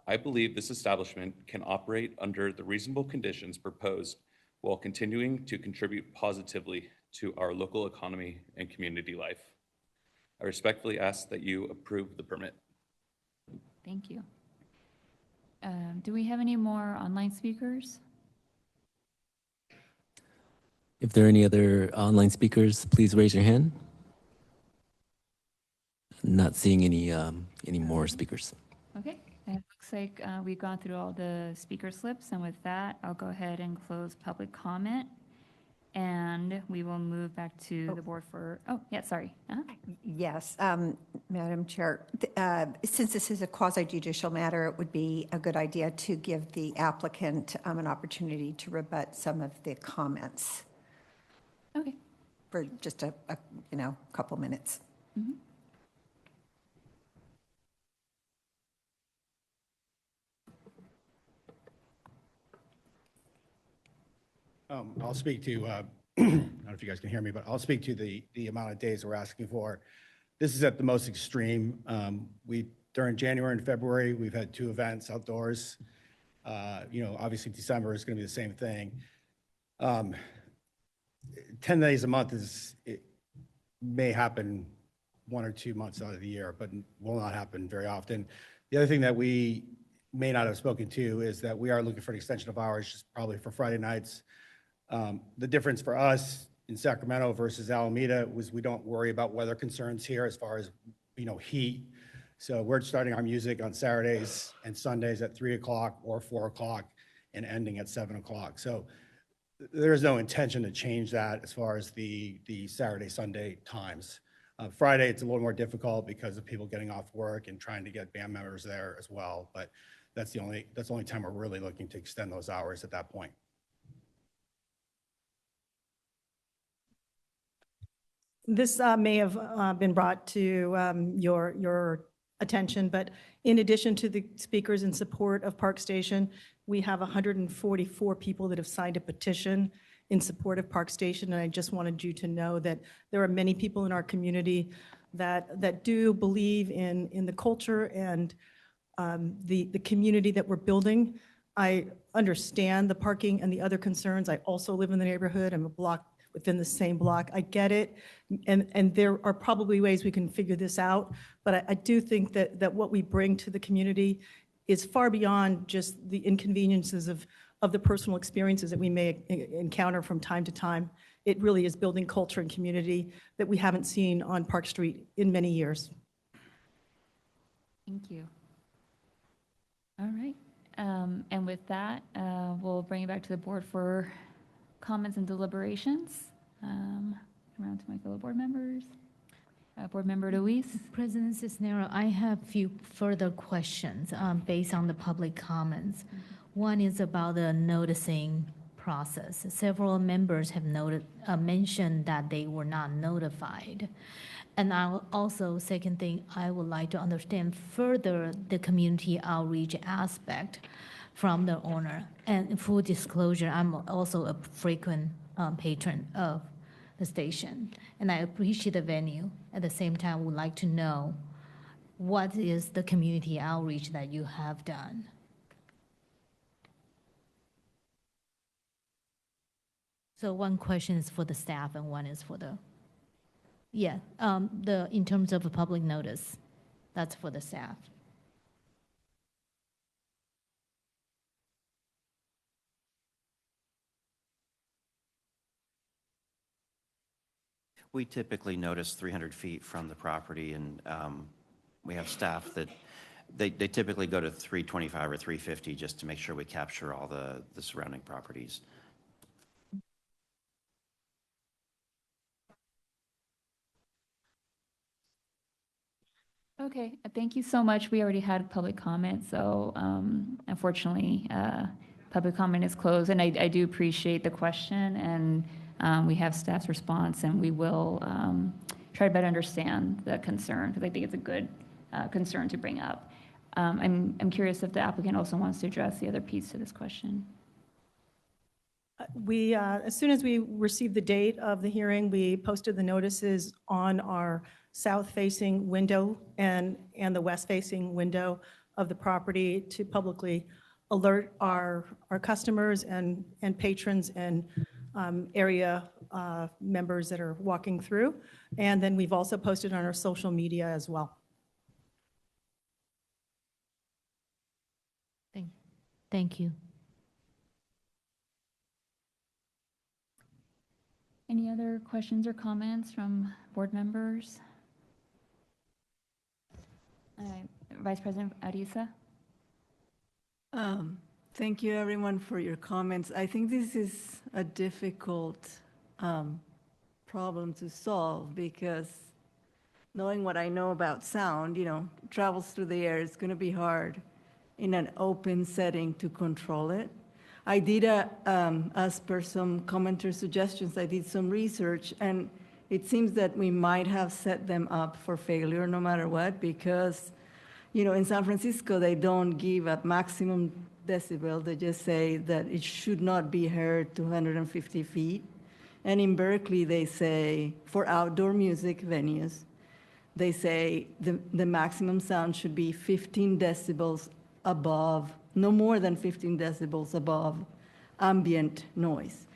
[SPEAKER 10] I believe this establishment can operate under the reasonable conditions proposed while continuing to contribute positively to our local economy and community life. I respectfully ask that you approve the permit.
[SPEAKER 1] Thank you. Do we have any more online speakers?
[SPEAKER 6] If there are any other online speakers, please raise your hand. Not seeing any more speakers.
[SPEAKER 1] Okay, it looks like we've gone through all the speaker slips, and with that, I'll go ahead and close public comment, and we will move back to the board for, yeah, sorry.
[SPEAKER 12] Yes, Madam Chair, since this is a quasi-judicial matter, it would be a good idea to give the applicant an opportunity to rebut some of the comments.
[SPEAKER 1] Okay.
[SPEAKER 12] For just a couple minutes.
[SPEAKER 1] Mm-hmm.
[SPEAKER 21] I'll speak to, I don't know if you guys can hear me, but I'll speak to the amount of days we're asking for. This is at the most extreme. During January and February, we've had 2 events outdoors. Obviously December is going to be the same thing. 10 days a month it may happen 1 or 2 months out of the year, but will not happen very often. The other thing that we may not have spoken to is that we are looking for an extension of hours, just probably for Friday nights. The difference for us in Sacramento versus Alameda was we don't worry about weather concerns here as far as, heat. So we're starting our music on Saturdays and Sundays at 3 o'clock or 4 o'clock and ending at 7 o'clock. So there is no intention to change that as far as the Saturday, Sunday times. Friday, it's a little more difficult because of people getting off work and trying to get band members there as well. But that's the only time we're really looking to extend those hours at that point.
[SPEAKER 15] This may have been brought to your attention, but in addition to the speakers in support of Park Station, we have 144 people that have signed a petition in support of Park Station. And I just wanted you to know that there are many people in our community that do believe in the culture and the community that we're building. I understand the parking and the other concerns. I also live in the neighborhood. I'm a block within the same block. I get it. And there are probably ways we can figure this out. But I do think that what we bring to the community is far beyond just the inconveniences of the personal experiences that we may encounter from time to time. It really is building culture and community that we haven't seen on Park Street in many years.
[SPEAKER 1] Thank you. All right. And with that, we'll bring it back to the board for comments and deliberations. Around to my fellow board members. Board Member Luis.
[SPEAKER 24] President Cisnero, I have a few further questions based on the public comments. One is about the noticing process. Several members have mentioned that they were not notified. And also, second thing, I would like to understand further the community outreach aspect from the owner. And full disclosure, I'm also a frequent patron of the station, and I appreciate the venue. At the same time, would like to know what is the community outreach that you have done? So one question is for the staff and one is for the, yeah, in terms of a public notice, that's for the staff.
[SPEAKER 16] We typically notice 300 feet from the property, and we have staff that they typically go to 325 or 350 just to make sure we capture all the surrounding properties.
[SPEAKER 1] Okay, thank you so much. We already had public comment, so unfortunately, public comment is closed. And I do appreciate the question, and we have staff's response, and we will try to better understand the concern, because I think it's a good concern to bring up. I'm curious if the applicant also wants to address the other piece to this question.
[SPEAKER 15] We, as soon as we received the date of the hearing, we posted the notices on our south-facing window and the west-facing window of the property to publicly alert our customers and patrons and area members that are walking through. And then we've also posted on our social media as well.
[SPEAKER 24] Thank you.
[SPEAKER 1] Any other questions or comments from board members? Vice President Ariza?
[SPEAKER 17] Thank you, everyone, for your comments. I think this is a difficult problem to solve, because knowing what I know about sound, travels through the air, it's going to be hard in an open setting to control it. I did, as per some commenter suggestions, I did some research, and it seems that we might have set them up for failure no matter what, because, in San Francisco, they don't give a maximum decibel. They just say that it should not be heard 250 feet. And in Berkeley, they say, for outdoor music venues, they say the maximum sound should be 15 decibels above, no more than 15 decibels above ambient noise.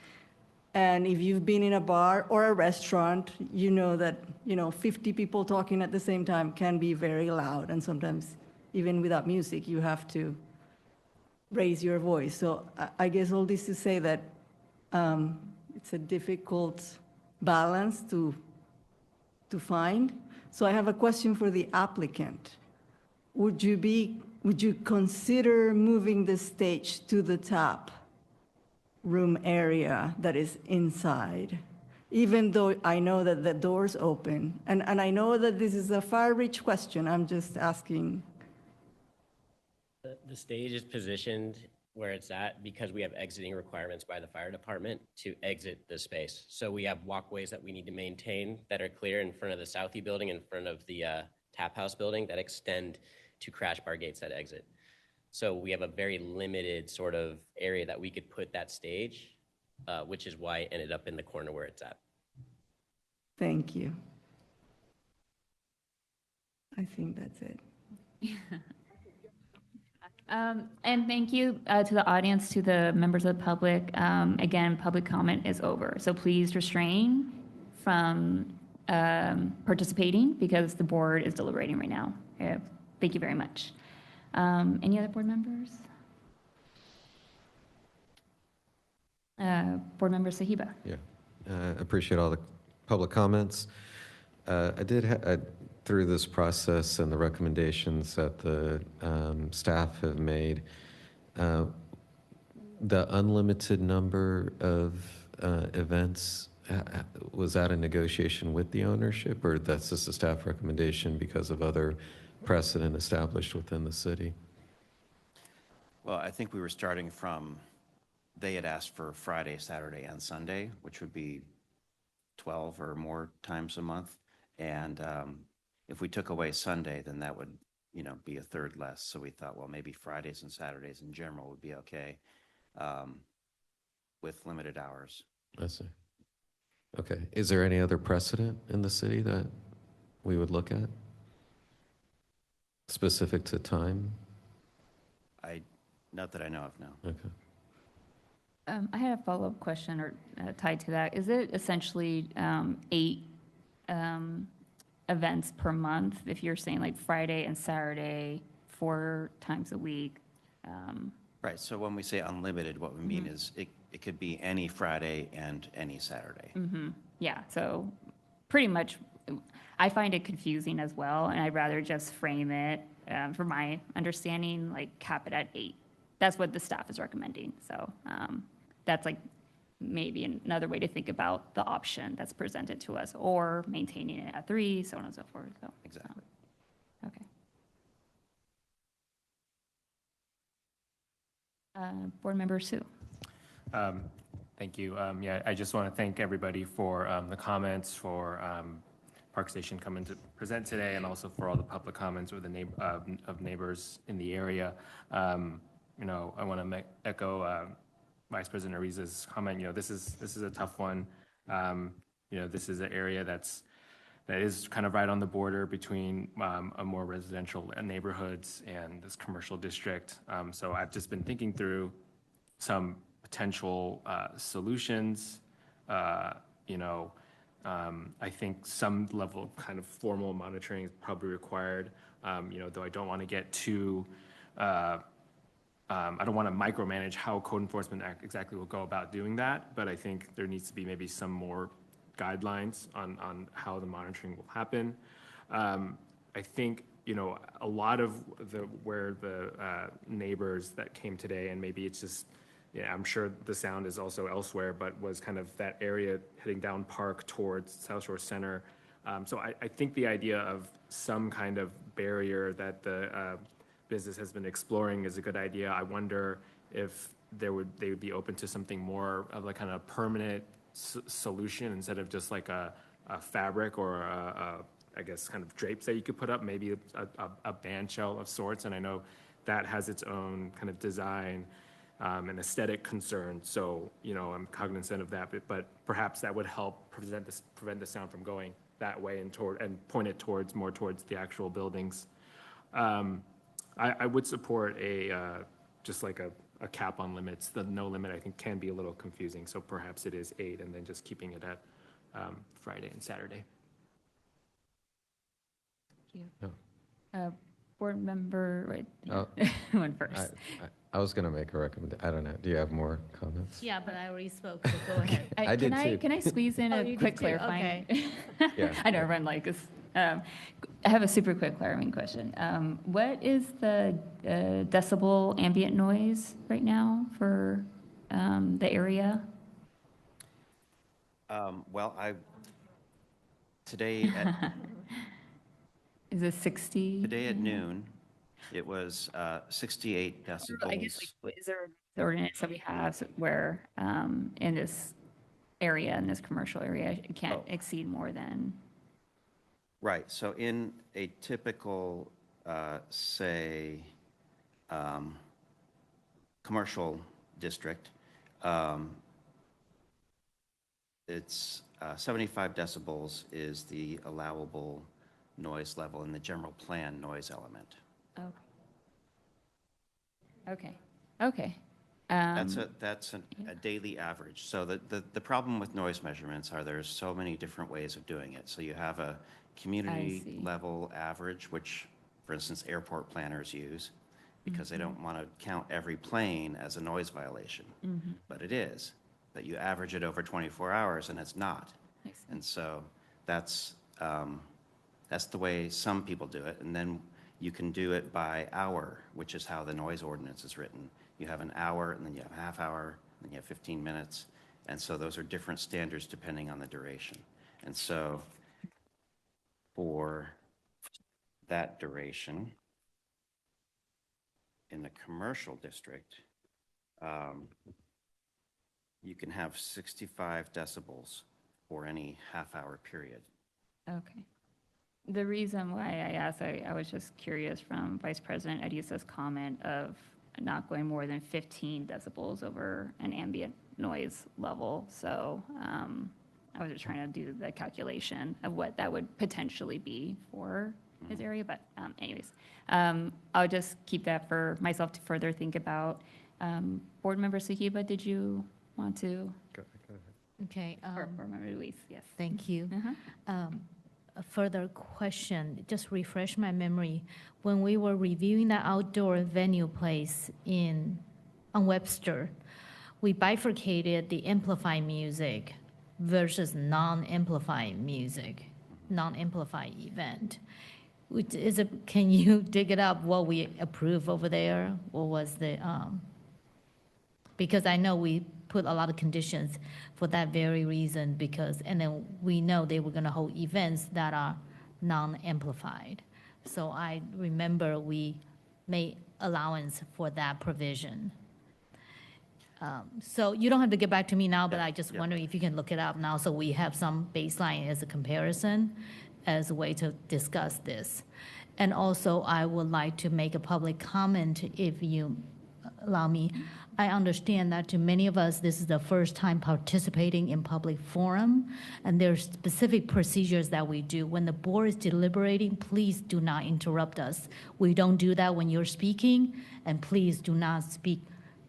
[SPEAKER 17] And if you've been in a bar or a restaurant, you know that, 50 people talking at the same time can be very loud. And sometimes, even without music, you have to raise your voice. So I guess all this to say that it's a difficult balance to find. So I have a question for the applicant. Would you consider moving the stage to the top room area that is inside, even though I know that the door's open? And I know that this is a far-reach question. I'm just asking.
[SPEAKER 18] The stage is positioned where it's at because we have exiting requirements by the fire department to exit the space. So we have walkways that we need to maintain that are clear in front of the Southie building, in front of the Tap House building, that extend to crash bar gates that exit. So we have a very limited sort of area that we could put that stage, which is why it ended up in the corner where it's at.
[SPEAKER 17] Thank you. I think that's it.
[SPEAKER 1] And thank you to the audience, to the members of the public. Again, public comment is over. So please restrain from participating because the board is deliberating right now. Thank you very much. Any other board members? Board member Sahiba.
[SPEAKER 20] Yeah, I appreciate all the public comments. I did, through this process and the recommendations that the staff have made, the unlimited number of events, was that a negotiation with the ownership, or that's just a staff recommendation because of other precedent established within the city?
[SPEAKER 16] Well, I think we were starting from, they had asked for Friday, Saturday, and Sunday, which would be 12 or more times a month. And if we took away Sunday, then that would, be a third less. So we thought, well, maybe Fridays and Saturdays in general would be okay with limited hours.
[SPEAKER 20] I see. Okay. Is there any other precedent in the city that we would look at? Specific to time?
[SPEAKER 16] Not that I know of, no.
[SPEAKER 20] Okay.
[SPEAKER 1] I had a follow-up question or tied to that. Is it essentially 8 events per month? If you're saying like Friday and Saturday, 4 times a week?
[SPEAKER 16] Right, so when we say unlimited, what we mean is it could be any Friday and any Saturday.
[SPEAKER 1] Yeah, so pretty much, I find it confusing as well, and I'd rather just frame it, from my understanding, like cap it at 8. That's what the staff is recommending. So that's like maybe another way to think about the option that's presented to us, or maintaining it at 3, so on and so forth. So
[SPEAKER 16] Exactly.
[SPEAKER 1] okay. Board Member Sue.
[SPEAKER 3] Thank you. Yeah, I just want to thank everybody for the comments, for Park Station coming to present today, and also for all the public comments with the of neighbors in the area. You know, I want to echo Vice President Ariza's comment. You know, this is a tough one. You know, this is an area that is kind of right on the border between a more residential neighborhoods and this commercial district. So I've just been thinking through some potential solutions. You know, I think some level of kind of formal monitoring is probably required. You know, though I don't want to get too, I don't want to micromanage how code enforcement exactly will go about doing that, but I think there needs to be maybe some more guidelines on how the monitoring will happen. I think, you know, a lot of where the neighbors that came today, and maybe it's just, yeah, I'm sure the sound is also elsewhere, but was kind of that area heading down Park towards South Shore Center. So I think the idea of some kind of barrier that the business has been exploring is a good idea. I wonder if they would be open to something more of like kind of permanent solution instead of just like a fabric or I guess kind of drapes that you could put up, maybe a band shell of sorts. And I know that has its own kind of design and aesthetic concern. So, you know, I'm cognizant of that, but perhaps that would help prevent the sound from going that way and point it more towards the actual buildings. I would support just like a cap on limits. The no limit, I think, can be a little confusing. So perhaps it is 8 and then just keeping it at Friday and Saturday.
[SPEAKER 1] Thank you. Board Member, wait,
[SPEAKER 20] Oh.
[SPEAKER 1] who went first?
[SPEAKER 20] I was going to make a recommendation. I don't know. Do you have more comments?
[SPEAKER 24] Yeah, but I already spoke, so go ahead.
[SPEAKER 20] I did too.
[SPEAKER 1] Can I squeeze in
[SPEAKER 24] Oh,
[SPEAKER 1] a
[SPEAKER 24] you
[SPEAKER 1] quick
[SPEAKER 24] did too?
[SPEAKER 1] clarifying?
[SPEAKER 24] Okay.
[SPEAKER 20] Yeah.
[SPEAKER 1] I know everyone likes this. I have a super quick clarifying question. What is the decibel ambient noise right now for the area?
[SPEAKER 16] Well, today at
[SPEAKER 1] Is it 60?
[SPEAKER 16] Today at noon, it was 68 decibels.
[SPEAKER 1] I guess, like, is there an ordinance that we have where in this area, in this commercial area, it can't exceed more than?
[SPEAKER 16] Right, so in a typical, say, commercial district, it's 75 decibels is the allowable noise level in the general plan noise element.
[SPEAKER 1] Okay. Okay.
[SPEAKER 16] That's a daily average. So the problem with noise measurements are there's so many different ways of doing it. So you have a community level average, which, for instance, airport planners use because they don't want to count every plane as a noise violation, but it is. But you average it over 24 hours and it's not. And so that's the way some people do it. And then you can do it by hour, which is how the noise ordinance is written. You have an hour, and then you have a half hour, and then you have 15 minutes. And so those are different standards depending on the duration. And so for that duration, in the commercial district, you can have 65 decibels for any half-hour period.
[SPEAKER 1] Okay. The reason why I asked, I was just curious from Vice President Ariza's comment of not going more than 15 decibels over an ambient noise level. So I was just trying to do the calculation of what that would potentially be for his area. But anyways, I'll just keep that for myself to further think about. Board Member Sahiba, did you want to?
[SPEAKER 24] Okay.
[SPEAKER 1] Or Board Member Luis, yes.
[SPEAKER 24] Thank you.
[SPEAKER 1] Uh-huh.
[SPEAKER 24] A further question, just refresh my memory. When we were reviewing the outdoor venue place on Webster, we bifurcated the amplified music versus non-amplified music, non-amplified event. Can you dig it up what we approved over there? What was the, because I know we put a lot of conditions for that very reason and then we know they were gonna hold events that are non-amplified. So I remember we made allowance for that provision. So you don't have to get back to me now, but I just wonder if you can look it up now so we have some baseline as a comparison, as a way to discuss this. And also, I would like to make a public comment if you allow me. I understand that to many of us, this is the first time participating in public forum, and there's specific procedures that we do. When the board is deliberating, please do not interrupt us. We don't do that when you're speaking, and please do not speak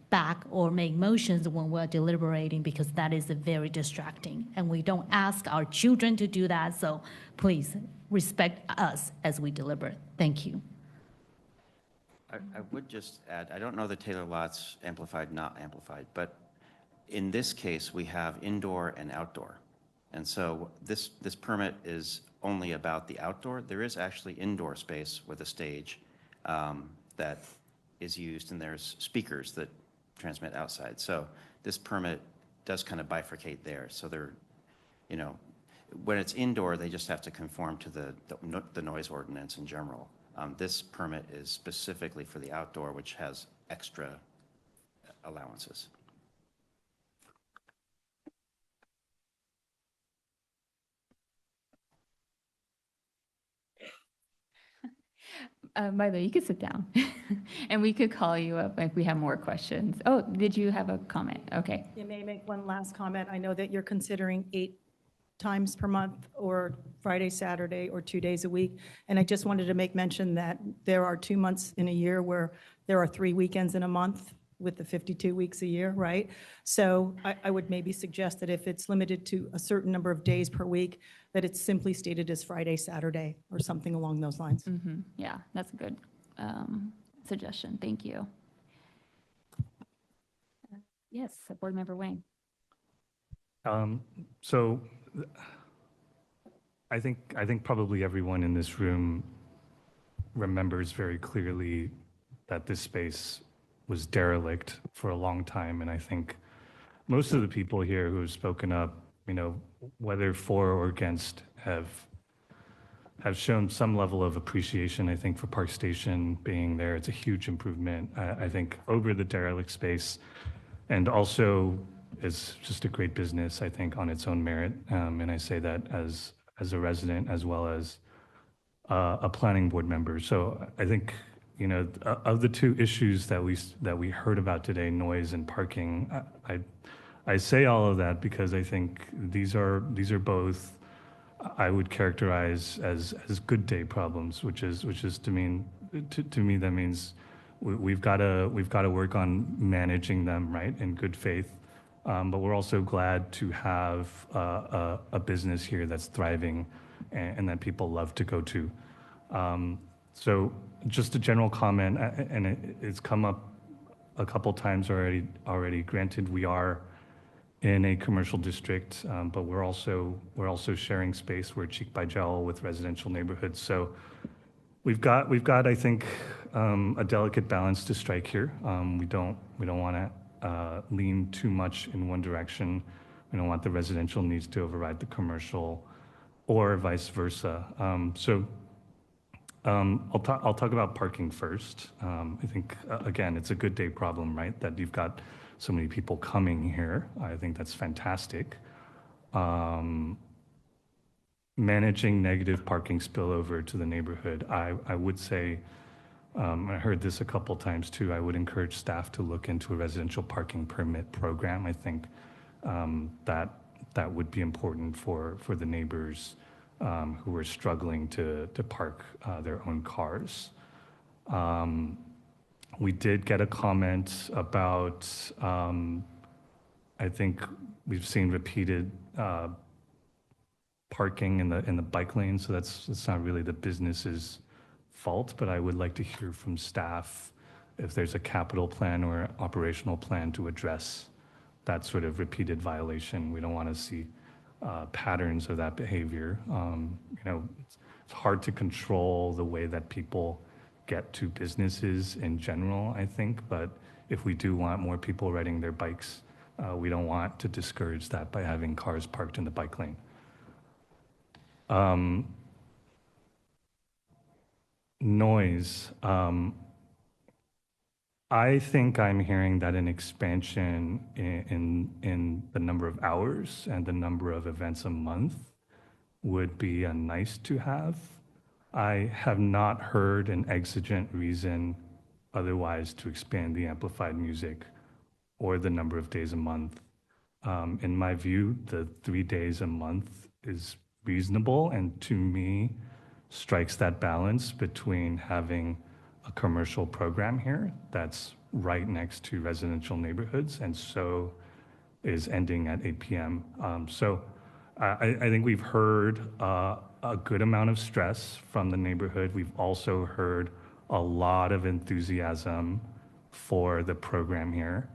[SPEAKER 24] back or make motions when we're deliberating, because that is very distracting. And we don't ask our children to do that, so please respect us as we deliberate. Thank you.
[SPEAKER 16] I would just add, I don't know the Taylor lots amplified, not amplified, but in this case, we have indoor and outdoor. And so this permit is only about the outdoor. There is actually indoor space with a stage that is used, and there's speakers that transmit outside. So this permit does kind of bifurcate there. So they're, you know, when it's indoor, they just have to conform to the noise ordinance in general. This permit is specifically for the outdoor, which has extra allowances.
[SPEAKER 1] By the way, you could sit down and we could call you up if we have more questions. Oh, did you have a comment? Okay.
[SPEAKER 15] You may make one last comment. I know that you're considering 8 times per month or Friday, Saturday, or 2 days a week. And I just wanted to make mention that there are 2 months in a year where there are 3 weekends in a month with the 52 weeks a year, right? So I would maybe suggest that if it's limited to a certain number of days per week, that it's simply stated as Friday, Saturday, or something along those lines.
[SPEAKER 1] Mm-hmm. Yeah, that's a good suggestion. Thank you. Yes, Board Member Wang.
[SPEAKER 7] So I think probably everyone in this room remembers very clearly that this space was derelict for a long time. And I think most of the people here who have spoken up, you know, whether for or against, have shown some level of appreciation, I think, for Park Station being there. It's a huge improvement, I think, over the derelict space. And also, it's just a great business, I think, on its own merit. And I say that as a resident as well as a planning board member. So I think, you know, of the 2 issues that we heard about today, noise and parking, I say all of that because I think these are both, I would characterize as good day problems, which is to me that means we've got to work on managing them, right, in good faith. But we're also glad to have a business here that's thriving and that people love to go to. So just a general comment, and it's come up a couple times already. Granted, we are in a commercial district, but we're also sharing space. We're cheek by jowl with residential neighborhoods. So we've got I think a delicate balance to strike here. We don't want to lean too much in one direction. We don't want the residential needs to override the commercial, or vice versa. I'll talk about parking first. I think again, it's a good day problem, right? That you've got so many people coming here. I think that's fantastic. Managing negative parking spillover to the neighborhood, I would say. I heard this a couple times too. I would encourage staff to look into a residential parking permit program. I think that would be important for the neighbors who are struggling to park their own cars. We did get a comment about I think we've seen repeated parking in the bike lane, so that's not really the business's fault, but I would like to hear from staff if there's a capital plan or operational plan to address that sort of repeated violation. We don't want to see patterns of that behavior. It's hard to control the way that people get to businesses in general, I think, but if we do want more people riding their bikes, we don't want to discourage that by having cars parked in the bike lane. Noise. I think I'm hearing that an expansion in the number of hours and the number of events a month would be a nice to have. I have not heard an exigent reason otherwise to expand the amplified music or the number of days a month. In my view, the 3 days a month is reasonable, and to me, strikes that balance between having a commercial program here that's right next to residential neighborhoods, and so is ending at 8 p.m. So I think we've heard a good amount of stress from the neighborhood. We've also heard a lot of enthusiasm for the program here,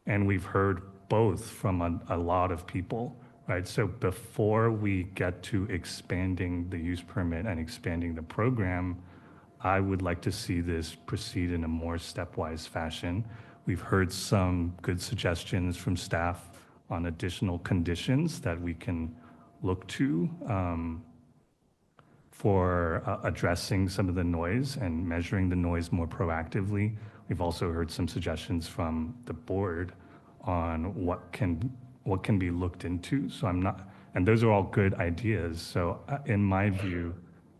[SPEAKER 7] and we've heard both from a lot of people, right? So before we get to expanding the use permit and expanding the program, I would like to see this proceed in a more stepwise fashion. We've heard some good suggestions from staff on additional conditions that we can look to for addressing some of the noise and measuring the noise more proactively. We've also heard some suggestions from the board on what can be looked into. So and those are all good ideas. So in my view,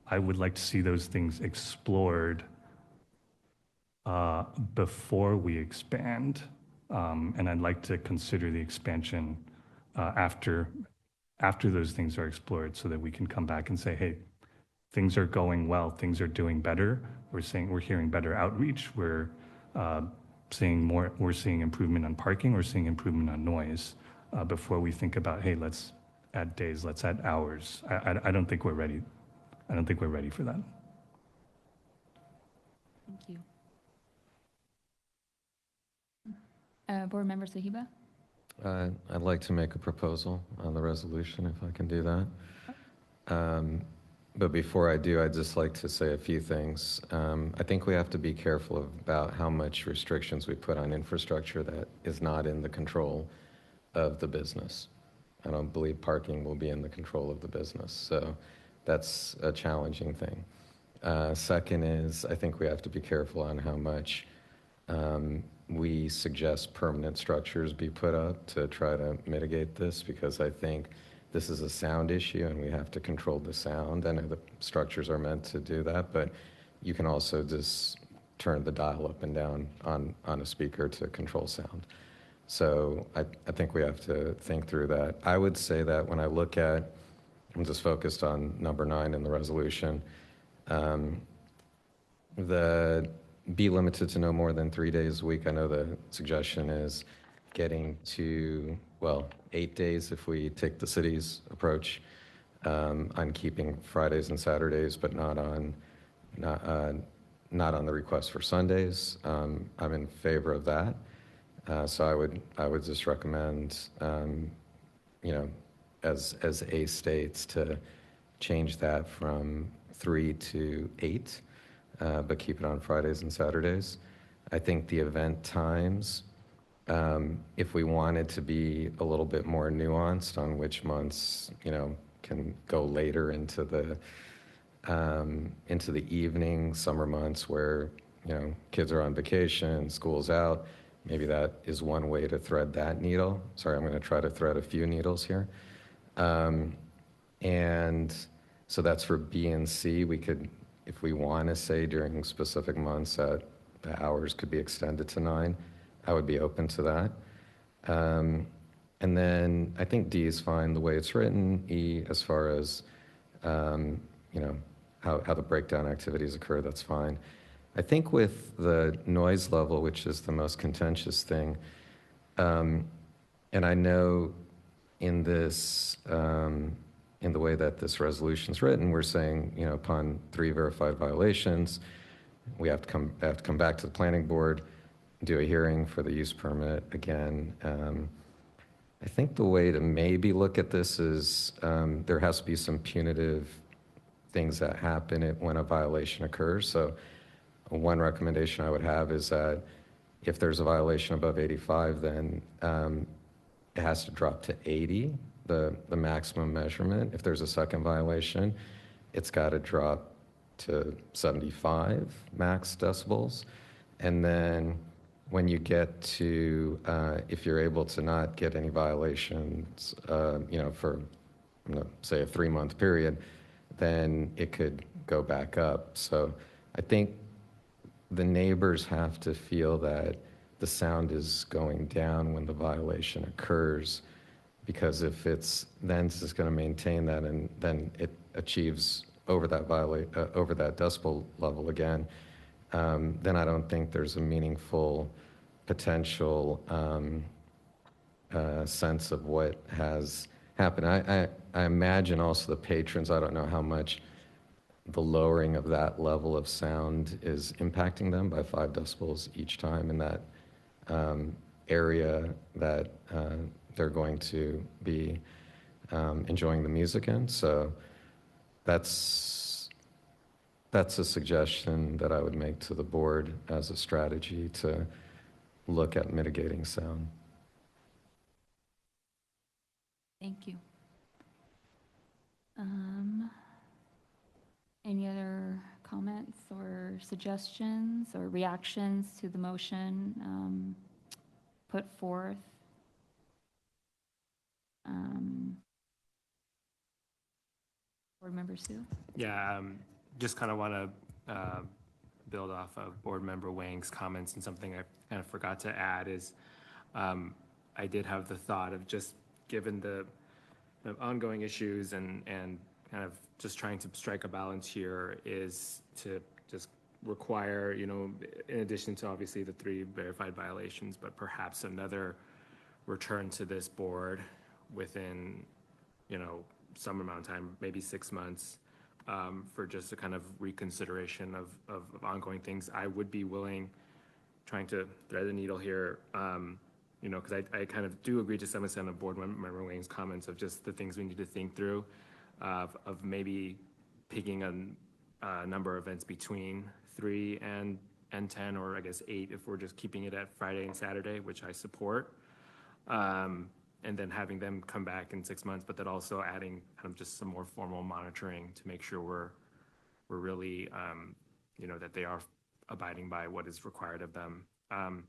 [SPEAKER 7] I would like to see those things explored before we expand. And I'd like to consider the expansion after those things are explored, so that we can come back and say, hey, things are going well, things are doing better. We're hearing better outreach. We're seeing improvement on parking, we're seeing improvement on noise, before we think about, hey, let's add days, let's add hours. I don't think we're ready. I don't think we're ready for that.
[SPEAKER 1] Thank you. Board Member Sahiba?
[SPEAKER 20] I'd like to make a proposal on the resolution, if I can do that. But before I do, I'd just like to say a few things. I think we have to be careful about how much restrictions we put on infrastructure that is not in the control of the business. I don't believe parking will be in the control of the business. So that's a challenging thing. Second is, I think we have to be careful on how much we suggest permanent structures be put up to try to mitigate this, because I think this is a sound issue and we have to control the sound. I know the structures are meant to do that, but you can also just turn the dial up and down on a speaker to control sound. So I think we have to think through that. I would say that when I look at, I'm just focused on number 9 in the resolution, the be limited to no more than 3 days a week. I know the suggestion is getting to, 8 days if we take the city's approach on keeping Fridays and Saturdays, but not on the request for Sundays. I'm in favor of that. So I would just recommend, as A states, to change that from 3 to 8, but keep it on Fridays and Saturdays. I think the event times, if we wanted to be a little bit more nuanced on which months, can go later into the evening, summer months where, kids are on vacation, school's out, maybe that is one way to thread that needle. Sorry, I'm going to try to thread a few needles here. And so that's for B and C. We could, if we want to say during specific months that the hours could be extended to 9, I would be open to that. And then I think D is fine the way it's written. E, as far as, how the breakdown activities occur, that's fine. I think with the noise level, which is the most contentious thing, And I know in this, in the way that this resolution is written, we're saying, you know, upon 3 verified violations, they have to come back to the planning board, do a hearing for the use permit again. I think the way to maybe look at this is there has to be some punitive things that happen when a violation occurs. So one recommendation I would have is that if there's a violation above 85, then it has to drop to 80, the maximum measurement. If there's a second violation, it's got to drop to 75 max decibels. And then when you get to, if you're able to not get any violations, you know, for, say, a 3-month period, then it could go back up. So I think the neighbors have to feel that the sound is going down when the violation occurs, because if it's then it's going to maintain that and then it achieves over that decibel level again, then I don't think there's a meaningful potential sense of what has happened. I imagine also the patrons, I don't know how much the lowering of that level of sound is impacting them by 5 decibels each time in that area that they're going to be enjoying the music in. So that's a suggestion that I would make to the board as a strategy to look at mitigating sound.
[SPEAKER 1] Thank you. Any other comments or suggestions or reactions to the motion put forth? Board Member Sue?
[SPEAKER 3] Yeah, just kind of want to build off of Board Member Wang's comments, and something I kind of forgot to add is I did have the thought of just given the ongoing issues and kind of just trying to strike a balance here is to just require, you know, in addition to obviously the 3 verified violations, but perhaps another return to this board within, you know, some amount of time, maybe 6 months, for just a kind of reconsideration of ongoing things. I would be willing, trying to thread the needle here, you know, because I kind of do agree to some extent of Board Member Wang's comments of just the things we need to think through, of maybe picking a number of events between 3 and 10, or I guess 8 if we're just keeping it at Friday and Saturday, which I support. And then having them come back in 6 months, but then also adding kind of just some more formal monitoring to make sure we're really, you know, that they are abiding by what is required of them. And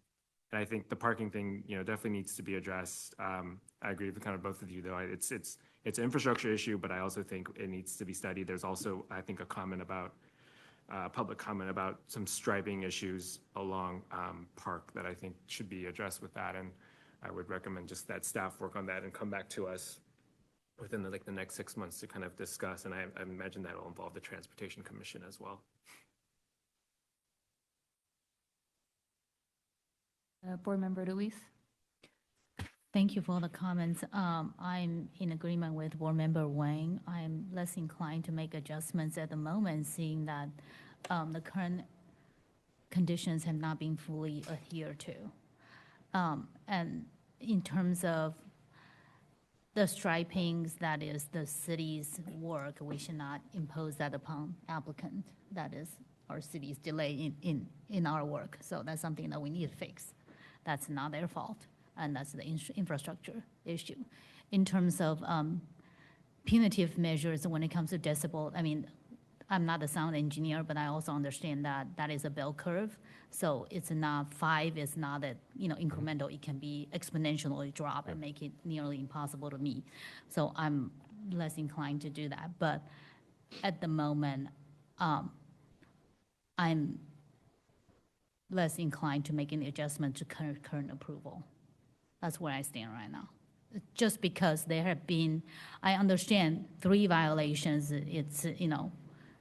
[SPEAKER 3] I think the parking thing, you know, definitely needs to be addressed. I agree with kind of both of you, though. It's an infrastructure issue, but I also think it needs to be studied. There's also, I think, a comment about public comment about some striping issues along Park that I think should be addressed with that. And I would recommend just that staff work on that and come back to us within the next 6 months to kind of discuss. And I imagine that will involve the Transportation Commission as well.
[SPEAKER 1] Board Member Luis?
[SPEAKER 24] Thank you for the comments. I'm in agreement with Board Member Wang. I'm less inclined to make adjustments at the moment, seeing that the current conditions have not been fully adhered to. And in terms of the stripings, that is the city's work, we should not impose that upon applicant. That is our city's delay in our work. So that's something that we need to fix. That's not their fault, and that's the infrastructure issue. In terms of punitive measures when it comes to decibel, I mean, I'm not a sound engineer, but I also understand that that is a bell curve. So it's not 5, it's not that, you know, incremental. It can be exponentially drop and make it nearly impossible to meet. So I'm less inclined to do that. But at the moment, I'm less inclined to make any adjustment to current approval. That's where I stand right now. Just because there have been, I understand 3 violations, it's, you know,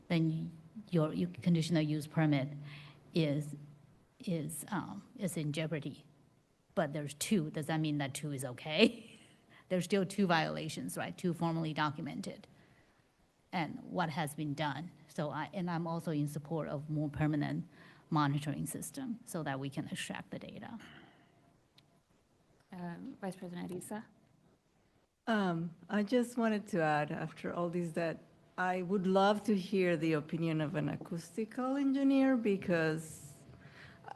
[SPEAKER 24] then your conditional use permit is in jeopardy. but there's two. Does that mean that two is okay? There's still two violations, right? Two formally documented. And what has been done. So I'm also in support of more permanent monitoring system so that we can extract the data.
[SPEAKER 1] Vice President Issa?
[SPEAKER 17] I just wanted to add, after all this, that I would love to hear the opinion of an acoustical engineer, because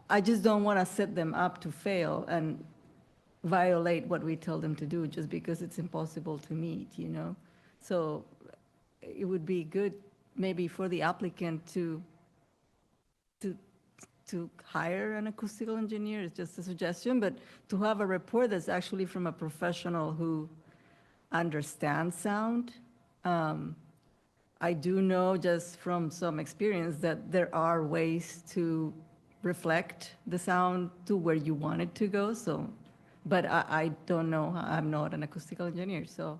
[SPEAKER 17] I just don't want to set them up to fail and violate what we tell them to do just because it's impossible to meet, you know? So it would be good maybe for the applicant to hire an acoustical engineer. It's just a suggestion, but to have a report that's actually from a professional who understands sound. I do know just from some experience that there are ways to reflect the sound to where you want it to go. So, but I don't know. I'm not an acoustical engineer, so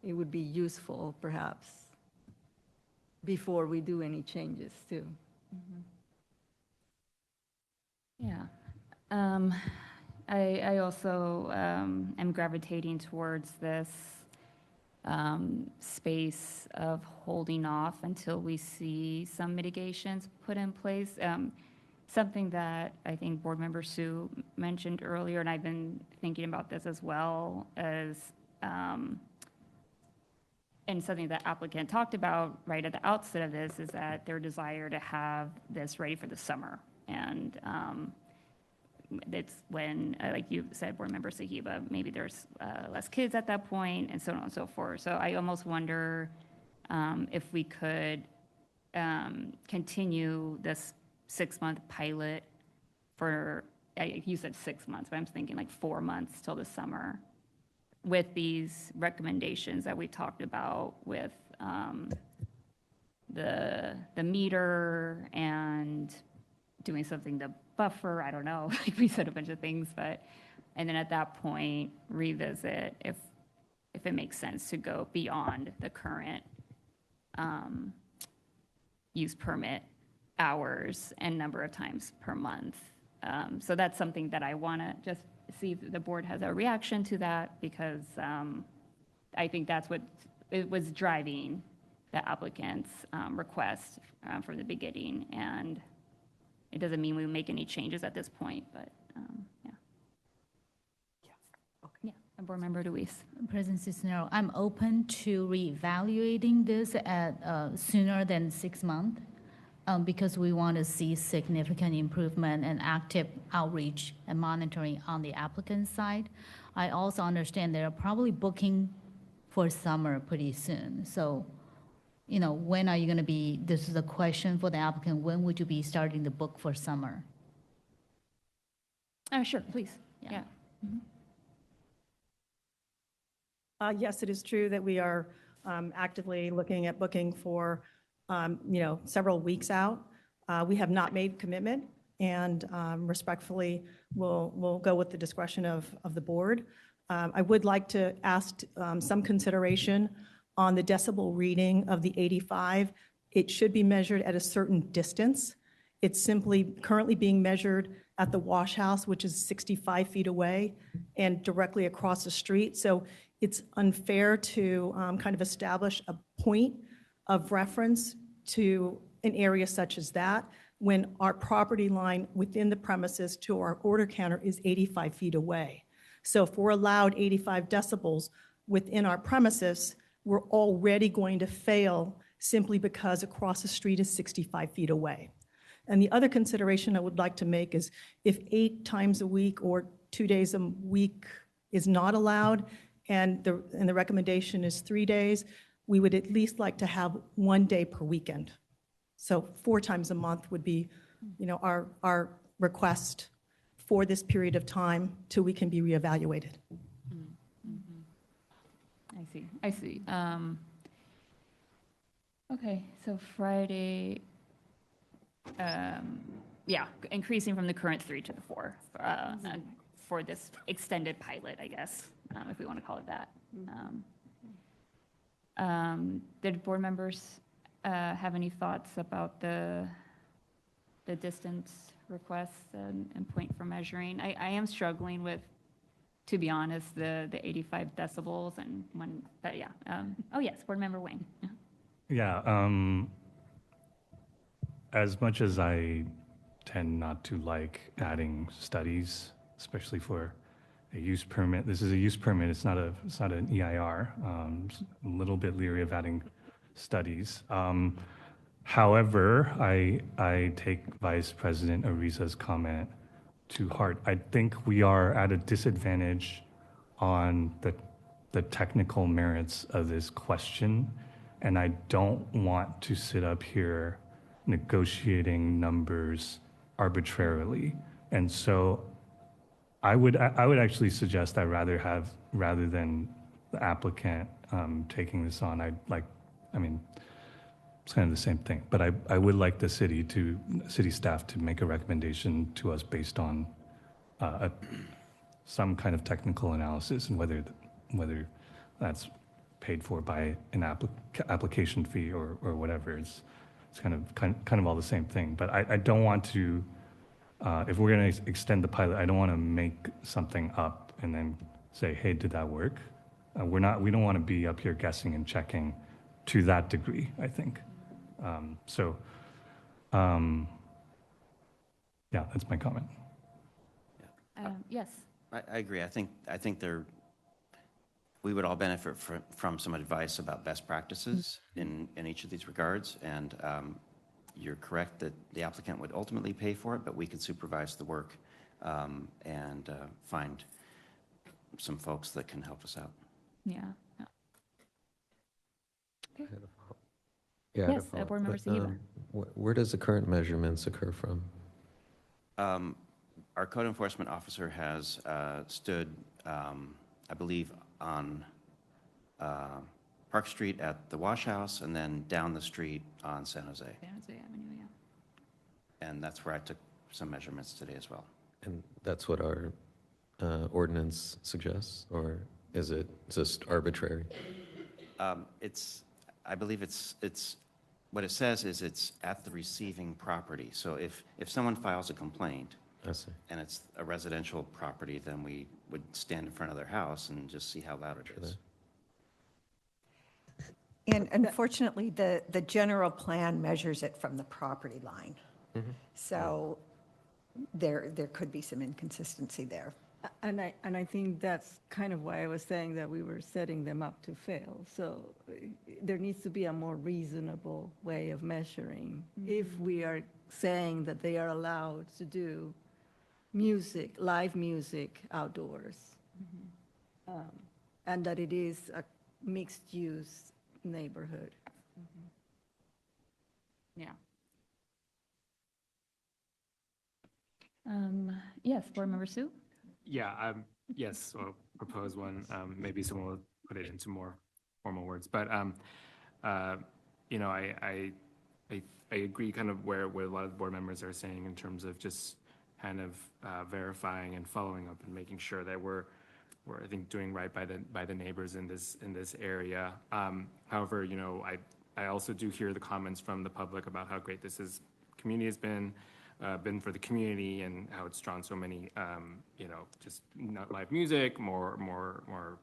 [SPEAKER 17] it would be useful perhaps before we do any changes too.
[SPEAKER 1] Yeah. I also am gravitating towards this space of holding off until we see some mitigations put in place. Something that I think Board Member Sue mentioned earlier, and I've been thinking about this as well, as and something that applicant talked about right at the outset of this is that their desire to have this ready for the summer. And it's when, like you said, Board Member Sahiba, maybe there's less kids at that point and so on and so forth. So I almost wonder if we could continue this 6-month pilot for, you said 6 months, but I'm thinking like 4 months till the summer with these recommendations that we talked about with the meter and doing something to buffer, I don't know, like we said a bunch of things, but, and then at that point, revisit if it makes sense to go beyond the current use permit hours and number of times per month. So that's something that I want to just see if the board has a reaction to that, because I think that's what it was driving the applicant's request from the beginning. And it doesn't mean we make any changes at this point, but yeah. Yeah, and Board Member Luis.
[SPEAKER 24] President Cisneros, I'm open to reevaluating this at sooner than 6 months because we want to see significant improvement and active outreach and monitoring on the applicant side. I also understand they're probably booking for summer pretty soon. So, you know, when are you going to be, this is a question for the applicant, when would you be starting the book for summer?
[SPEAKER 1] Sure, please. Yeah.
[SPEAKER 15] Yes, it is true that we are actively looking at booking for, several weeks out. We have not made commitment, and respectfully, we'll go with the discretion of the board. I would like to ask some consideration on the decibel reading of the 85. It should be measured at a certain distance. It's simply currently being measured at the wash house, which is 65 feet away and directly across the street. So it's unfair to kind of establish a point of reference to an area such as that when our property line within the premises to our order counter is 85 feet away. So if we're allowed 85 decibels within our premises, we're already going to fail simply because across the street is 65 feet away. And the other consideration I would like to make is if 8 times a week or 2 days a week is not allowed, and the recommendation is 3 days, we would at least like to have 1 day per weekend. So 4 times a month would be, our request for this period of time till we can be reevaluated.
[SPEAKER 1] I see. Okay, so Friday, increasing from the current 3 to the 4 for this extended pilot, I guess, if we want to call it that. Did board members have any thoughts about the distance requests and point for measuring. I am struggling with, to be honest, the 85 decibels and when, but yeah. Oh, yes, Board Member Wang.
[SPEAKER 7] Yeah, as much as I tend not to like adding studies, especially for a use permit, this is a use permit, it's not an EIR. I'm a little bit leery of adding studies. However, I take Vice President Ariza's comment to heart. I think we are at a disadvantage on the technical merits of this question, and I don't want to sit up here negotiating numbers arbitrarily. And so I would actually suggest rather than the applicant taking this on, it's kind of the same thing, but I would like the city staff to make a recommendation to us based on some kind of technical analysis and whether that's paid for by an application fee or whatever. It's kind of all the same thing. But I don't want to, if we're going to extend the pilot, I don't want to make something up and then say, hey, did that work? We don't want to be up here guessing and checking to that degree, I think. Yeah, that's my comment.
[SPEAKER 1] Yes.
[SPEAKER 16] I agree. I think we would all benefit from some advice about best practices in each of these regards. And you're correct that the applicant would ultimately pay for it, but we could supervise the work and find some folks that can help us out.
[SPEAKER 1] Yeah. Okay.
[SPEAKER 20] Yeah, I had a
[SPEAKER 1] Yes,
[SPEAKER 20] follow-up,
[SPEAKER 1] Board Member
[SPEAKER 20] but,
[SPEAKER 1] Sahiba.
[SPEAKER 20] Where does the current measurements occur from?
[SPEAKER 16] Our code enforcement officer has stood, I believe, on Park Street at the Wash House and then down the street on San Jose.
[SPEAKER 1] San Jose Avenue, yeah.
[SPEAKER 16] And that's where I took some measurements today as well.
[SPEAKER 20] And that's what our ordinance suggests, or is it just arbitrary?
[SPEAKER 16] I believe it's what it says is it's at the receiving property. So if someone files a complaint,
[SPEAKER 20] I see.
[SPEAKER 16] and it's a residential property, then we would stand in front of their house and just see how loud it is.
[SPEAKER 12] And unfortunately, the general plan measures it from the property line. So there could be some inconsistency there.
[SPEAKER 17] And I think that's kind of why I was saying that we were setting them up to fail. So there needs to be a more reasonable way of measuring. If we are saying that they are allowed to do music, live music outdoors, and that it is a mixed-use neighborhood.
[SPEAKER 1] Yeah. Yes, Board Member Sue?
[SPEAKER 3] Yeah, yes, I'll propose one. Maybe someone will put it into more formal words, but you know, I agree kind of where a lot of the board members are saying in terms of just kind of verifying and following up and making sure that we're I think doing right by the neighbors in this area. However, you know, I also do hear the comments from the public about how great community has been for the community and how it's drawn so many, you know, just not live music, more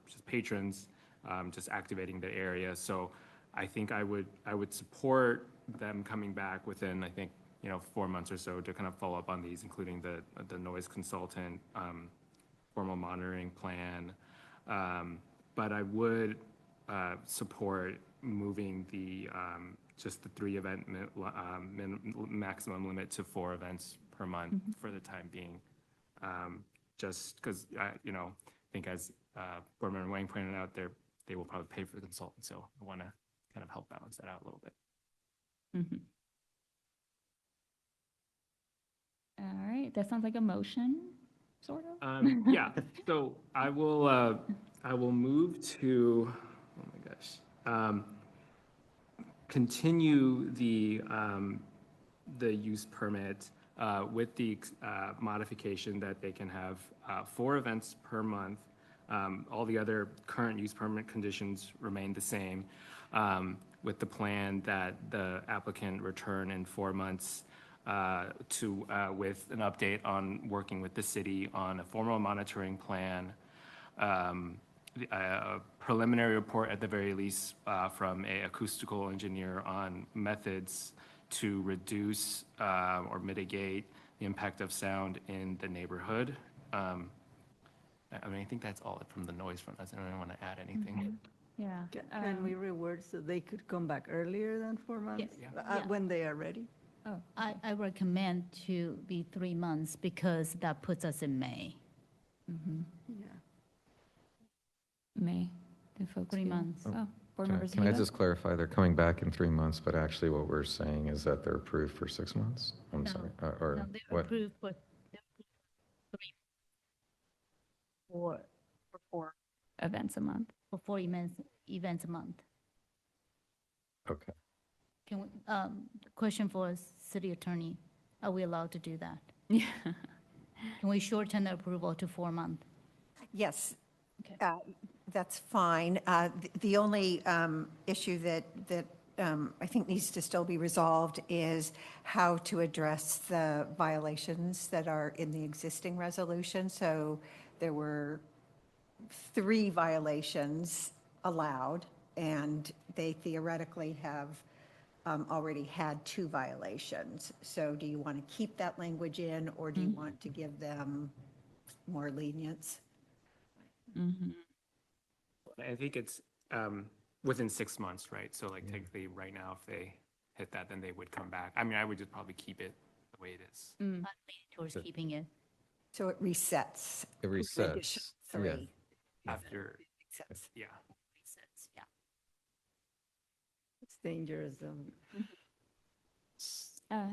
[SPEAKER 3] just patrons, just activating the area. So I think I would support them coming back within, I think, you know, 4 months or so to kind of follow up on these, including the noise consultant, formal monitoring plan. But I would support moving just the 3 event maximum limit to 4 events per month for the time being. Just because, you know, I think as Board Member Wang pointed out, they will probably pay for the consultant. So I want to kind of help balance that out a little bit.
[SPEAKER 1] All right, that sounds like a motion, sort of.
[SPEAKER 3] Yeah, so I will move to, oh my gosh, continue the use permit with the modification that they can have 4 events per month. All the other current use permit conditions remain the same, with the plan that the applicant return in 4 months with an update on working with the city on a formal monitoring plan, a preliminary report at the very least from a acoustical engineer on methods to reduce or mitigate the impact of sound in the neighborhood. I mean, I think that's all from the noise front. Does anyone want to add anything?
[SPEAKER 1] Yeah.
[SPEAKER 17] Can we reword so they could come back earlier than 4 months?
[SPEAKER 24] Yes.
[SPEAKER 1] Yeah.
[SPEAKER 17] When they are ready?
[SPEAKER 24] I recommend to be 3 months because that puts us in May.
[SPEAKER 17] Yeah.
[SPEAKER 1] May, do folks
[SPEAKER 24] 3
[SPEAKER 1] feel-
[SPEAKER 24] months.
[SPEAKER 1] Oh, board
[SPEAKER 20] Can I-
[SPEAKER 1] members.
[SPEAKER 20] Can I
[SPEAKER 1] Heba?
[SPEAKER 20] just clarify, they're coming back in 3 months, but actually what we're saying is that they're approved for 6 months? I'm
[SPEAKER 24] No,
[SPEAKER 20] sorry, or
[SPEAKER 24] No, they're
[SPEAKER 20] what?
[SPEAKER 24] approved for 3. For 4.
[SPEAKER 1] Events a month.
[SPEAKER 24] For 4 events a month.
[SPEAKER 20] Okay.
[SPEAKER 24] Can we, question for city attorney, are we allowed to do that?
[SPEAKER 1] Yeah.
[SPEAKER 24] Can we shorten the approval to 4 months?
[SPEAKER 12] Yes,
[SPEAKER 24] Okay.
[SPEAKER 12] that's fine. The only issue that I think needs to still be resolved is how to address the violations that are in the existing resolution. So there were 3 violations allowed, and they theoretically have already had 2 violations. So do you want to keep that language in, or do you want to give them more lenience?
[SPEAKER 3] I think it's within 6 months, right? So like technically right now, if they hit that, then they would come back. I mean, I would just probably keep it the way it is.
[SPEAKER 24] I'm leaning towards keeping it.
[SPEAKER 12] So it resets.
[SPEAKER 20] It resets.
[SPEAKER 12] Additional
[SPEAKER 20] Yeah.
[SPEAKER 12] 3.
[SPEAKER 3] After,
[SPEAKER 12] Resets.
[SPEAKER 3] yeah.
[SPEAKER 24] Resets, yeah.
[SPEAKER 17] It's dangerous.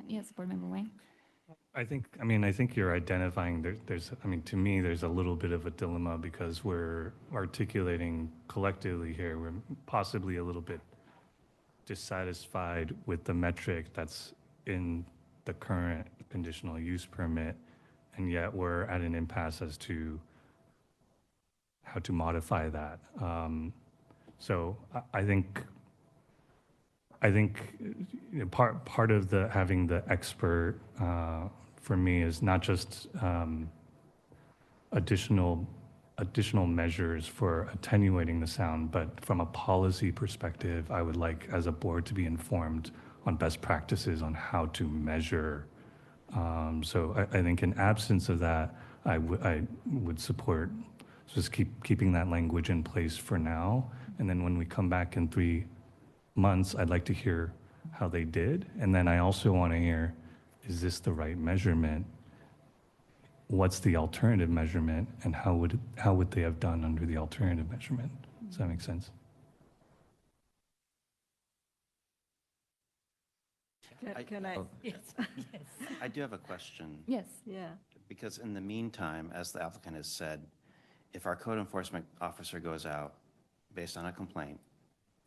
[SPEAKER 1] Yes, board member Wang.
[SPEAKER 7] I think you're identifying, to me, there's a little bit of a dilemma because we're articulating collectively here, we're possibly a little bit dissatisfied with the metric that's in the current conditional use permit, and yet we're at an impasse as to how to modify that. So I think part of having the expert for me is not just additional measures for attenuating the sound, but from a policy perspective, I would like as a board to be informed on best practices on how to measure. So I think in absence of that, I would support just keeping that language in place for now. And then when we come back in 3 months, I'd like to hear how they did. And then I also want to hear, is this the right measurement? What's the alternative measurement? And how would they have done under the alternative measurement? Does that make sense?
[SPEAKER 17] Can I?
[SPEAKER 24] Yes, yes.
[SPEAKER 16] I do have a question.
[SPEAKER 1] Yes.
[SPEAKER 17] Yeah.
[SPEAKER 16] Because in the meantime, as the applicant has said, if our code enforcement officer goes out based on a complaint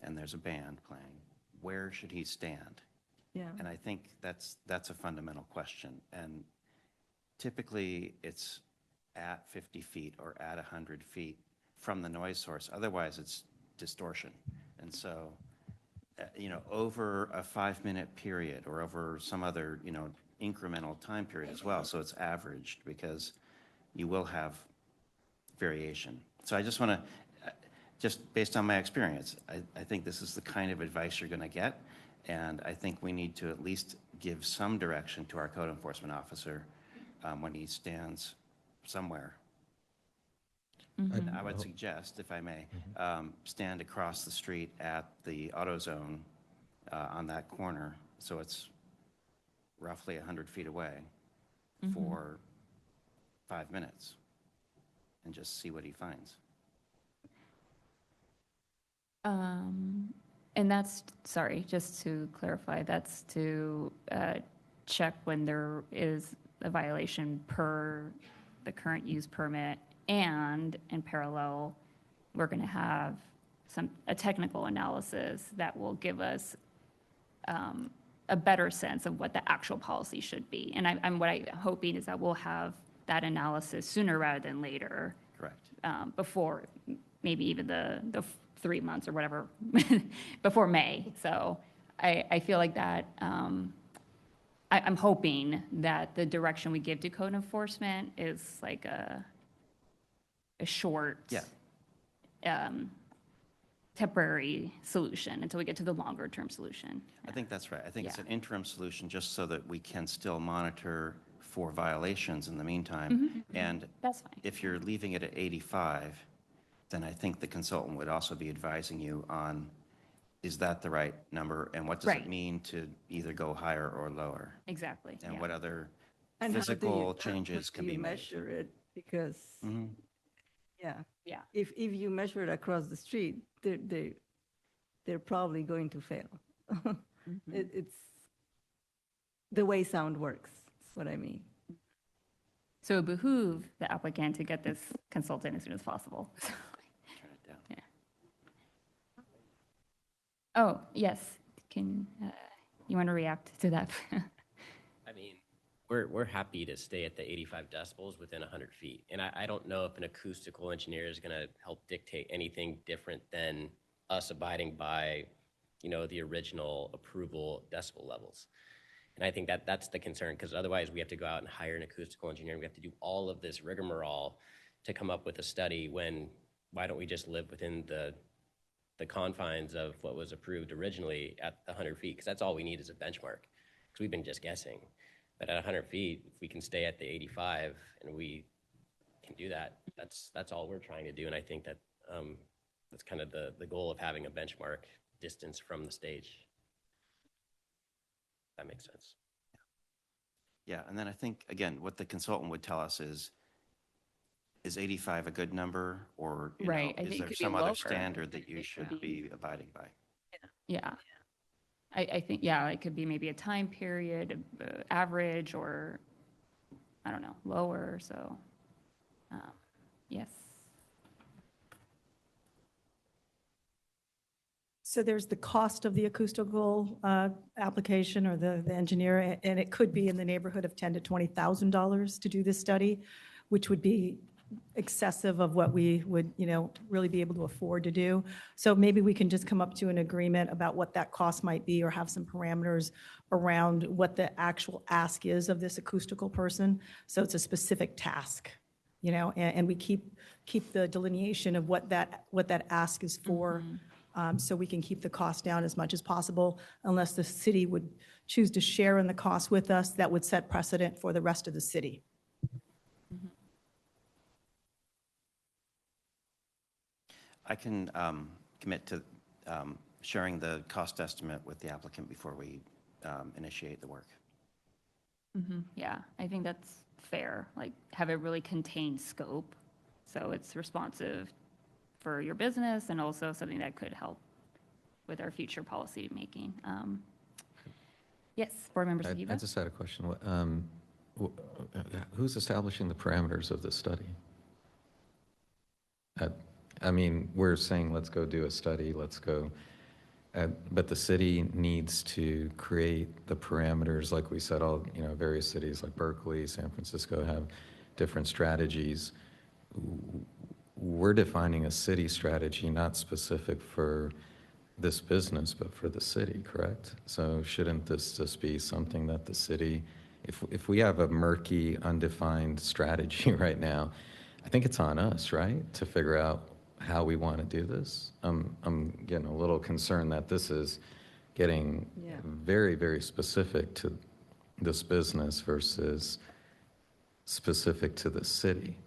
[SPEAKER 16] and there's a band playing, where should he stand?
[SPEAKER 17] Yeah.
[SPEAKER 16] And I think that's a fundamental question. And typically, it's at 50 feet or at 100 feet from the noise source. Otherwise, it's distortion. And so, over a 5-minute period or over some other, incremental time period as well. So it's averaged because you will have variation. So I just want to, just based on my experience, I think this is the kind of advice you're going to get. And I think we need to at least give some direction to our code enforcement officer when he stands somewhere. And I would suggest, if I may, stand across the street at the AutoZone on that corner, so it's roughly 100 feet away for 5 minutes, and just see what he finds.
[SPEAKER 1] And that's, sorry, just to clarify, that's to check when there is a violation per the current use permit, and in parallel, we're going to have a technical analysis that will give us a better sense of what the actual policy should be. And what I'm hoping is that we'll have that analysis sooner rather than later.
[SPEAKER 16] Correct.
[SPEAKER 1] Before maybe even the 3 months or whatever, before May. So I feel like that I'm hoping that the direction we give to code enforcement is like a short, temporary solution until we get to the longer term solution.
[SPEAKER 16] I think that's right. I think it's
[SPEAKER 1] Yeah.
[SPEAKER 16] an interim solution just so that we can still monitor for violations in the meantime.
[SPEAKER 1] Mhm.
[SPEAKER 16] And
[SPEAKER 1] That's fine.
[SPEAKER 16] if you're leaving it at 85, then I think the consultant would also be advising you on, is that the right number? And what does
[SPEAKER 1] Right.
[SPEAKER 16] it mean to either go higher or lower?
[SPEAKER 1] Exactly.
[SPEAKER 16] And
[SPEAKER 1] yeah.
[SPEAKER 16] what other
[SPEAKER 17] And how do
[SPEAKER 16] physical
[SPEAKER 17] you-
[SPEAKER 16] changes
[SPEAKER 17] how
[SPEAKER 16] can
[SPEAKER 17] do
[SPEAKER 16] be
[SPEAKER 17] you
[SPEAKER 16] made?
[SPEAKER 17] measure it? Because,
[SPEAKER 16] Mhm.
[SPEAKER 17] yeah.
[SPEAKER 1] Yeah.
[SPEAKER 17] If you measure it across the street, they're probably going to fail. It's the way sound works, is what I mean.
[SPEAKER 1] So it behoove the applicant to get this consultant as soon as possible.
[SPEAKER 16] Turn it down.
[SPEAKER 1] Yeah. Oh, yes. Can, you want to react to that?
[SPEAKER 18] I mean, we're happy to stay at the 85 decibels within 100 feet. And I don't know if an acoustical engineer is going to help dictate anything different than us abiding by, the original approval decibel levels. And I think that that's the concern, because otherwise we have to go out and hire an acoustical engineer. We have to do all of this rigmarole to come up with a study when, why don't we just live within the confines of what was approved originally at 100 feet? Because that's all we need is a benchmark, because we've been just guessing. But at 100 feet, if we can stay at the 85 and we can do that, that's all we're trying to do. And I think that that's kind of the goal of having a benchmark distance from the stage. That makes sense.
[SPEAKER 16] Yeah, and then I think, again, what the consultant would tell us is 85 a good number, or
[SPEAKER 1] Right, I
[SPEAKER 16] is
[SPEAKER 1] think it
[SPEAKER 16] there
[SPEAKER 1] could be
[SPEAKER 16] some
[SPEAKER 1] lower.
[SPEAKER 16] other standard that you
[SPEAKER 1] It
[SPEAKER 16] should
[SPEAKER 1] could
[SPEAKER 16] be abiding by?
[SPEAKER 1] Yeah. I think, it could be maybe a time period, average, or, I don't know, lower, so, yes.
[SPEAKER 15] So there's the cost of the acoustical application or the engineer, and it could be in the neighborhood of $10,000 to $20,000 to do this study, which would be excessive of what we would, really be able to afford to do. So maybe we can just come up to an agreement about what that cost might be, or have some parameters around what the actual ask is of this acoustical person. So it's a specific task, and we keep the delineation of what that ask is for. So we can keep the cost down as much as possible, unless the city would choose to share in the cost with us. That would set precedent for the rest of the city.
[SPEAKER 16] I can commit to sharing the cost estimate with the applicant before we initiate the work.
[SPEAKER 1] Yeah, I think that's fair, like, have a really contained scope, so it's responsive for your business and also something that could help with our future policy making. Yes, Board Member
[SPEAKER 20] I
[SPEAKER 1] Sahiba?
[SPEAKER 20] just had a question. Who's establishing the parameters of this study? I mean, we're saying, let's go do a study, let's go, but the city needs to create the parameters, like we said, various cities like Berkeley, San Francisco have different strategies. We're defining a city strategy, not specific for this business, but for the city, correct? So shouldn't this just be something that the city, if we have a murky, undefined strategy right now, I think it's on us, right, to figure out how we want to do this. I'm getting a little concerned that this is getting very, very specific to this business versus specific to the city.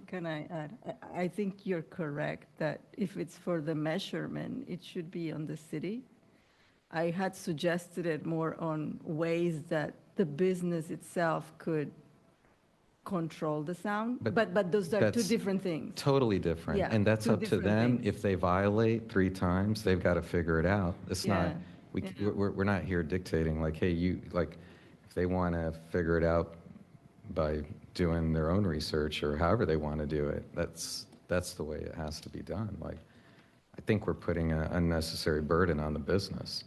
[SPEAKER 17] Can I add? I think you're correct that if it's for the measurement, it should be on the city. I had suggested it more on ways that the business itself could control the sound, but those are two
[SPEAKER 20] That's
[SPEAKER 17] different things.
[SPEAKER 20] Totally different.
[SPEAKER 17] Yeah,
[SPEAKER 20] And that's
[SPEAKER 17] two
[SPEAKER 20] up to
[SPEAKER 17] different
[SPEAKER 20] them.
[SPEAKER 17] things.
[SPEAKER 20] If they violate 3 times, they've got to figure it out. It's not, we're not here dictating like, hey, if they want to figure it out by doing their own research or however they want to do it, that's the way it has to be done. Like, I think we're putting an unnecessary burden on the business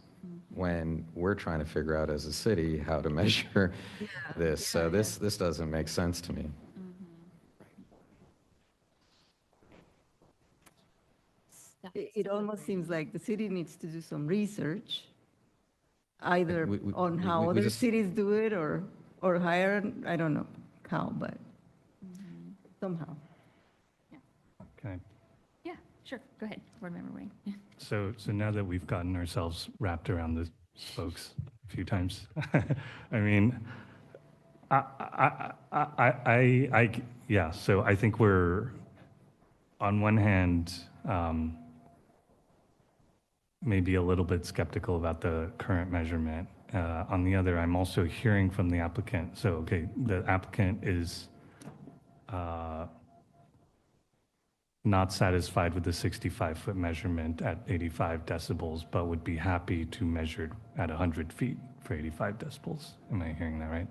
[SPEAKER 20] when we're trying to figure out as a city how to measure this. So this doesn't make sense to me.
[SPEAKER 17] It almost seems like the city needs to do some research either on how
[SPEAKER 6] we
[SPEAKER 17] other
[SPEAKER 6] just-
[SPEAKER 17] cities do it or hire, I don't know how, but somehow.
[SPEAKER 7] Okay.
[SPEAKER 1] Yeah, sure. Go ahead, Board Member Wing.
[SPEAKER 7] So now that we've gotten ourselves wrapped around the spokes a few times, I mean, yeah, so I think we're, on one hand, maybe a little bit skeptical about the current measurement. On the other, I'm also hearing from the applicant. So, okay, the applicant is not satisfied with the 65-foot measurement at 85 decibels, but would be happy to measure at 100 feet for 85 decibels. Am I hearing that right?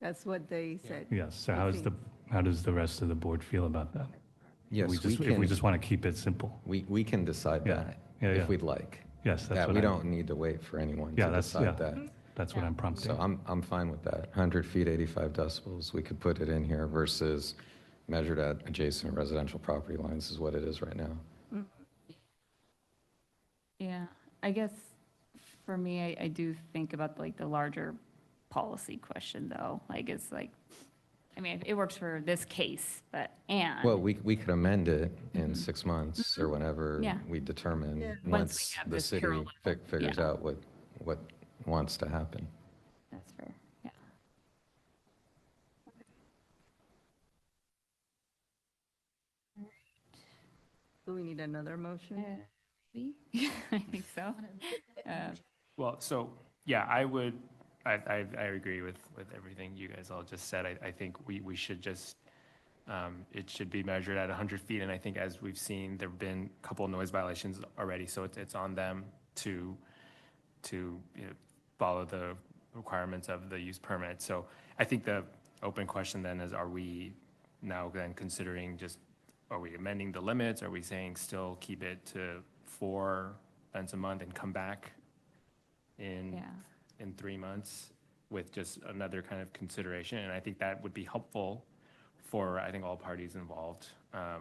[SPEAKER 17] That's what they said.
[SPEAKER 7] Yes. So
[SPEAKER 17] I think.
[SPEAKER 7] how does the rest of the board feel about that?
[SPEAKER 20] Yes,
[SPEAKER 7] If we just want to keep it simple.
[SPEAKER 20] We can decide that
[SPEAKER 7] Yeah,
[SPEAKER 20] if
[SPEAKER 7] yeah.
[SPEAKER 20] we'd like.
[SPEAKER 7] Yes, that's
[SPEAKER 20] That
[SPEAKER 7] what
[SPEAKER 20] we
[SPEAKER 7] I-
[SPEAKER 20] don't need to wait for anyone
[SPEAKER 7] Yeah,
[SPEAKER 20] to
[SPEAKER 7] that's-
[SPEAKER 20] decide
[SPEAKER 7] yeah.
[SPEAKER 20] that.
[SPEAKER 7] That's what I'm prompting.
[SPEAKER 20] So I'm fine with that. 100 feet, 85 decibels, we could put it in here versus measured at adjacent residential property lines is what it is right now.
[SPEAKER 1] Yeah, I guess for me, I do think about like the larger policy question though. Like it's like, I mean, it works for this case, but
[SPEAKER 20] Well, we could amend it in 6 months or whenever
[SPEAKER 1] Yeah.
[SPEAKER 20] we determine,
[SPEAKER 1] Once we
[SPEAKER 20] once
[SPEAKER 1] have
[SPEAKER 20] the
[SPEAKER 1] this
[SPEAKER 20] city
[SPEAKER 1] parallel,
[SPEAKER 20] figures
[SPEAKER 1] yeah.
[SPEAKER 20] out what wants to happen.
[SPEAKER 1] that's fair, yeah.
[SPEAKER 17] Do we need another motion?
[SPEAKER 1] We, I think so.
[SPEAKER 3] Well, so, yeah, I agree with everything you guys all just said. I think we should just, it should be measured at 100 feet. And I think as we've seen, there've been a couple of noise violations already. So it's on them to follow the requirements of the use permit. So I think the open question then is, are we now then considering are we amending the limits? Are we saying still keep it to 4 events a month and come back in 3 months with just another kind of consideration? And I think that would be helpful for, I think, all parties involved. I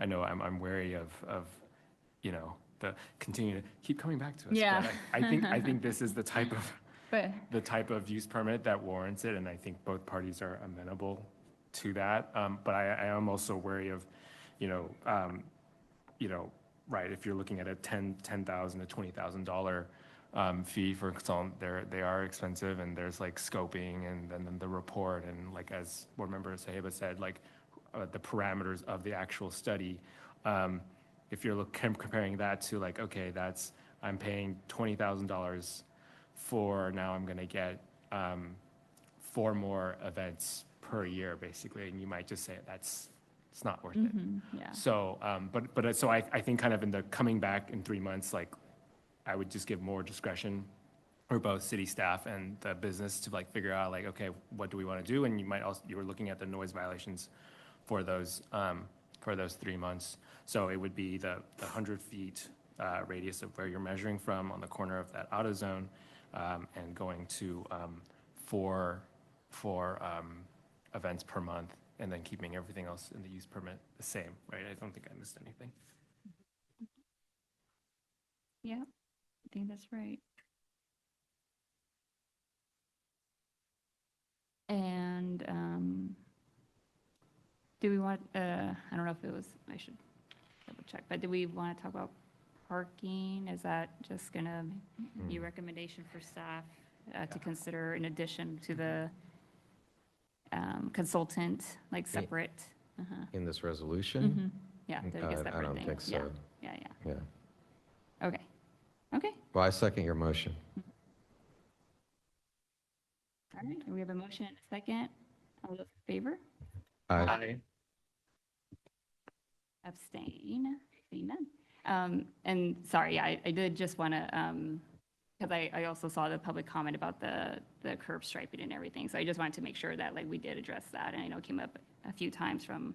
[SPEAKER 3] know I'm wary of the continue to keep coming back to us.
[SPEAKER 1] Yeah.
[SPEAKER 3] But I think this is the type of use permit that warrants it, and I think both parties are amenable to that. But I am also wary of, right, if you're looking at a $10,000 to $20,000 fee for a consultant, they are expensive, and there's like scoping and then the report, and like as Board Member Saheba said, like the parameters of the actual study. If you're comparing that to like, okay, I'm paying $20,000 for, now I'm going to get 4 more events per year, basically, and you might just say it's not worth it.
[SPEAKER 1] Yeah.
[SPEAKER 3] So, so I think kind of in the coming back in 3 months, like I would just give more discretion for both city staff and the business to like figure out like, okay, what do we want to do? And you were looking at the noise violations for those 3 months. So it would be the 100 feet radius of where you're measuring from on the corner of that auto zone, and going to 4 events per month, and then keeping everything else in the use permit the same, right? I don't think I missed anything.
[SPEAKER 1] Yeah, I think that's right. And do we want, I don't know if it was, I should double check, but do we want to talk about parking? Is that just going to be a recommendation for staff to consider in addition to the consultant, like separate?
[SPEAKER 20] In this resolution?
[SPEAKER 1] Yeah, they're just separate
[SPEAKER 20] I don't
[SPEAKER 1] things.
[SPEAKER 20] think so.
[SPEAKER 1] Yeah. Okay.
[SPEAKER 20] Well, I second your motion.
[SPEAKER 1] All right, we have a motion and a second. All those in favor?
[SPEAKER 20] Aye.
[SPEAKER 1] Abstain? Seeing none. And sorry, I did just want to, because I also saw the public comment about the curb striping and everything. So I just wanted to make sure that like we did address that. And I know it came up a few times from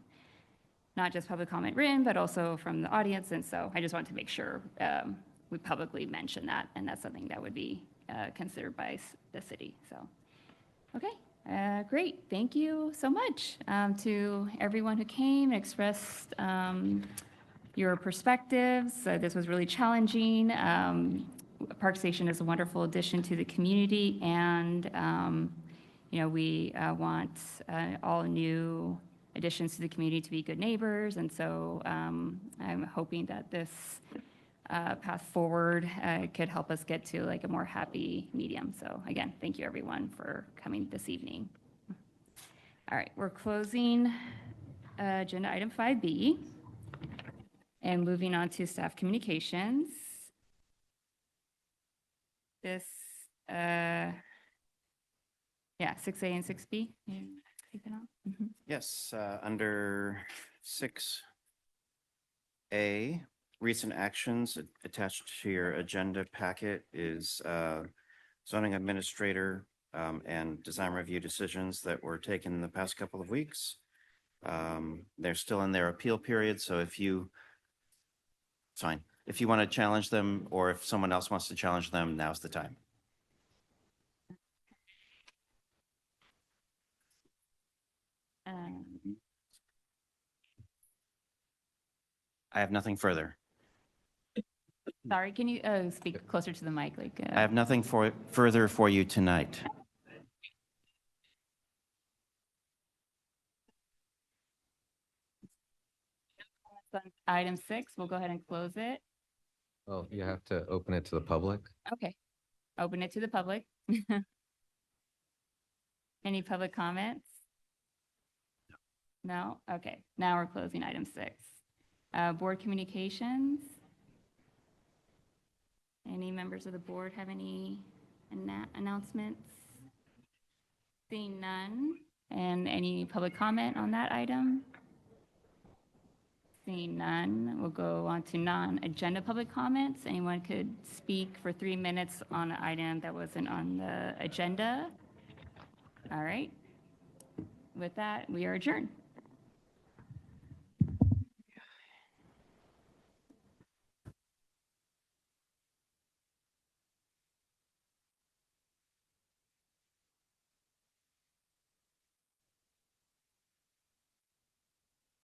[SPEAKER 1] not just public comment written, but also from the audience. And so I just wanted to make sure we publicly mention that. And that's something that would be considered by the city. So, okay, great. Thank you so much to everyone who came and expressed your perspectives. This was really challenging. Park Station is a wonderful addition to the community, and we want all new additions to the community to be good neighbors. And so I'm hoping that this path forward could help us get to like a more happy medium. So again, thank you everyone for coming this evening. All right, we're closing agenda item 5B and moving on to staff communications. This, 6A and 6B. You take that out? Mhm.
[SPEAKER 16] Yes, under 6A, recent actions attached to your agenda packet is zoning administrator and design review decisions that were taken in the past couple of weeks. They're still in their appeal period, so it's fine. If you want to challenge them, or if someone else wants to challenge them, now's the time. I have nothing further.
[SPEAKER 1] Sorry, can you speak closer to the mic?
[SPEAKER 16] I have nothing further for you tonight.
[SPEAKER 1] Item 6, we'll go ahead and close it.
[SPEAKER 20] Well, you have to open it to the public.
[SPEAKER 1] Okay, open it to the public. Any public comments? No? Okay, now we're closing item 6. Board communications. Any members of the board have any announcements? Seeing none. And any public comment on that item? Seeing none, we'll go on to non-agenda public comments. Anyone could speak for 3 minutes on an item that wasn't on the agenda. All right. With that, we are adjourned.